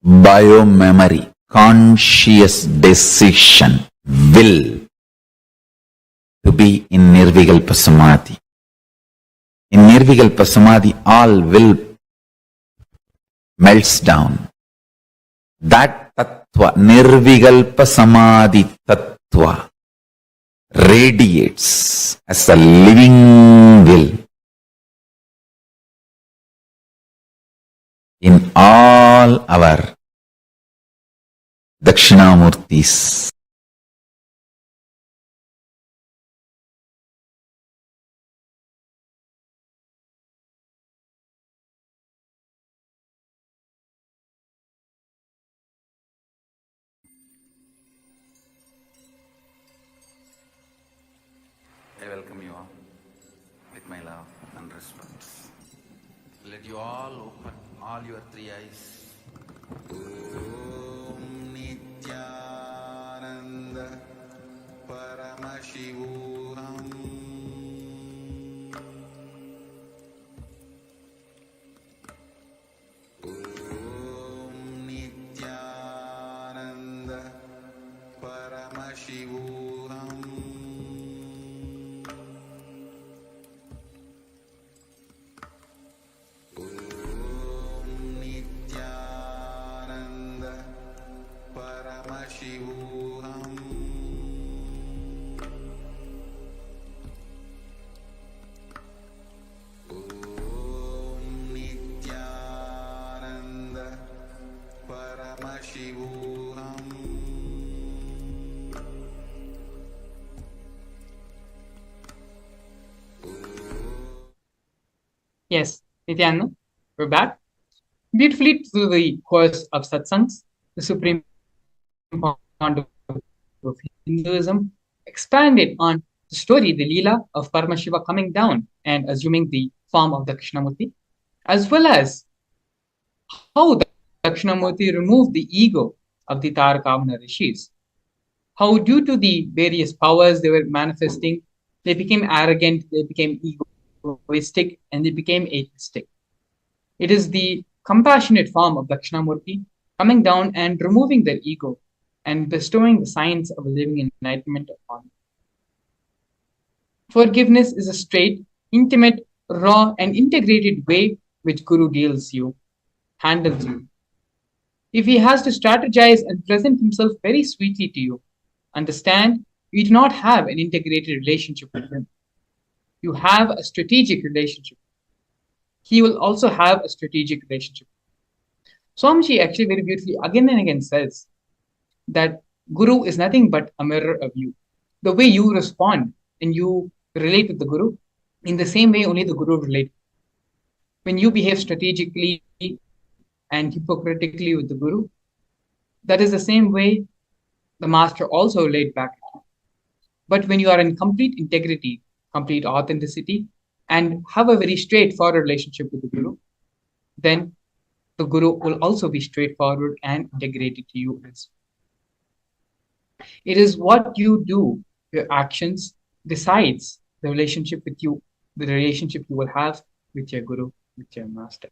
bio-memory, conscious decision, will to be in Nirvikalpa Samadhi. In Nirvikalpa Samadhi, all will melts down. That tattva, Nirvikalpa Samadhi tattva, radiates as a living will in all our Dakshinamurthis. I welcome you all with my love and respect. Let you all open all your 3 eyes. Om Nithyananda Paramashivam. Om Nithyananda Paramashivam. Yes, Nithyananda, we're back. Beautifully through the course of satsangs, the Supreme Founder of Hinduism expanded on the story, the Leela of Paramashiva coming down and assuming the form of Dakshinamurthy, as well as how Dakshinamurthy removed the ego of the Tarakavana rishis. how due to the various powers they were manifesting, they became arrogant, they became egoistic, and they became atheistic. It is the compassionate form of Dakshinamurthy coming down and removing their ego and bestowing the science of living enlightenment upon them. Forgiveness is a straight, intimate, raw, and integrated way which Guru deals you, handles you. If he has to strategize and present himself very sweetly to you, understand you do not have an integrated relationship with him. You have a strategic relationship. He will also have a strategic relationship. Swamiji actually very beautifully again and again says that Guru is nothing but a mirror of you. The way you respond and you relate with the Guru, in the same way only the Guru relates. When you behave strategically and hypocritically with the Guru, that is the same way the Master also relates back. But when you are in complete integrity, complete authenticity, and have a very straightforward relationship with the Guru, then the Guru will also be straightforward and integrated to you as well. It is what you do, your actions, decides the relationship with you, the relationship you will have with your Guru, with your Master.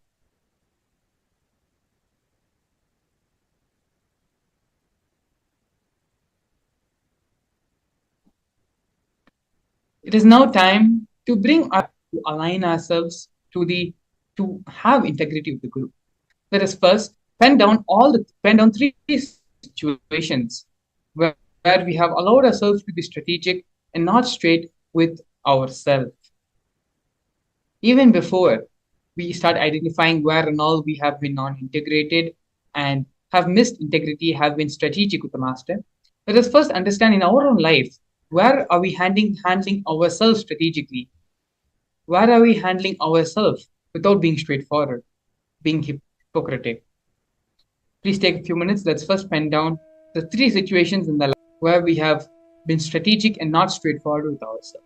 It is now time to bring us to align ourselves to have integrity with the Guru. Let us first pen down three situations where we have allowed ourselves to be strategic and not straight with ourselves. Even before we start identifying where and all we have been non-integrated and have missed integrity, have been strategic with the Master, let us first understand in our own life, where are we handling ourselves strategically? Where are we handling ourselves without being straightforward, being hypocritic? Please take a few minutes. Let's first pen down the three situations in the life where we have been strategic and not straightforward with ourselves.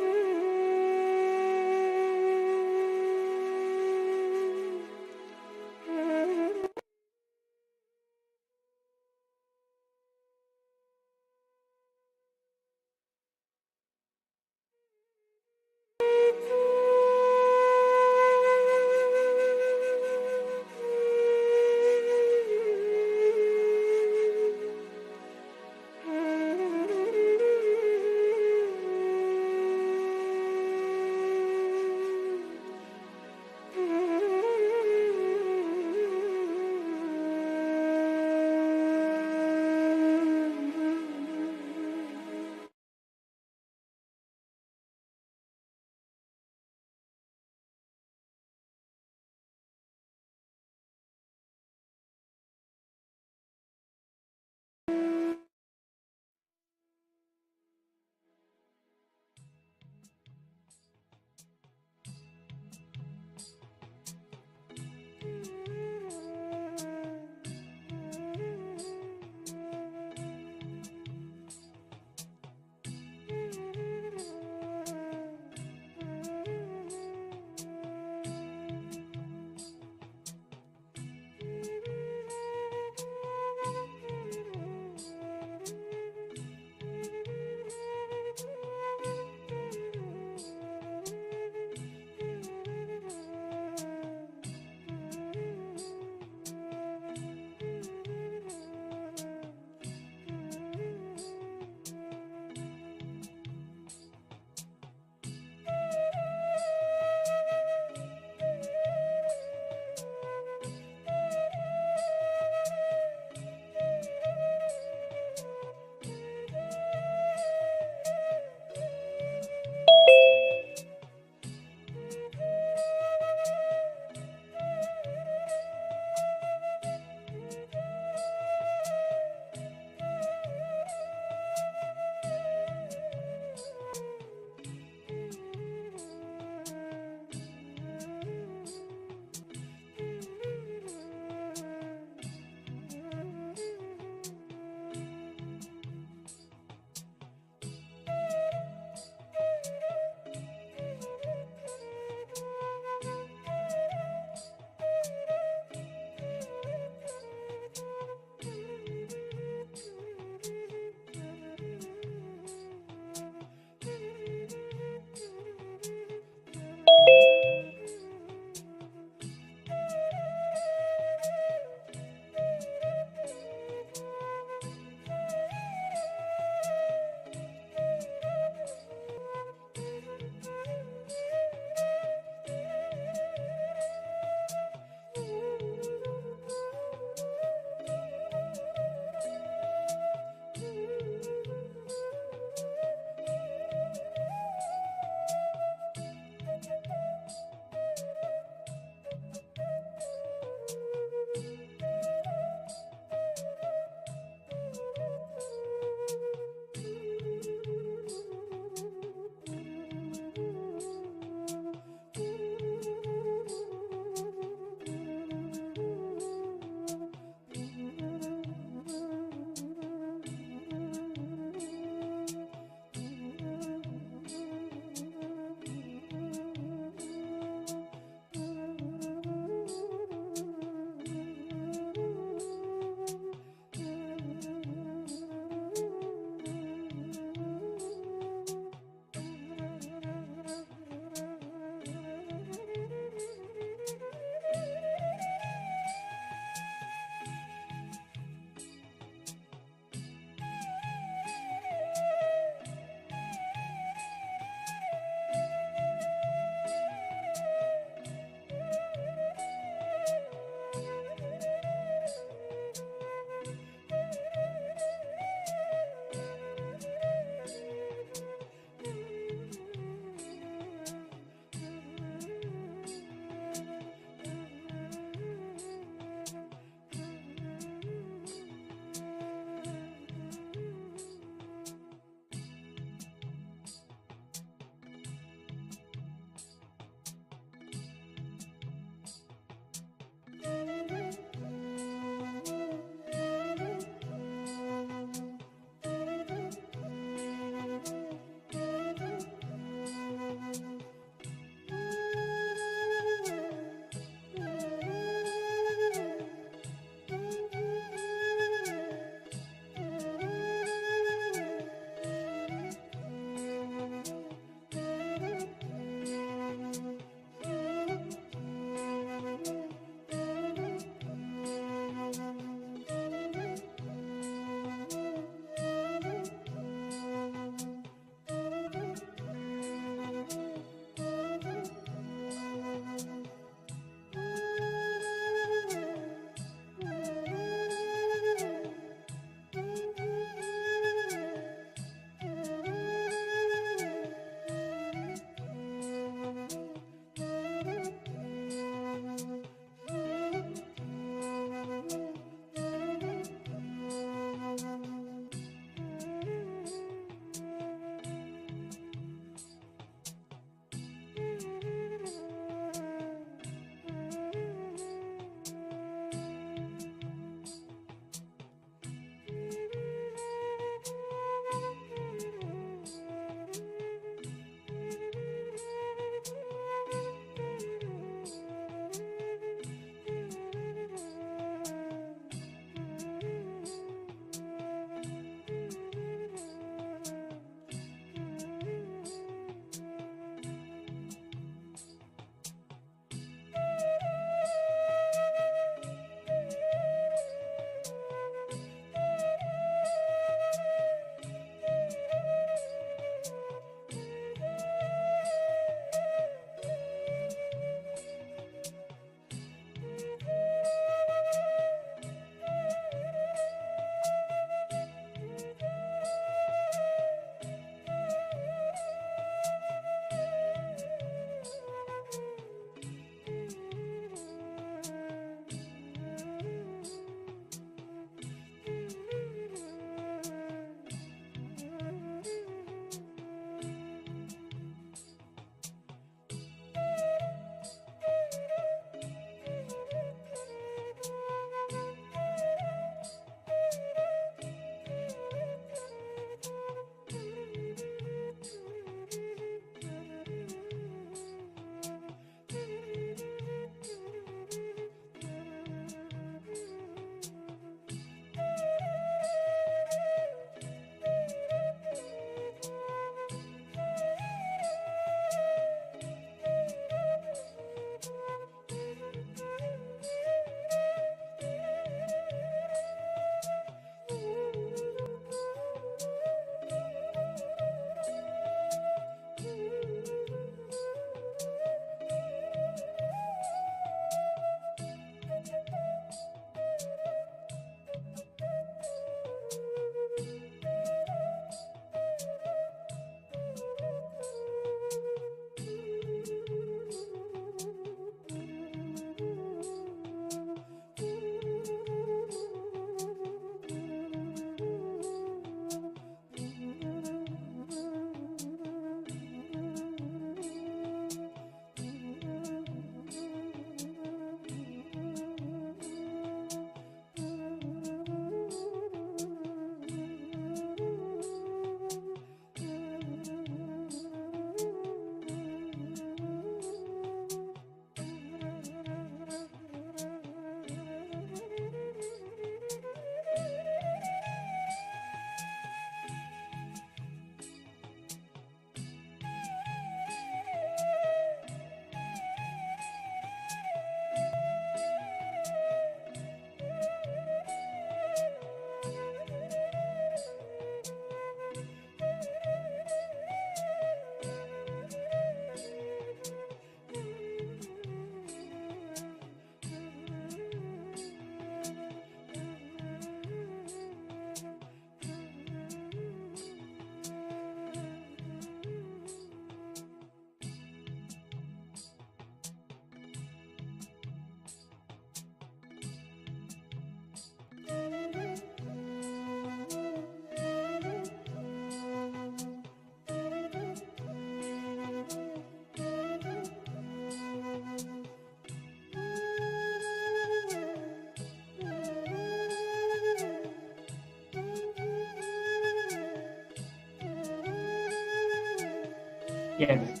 Yes.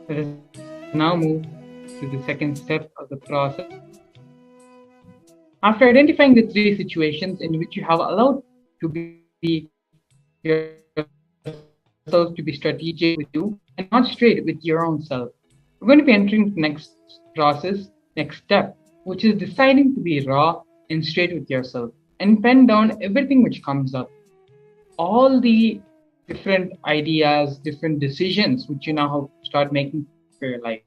Let us now move to the second step of the process. After identifying the three situations in which you have allowed to be yourself to be strategic with you and not straight with your own self, we're going to be entering the next process, next step, which is deciding to be raw and straight with yourself and pen down everything which comes up. All the different ideas, different decisions which you now have to start making for your life.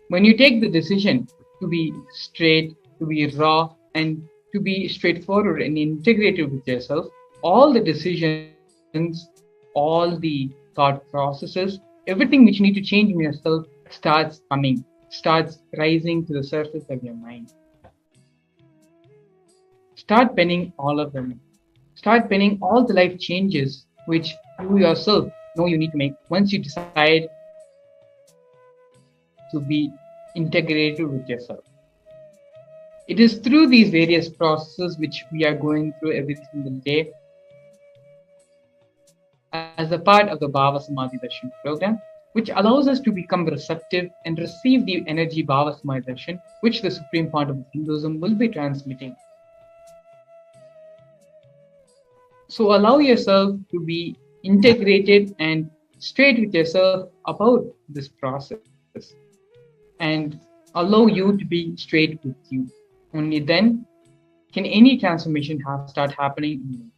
When you take the decision to be straight, to be raw, and to be straightforward and integrated with yourself, all the decisions, all the thought processes, everything which you need to change in yourself starts coming, starts rising to the surface of your mind. Start penning all of them. Start penning all the life changes which you yourself know you need to make once you decide to be integrated with yourself. It is through these various processes which we are going through every single day as a part of the Bhava Samadhi Darshan program, which allows us to become receptive and receive the energy Bhava Samadhi Darshan, which the Supreme Pontiff of Hinduism will be transmitting. So allow yourself to be integrated and straight with yourself about this process and allow you to be straight with you. Only then can any transformation start happening in you.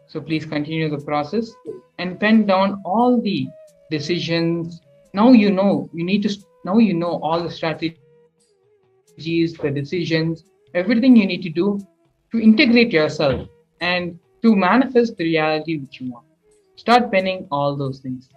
So please continue the process and pen down all the decisions. Now you know all the strategies, the decisions, everything you need to do to integrate yourself and to manifest the reality which you want. Start penning all those things.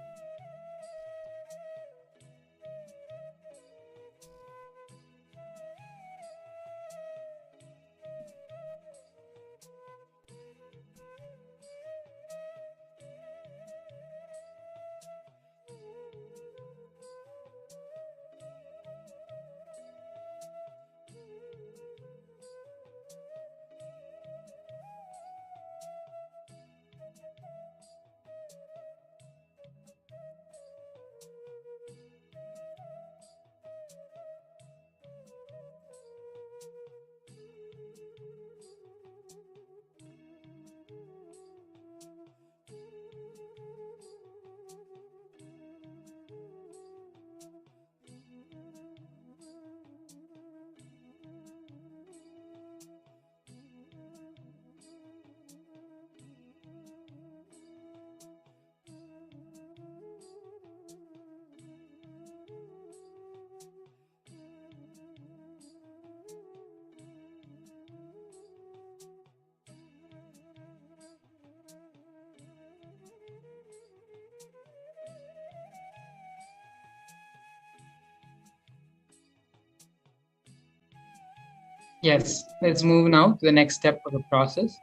Yes, let's move now to the next step of the process.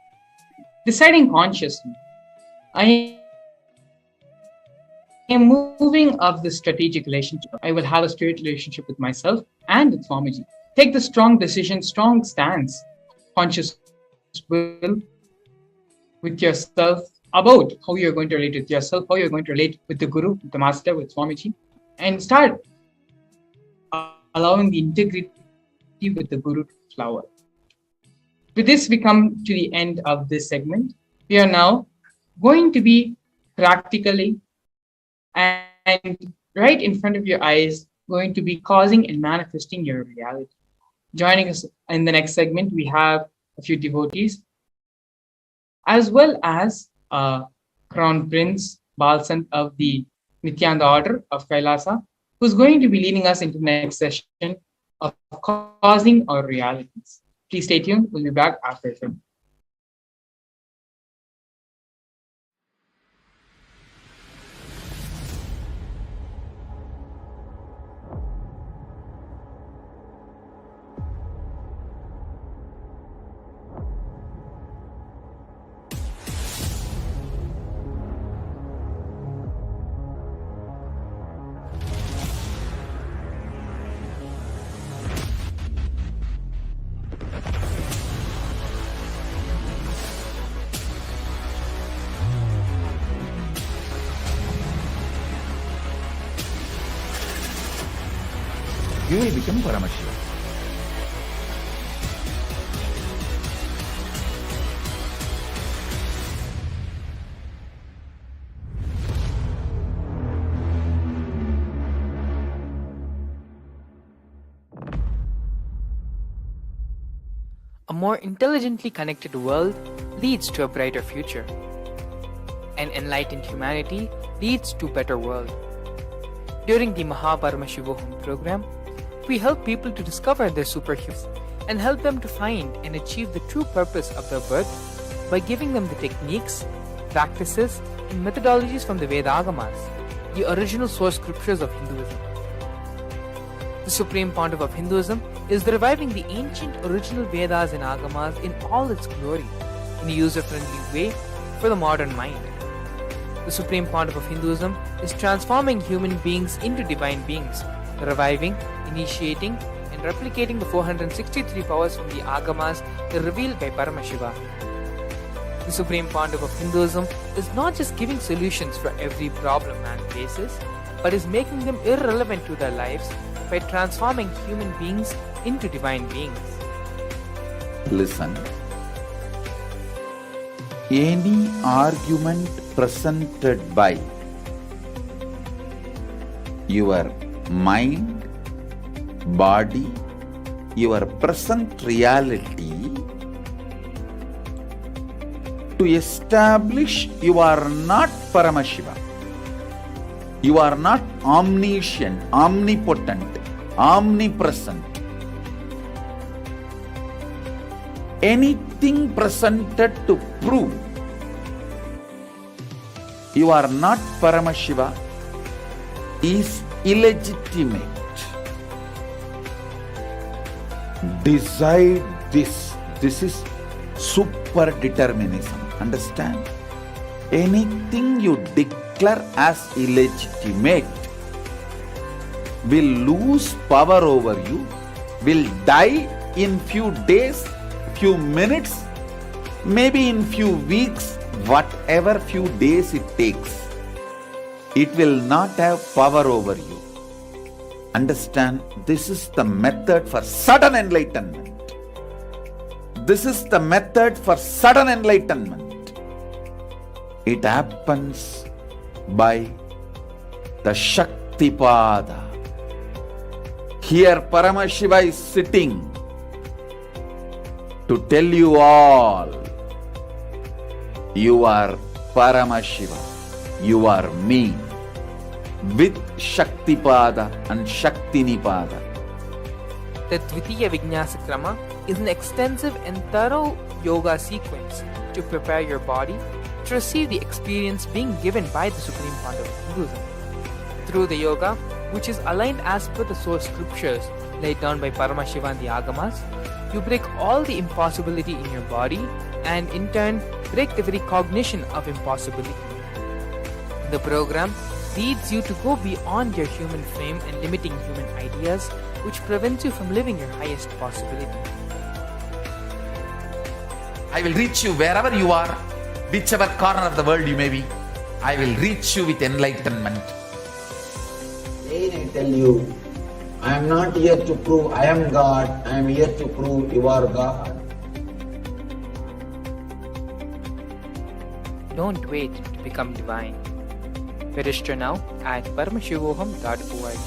Deciding consciously. I am moving up the strategic relationship. I will have a straight relationship with myself and with Swamiji. Take the strong decision, strong stance, conscious will with yourself about how you're going to relate with yourself, how you're going to relate with the Guru, with the Master, with Swamiji, and start allowing the integrity with the Guru to flower. With this, we come to the end of this segment. We are now going to be practically and right in front of your eyes, going to be causing and manifesting your reality. Joining us in the next segment, we have a few devotees, as well as Crown Prince Balsant of the Nithyananda order of Kailasa, who's going to be leading us into the next session of causing our realities. Please stay tuned. We'll be back after this. you will become Paramashivam. A more intelligently connected world leads to a brighter future. An enlightened humanity leads to a better world. During the Paramashivam program, we help people to discover their superhumans and help them to find and achieve the true purpose of their birth by giving them the techniques, practices, and methodologies from the Vedagamas, the original source scriptures of Hinduism. The Supreme Pontiff of Hinduism is reviving the ancient original Vedas and Agamas in all its glory in a user-friendly way for the modern mind. The Supreme Pontiff of Hinduism is transforming human beings into divine beings, reviving, initiating, and replicating the 463 powers from the Agamas revealed by Paramashivam. The Supreme Pontiff of Hinduism is not just giving solutions for every problem man faces, but is making them irrelevant to their lives by transforming human beings into divine beings. Listen. Any argument presented by your mind, body, your present reality to establish you are not Paramashiva, you are not omniscient, omnipotent, omnipresent. Anything presented to prove you are not Paramashiva is illegitimate. Decide this. This is super determinism. Understand? Anything you declare as illegitimate will lose power over you, will die in few days, few minutes, maybe in few weeks, whatever few days it takes. It will not have power over you. Understand, this is the method for sudden enlightenment. This is the method for sudden enlightenment. It happens by the Shaktipada. Here Paramashiva is sitting to tell you all, you are Paramashiva, you are me, with Shaktipada and Shaktinipada. The Dvitiya Vijnasakrama is an extensive and thorough yoga sequence to prepare your body to receive the experience being given by the Supreme Pontiff of Hinduism. Through the yoga, which is aligned as per the source scriptures laid down by Paramashivam and the Agamas, you break all the impossibility in your body and in turn break the very cognition of impossibility. The program leads you to go beyond your human frame and limiting human ideas, which prevents you from living your highest possibility. I will reach you wherever you are, whichever corner of the world you may be. I will reach you with enlightenment. Again I tell you, I am not here to prove I am God, I am here to prove you are God. Don't wait to become divine. Register now at paramashivoham.org.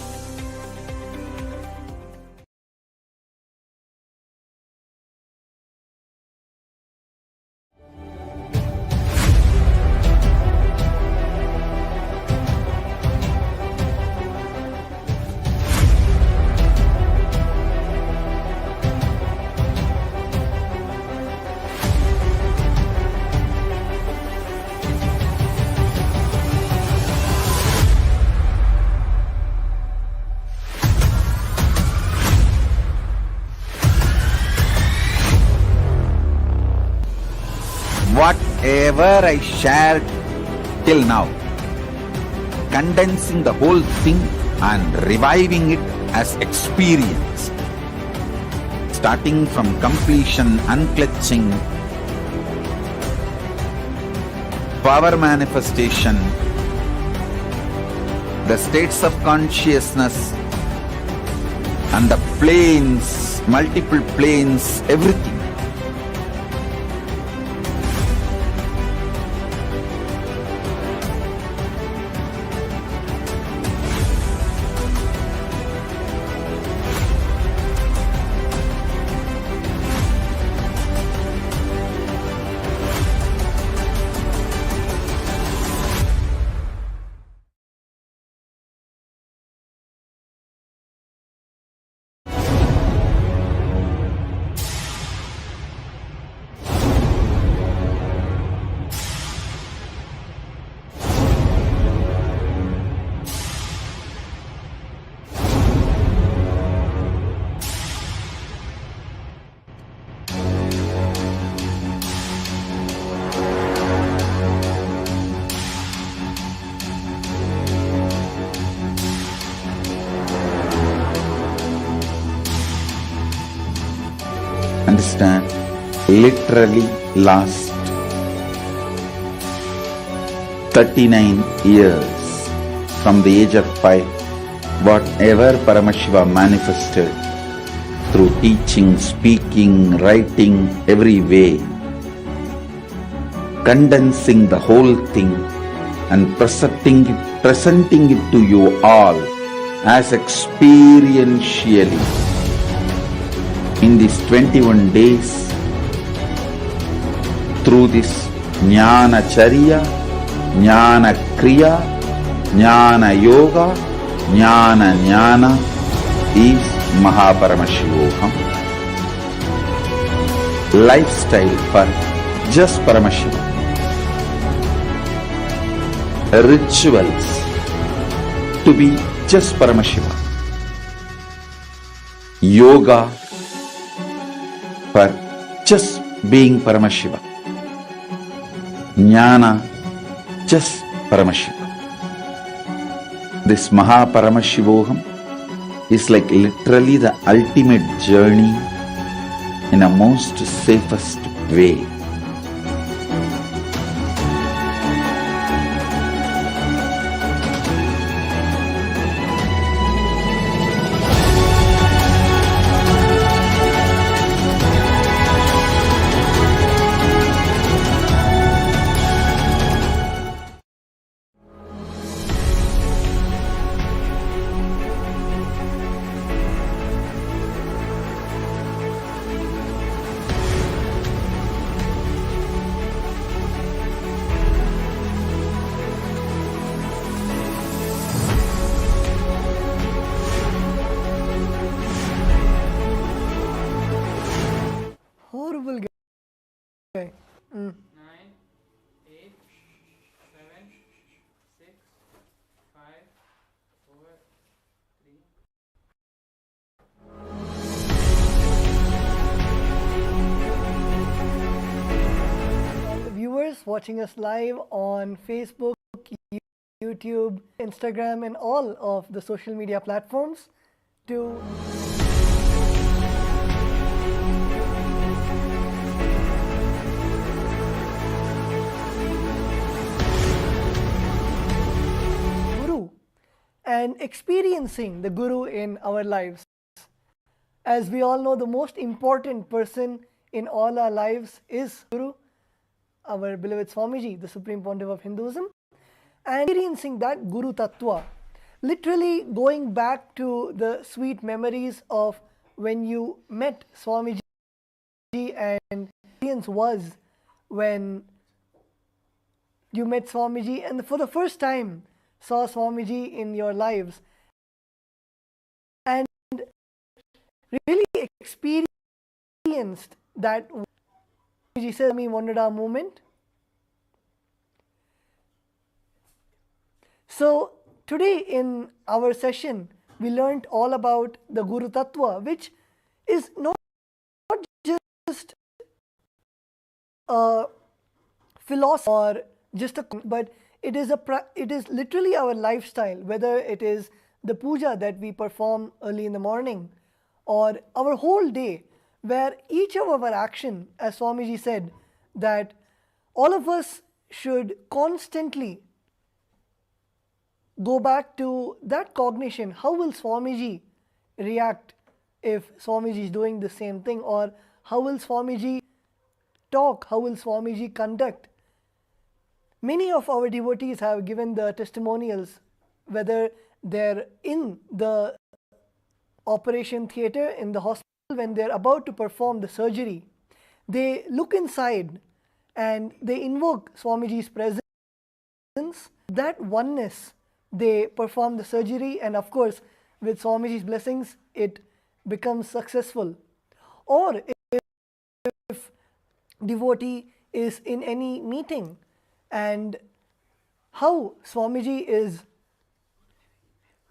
Whatever I shared till now, condensing the whole thing and reviving it as experience, starting from completion, unclutching, power manifestation, the states of consciousness, and the planes, multiple planes, everything. Understand? Literally last 39 years from the age of 5, whatever Paramashiva manifested through teaching, speaking, writing, every way, condensing the whole thing and presenting it to you all as experientially in these 21 days through this Jnana Charya, Jnana Kriya, Jnana Yoga, Jnana Jnana is Mahaparamashivoham. Lifestyle for just Paramashiva. Rituals to be just Paramashiva. Yoga for just being Paramashiva. Jnana, just Paramashiva. This Mahaparamashivoham is like literally the ultimate journey in a most safest way. Horrible guy. 9, 8, 7, 6, 5, 4, 3. All the viewers watching us live on Facebook, YouTube, Instagram, and all of the social media platforms to Guru and experiencing the Guru in our lives. As we all know, the most important person in all our lives is Guru, our beloved Swamiji, the Supreme Pontiff of Hinduism, and experiencing that Guru Tattva, literally going back to the sweet memories of when you met Swamiji, and experience was when you met Swamiji and for the first time saw Swamiji in your lives and really experienced that Swamiji says me Wandada moment. So today in our session we learnt all about the Guru Tattva, which is not just a philosophy or just a, but it is literally our lifestyle, whether it is the puja that we perform early in the morning or our whole day, where each of our action, as Swamiji said, that all of us should constantly go back to that cognition. How will Swamiji react if Swamiji is doing the same thing, or how will Swamiji talk, how will Swamiji conduct. Many of our devotees have given the testimonials, whether they're in the operation theatre, in the hospital, when they're about to perform the surgery, they look inside and they invoke Swamiji's presence. That oneness, they perform the surgery, and of course, with Swamiji's blessings, it becomes successful. Or if devotee is in any meeting, and how Swamiji is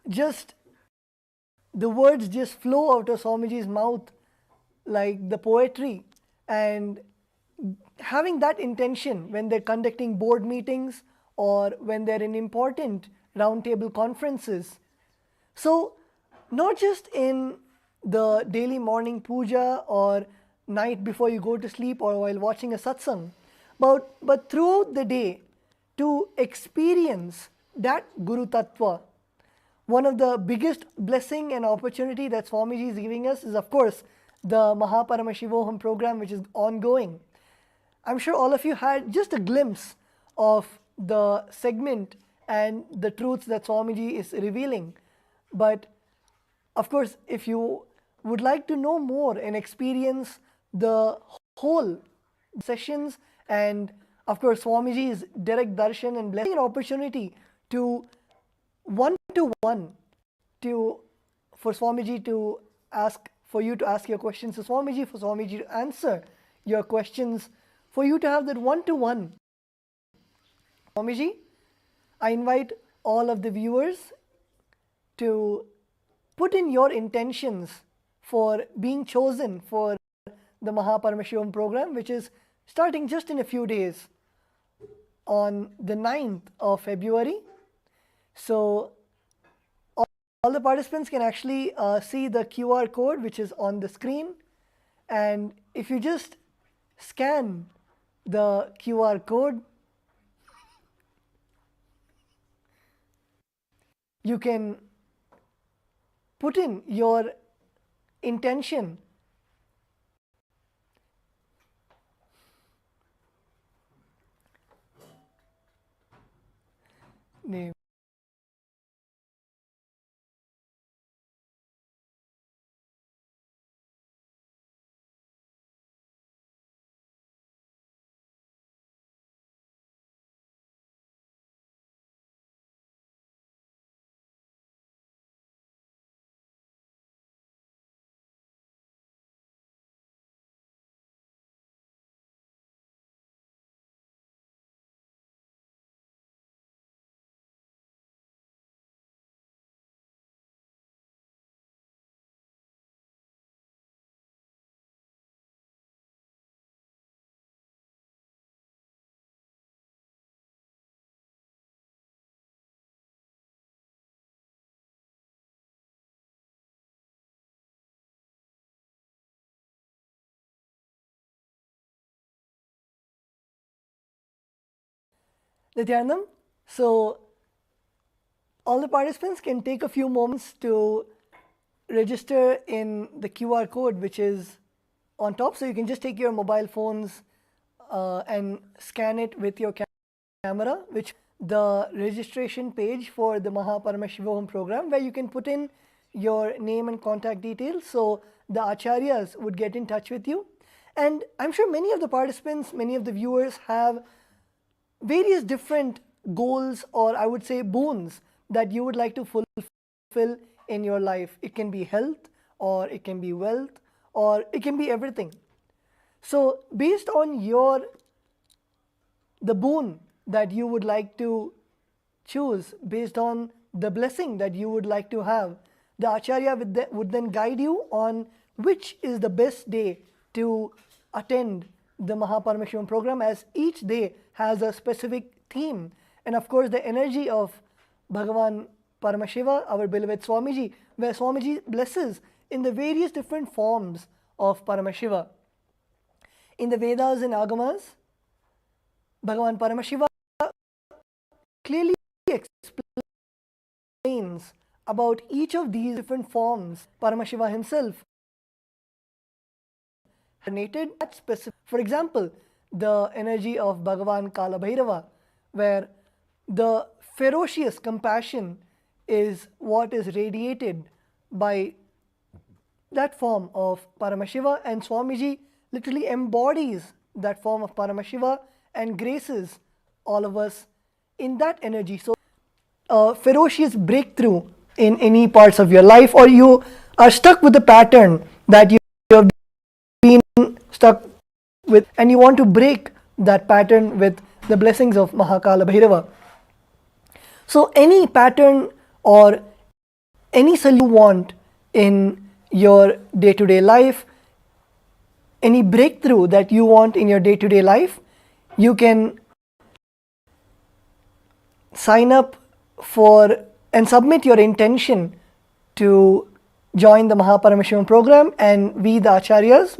just, the words just flow out of Swamiji's mouth like the poetry, and having that intention when they're conducting board meetings or when they're in important roundtable conferences. So not just in the daily morning puja or night before you go to sleep or while watching a satsang, but throughout the day, to experience that Guru Tattva. One of the biggest blessing and opportunity that Swamiji is giving us is, of course, the Paramashivam program, which is ongoing. I'm sure all of you had just a glimpse of the segment and the truths that Swamiji is revealing. But of course, if you would like to know more and experience the whole sessions, and of course Swamiji's direct darshan and blessing, an opportunity to one-to-one for Swamiji to ask, for you to ask your questions to Swamiji, for Swamiji to answer your questions, for you to have that one-to-one. Swamiji, I invite all of the viewers to put in your intentions for being chosen for the Paramashivam program, which is starting just in a few days on the 9th of February. So all the participants can actually see the QR code which is on the screen, and if you just scan the QR code, you can put in your intention. Name. Nithyananda, so all the participants can take a few moments to register in the QR code which is on top. So you can just take your mobile phones and scan it with your camera, which the registration page for the Paramashivam program, where you can put in your name and contact details, so the acharyas would get in touch with you. And I'm sure many of the participants, many of the viewers have various different goals, or I would say boons, that you would like to fulfill in your life. It can be health, or it can be wealth, or it can be everything. So based on the boon that you would like to choose, based on the blessing that you would like to have, the acharya would then guide you on which is the best day to attend the Paramashivam program, as each day has a specific theme. And of course the energy of Bhagavan Paramashiva, our beloved Swamiji, where Swamiji blesses in the various different forms of Paramashiva. In the Vedas and Agamas, Bhagavan Paramashiva clearly explains about each of these different forms. Paramashiva himself That specific. For example, the energy of Bhagavan Kala Bhairava, where the ferocious compassion is what is radiated by that form of Paramashiva, and Swamiji literally embodies that form of Paramashiva and graces all of us in that energy. So, a ferocious breakthrough in any parts of your life, or you are stuck with a pattern that you have been stuck with, and you want to break that pattern with the blessings of Mahakala Bhairava. So, any pattern or any solution you want in your day-to-day life, any breakthrough that you want in your day-to-day life, you can sign up for and submit your intention to join the Paramashivam program, and we, the Acharyas,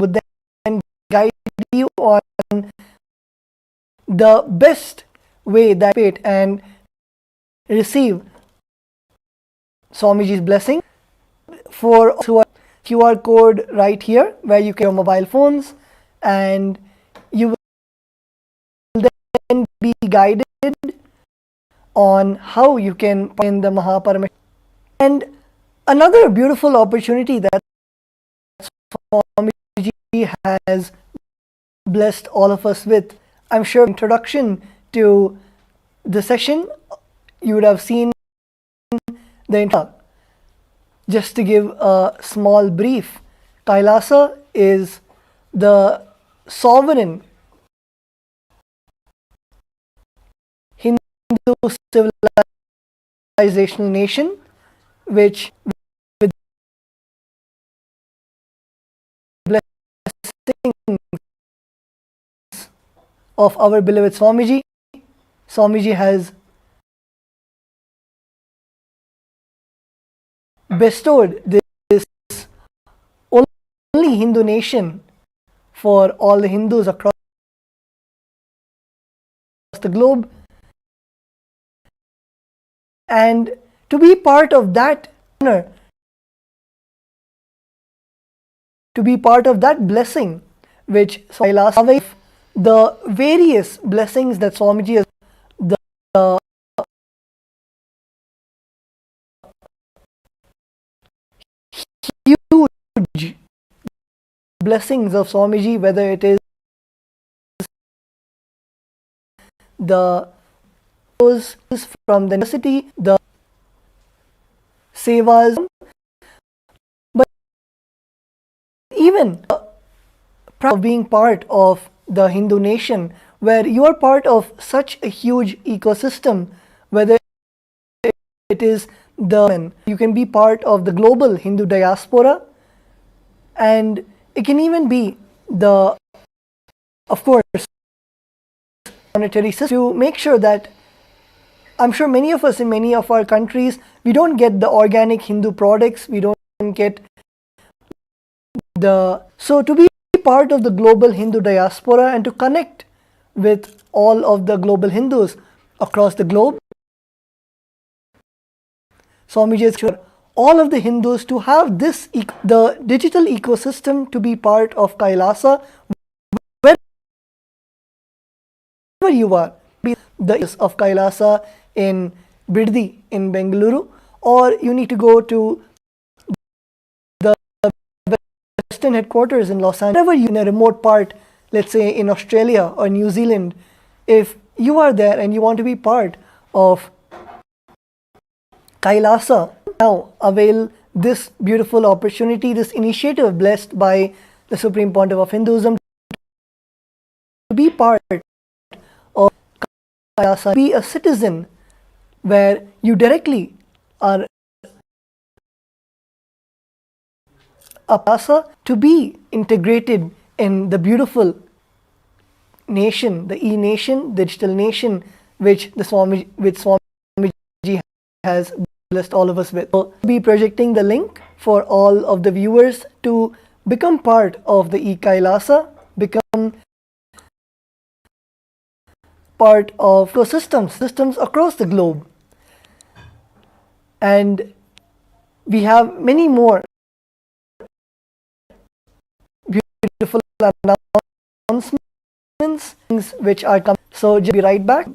would then guide you on the best way that and receive Swamiji's blessing. For QR code right here where you can your mobile phones, and you will then be guided on how you can in the Paramashivam. And another beautiful opportunity that Swamiji has blessed all of us with, I'm sure introduction to the session you would have seen the intro. Just to give a small brief, Kailasa is the sovereign Hindu civilizational nation, which with blessings of our beloved Swamiji, Swamiji has bestowed this only Hindu nation for all the Hindus across the globe, and to be part of that honor, to be part of that blessing which Kailasa, the various blessings that Swamiji has, the huge blessings of Swamiji, whether it is the from the university, the sevas, but even proud of being part of the Hindu nation, where you are part of such a huge ecosystem, whether it is you can be part of the global Hindu diaspora, and it can even be the, of course, monetary system to make sure that, I'm sure many of us in many of our countries, we don't get the organic Hindu products, we don't get the, so to be part of the global Hindu diaspora and to connect with all of the global Hindus across the globe, Swamiji is sure all of the Hindus to have this, the digital ecosystem, to be part of Kailasa, wherever you are, be the of Kailasa in Biddi in Bengaluru, or you need to go to the Western headquarters in Los Angeles, wherever you in a remote part, let's say in Australia or New Zealand, if you are there and you want to be part of Kailasa, now avail this beautiful opportunity, this initiative blessed by the Supreme Pontiff of Hinduism, to be part of Kailasa, be a citizen where you directly are a Kailasa, to be integrated in the beautiful nation, the e-nation, digital nation, which the Swamiji has blessed all of us with. So, be projecting the link for all of the viewers to become part of the e-Kailasa, become part of systems across the globe. And we have many more announcements which are coming. So just be right back.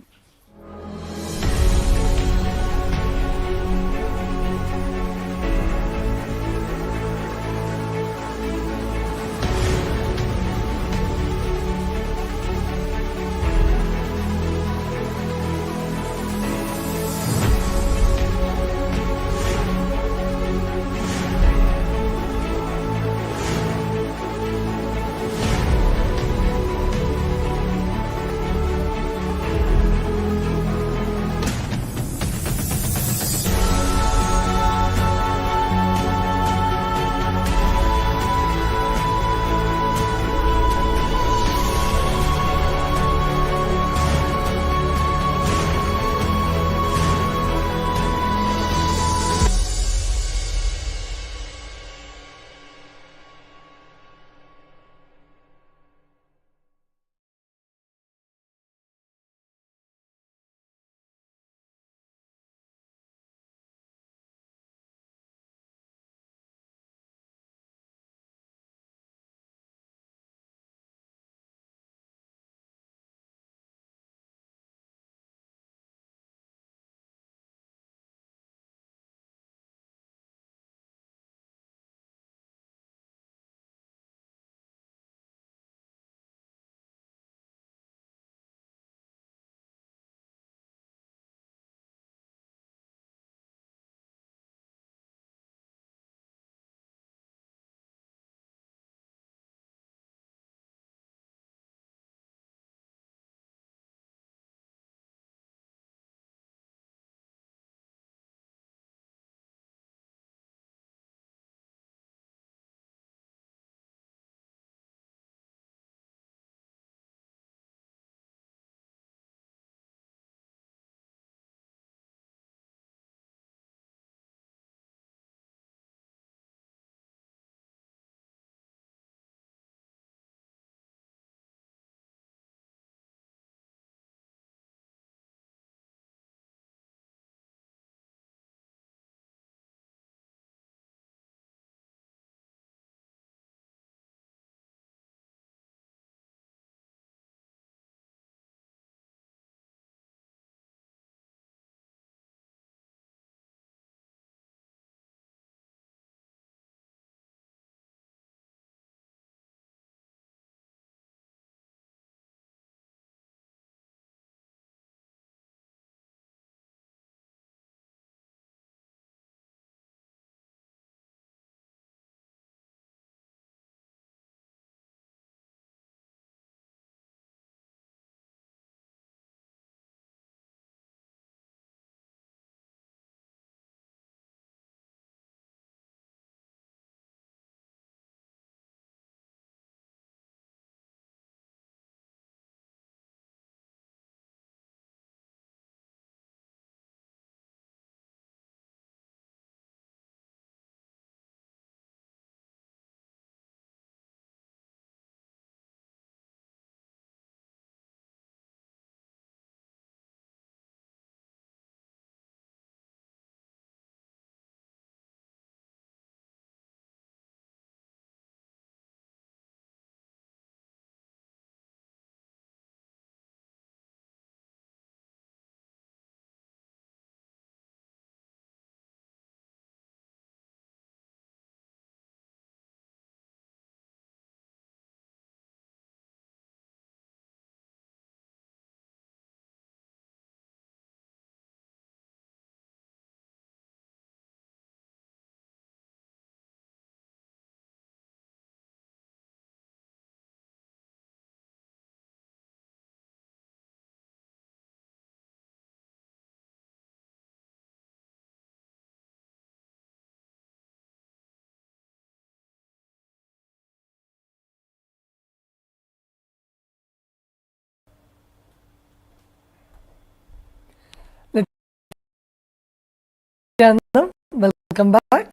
Nithyananda, welcome back.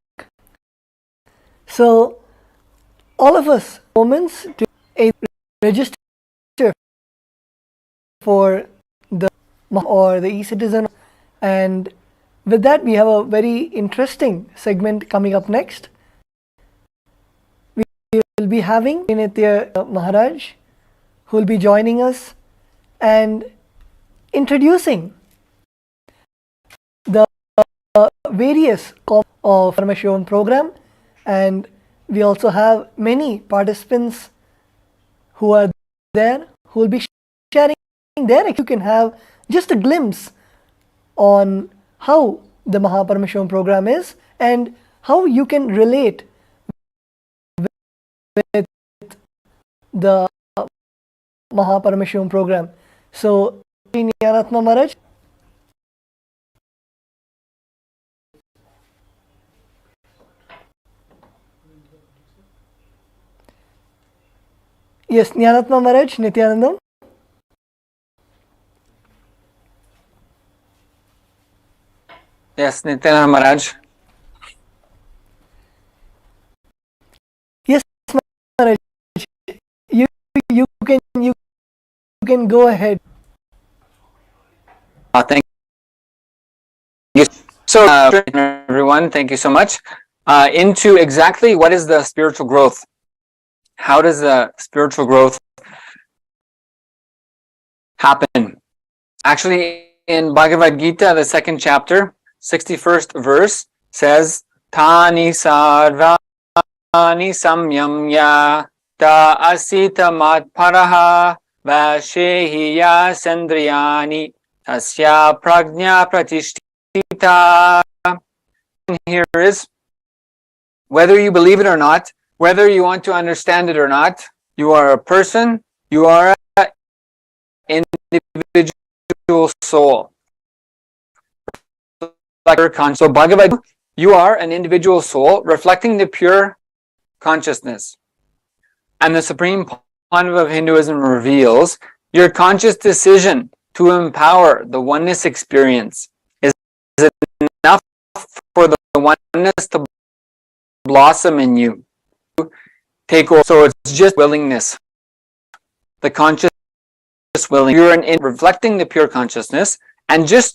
So, all of us moments to register for the or the e-citizen, and with that we have a very interesting segment coming up next. We be having Nithya Maharaj, who will be joining us and introducing the various of Paramashivam program, and we also have many participants who are there who will be sharing their. You can have just a glimpse on how the Paramashivam program is and how you can relate with the Paramashivam program. So, Nithyananda Maharaj. Yes, Nithyananda Maharaj, Nithyanandam. Yes, Nithyananda Maharaj. Yes, Maharaj. You can go ahead. Thank you. So, everyone, thank you so much. Into exactly what is the spiritual growth? How does the spiritual growth happen? Actually, in Bhagavad Gita, the 2nd chapter, 61st verse says, Tani sarvani samyamya ta asita matparaha vashehiya sandriyani tasya prajna pratishtita. Here is, whether you believe it or not, whether you want to understand it or not, you are a person, you are an individual soul. So Bhagavad Gita, you are an individual soul reflecting the pure consciousness. And the Supreme Pandava of Hinduism reveals your conscious decision to empower the oneness experience is enough for the oneness to blossom in you. Take over. So it's just willingness. The conscious willing. You're reflecting the pure consciousness, and just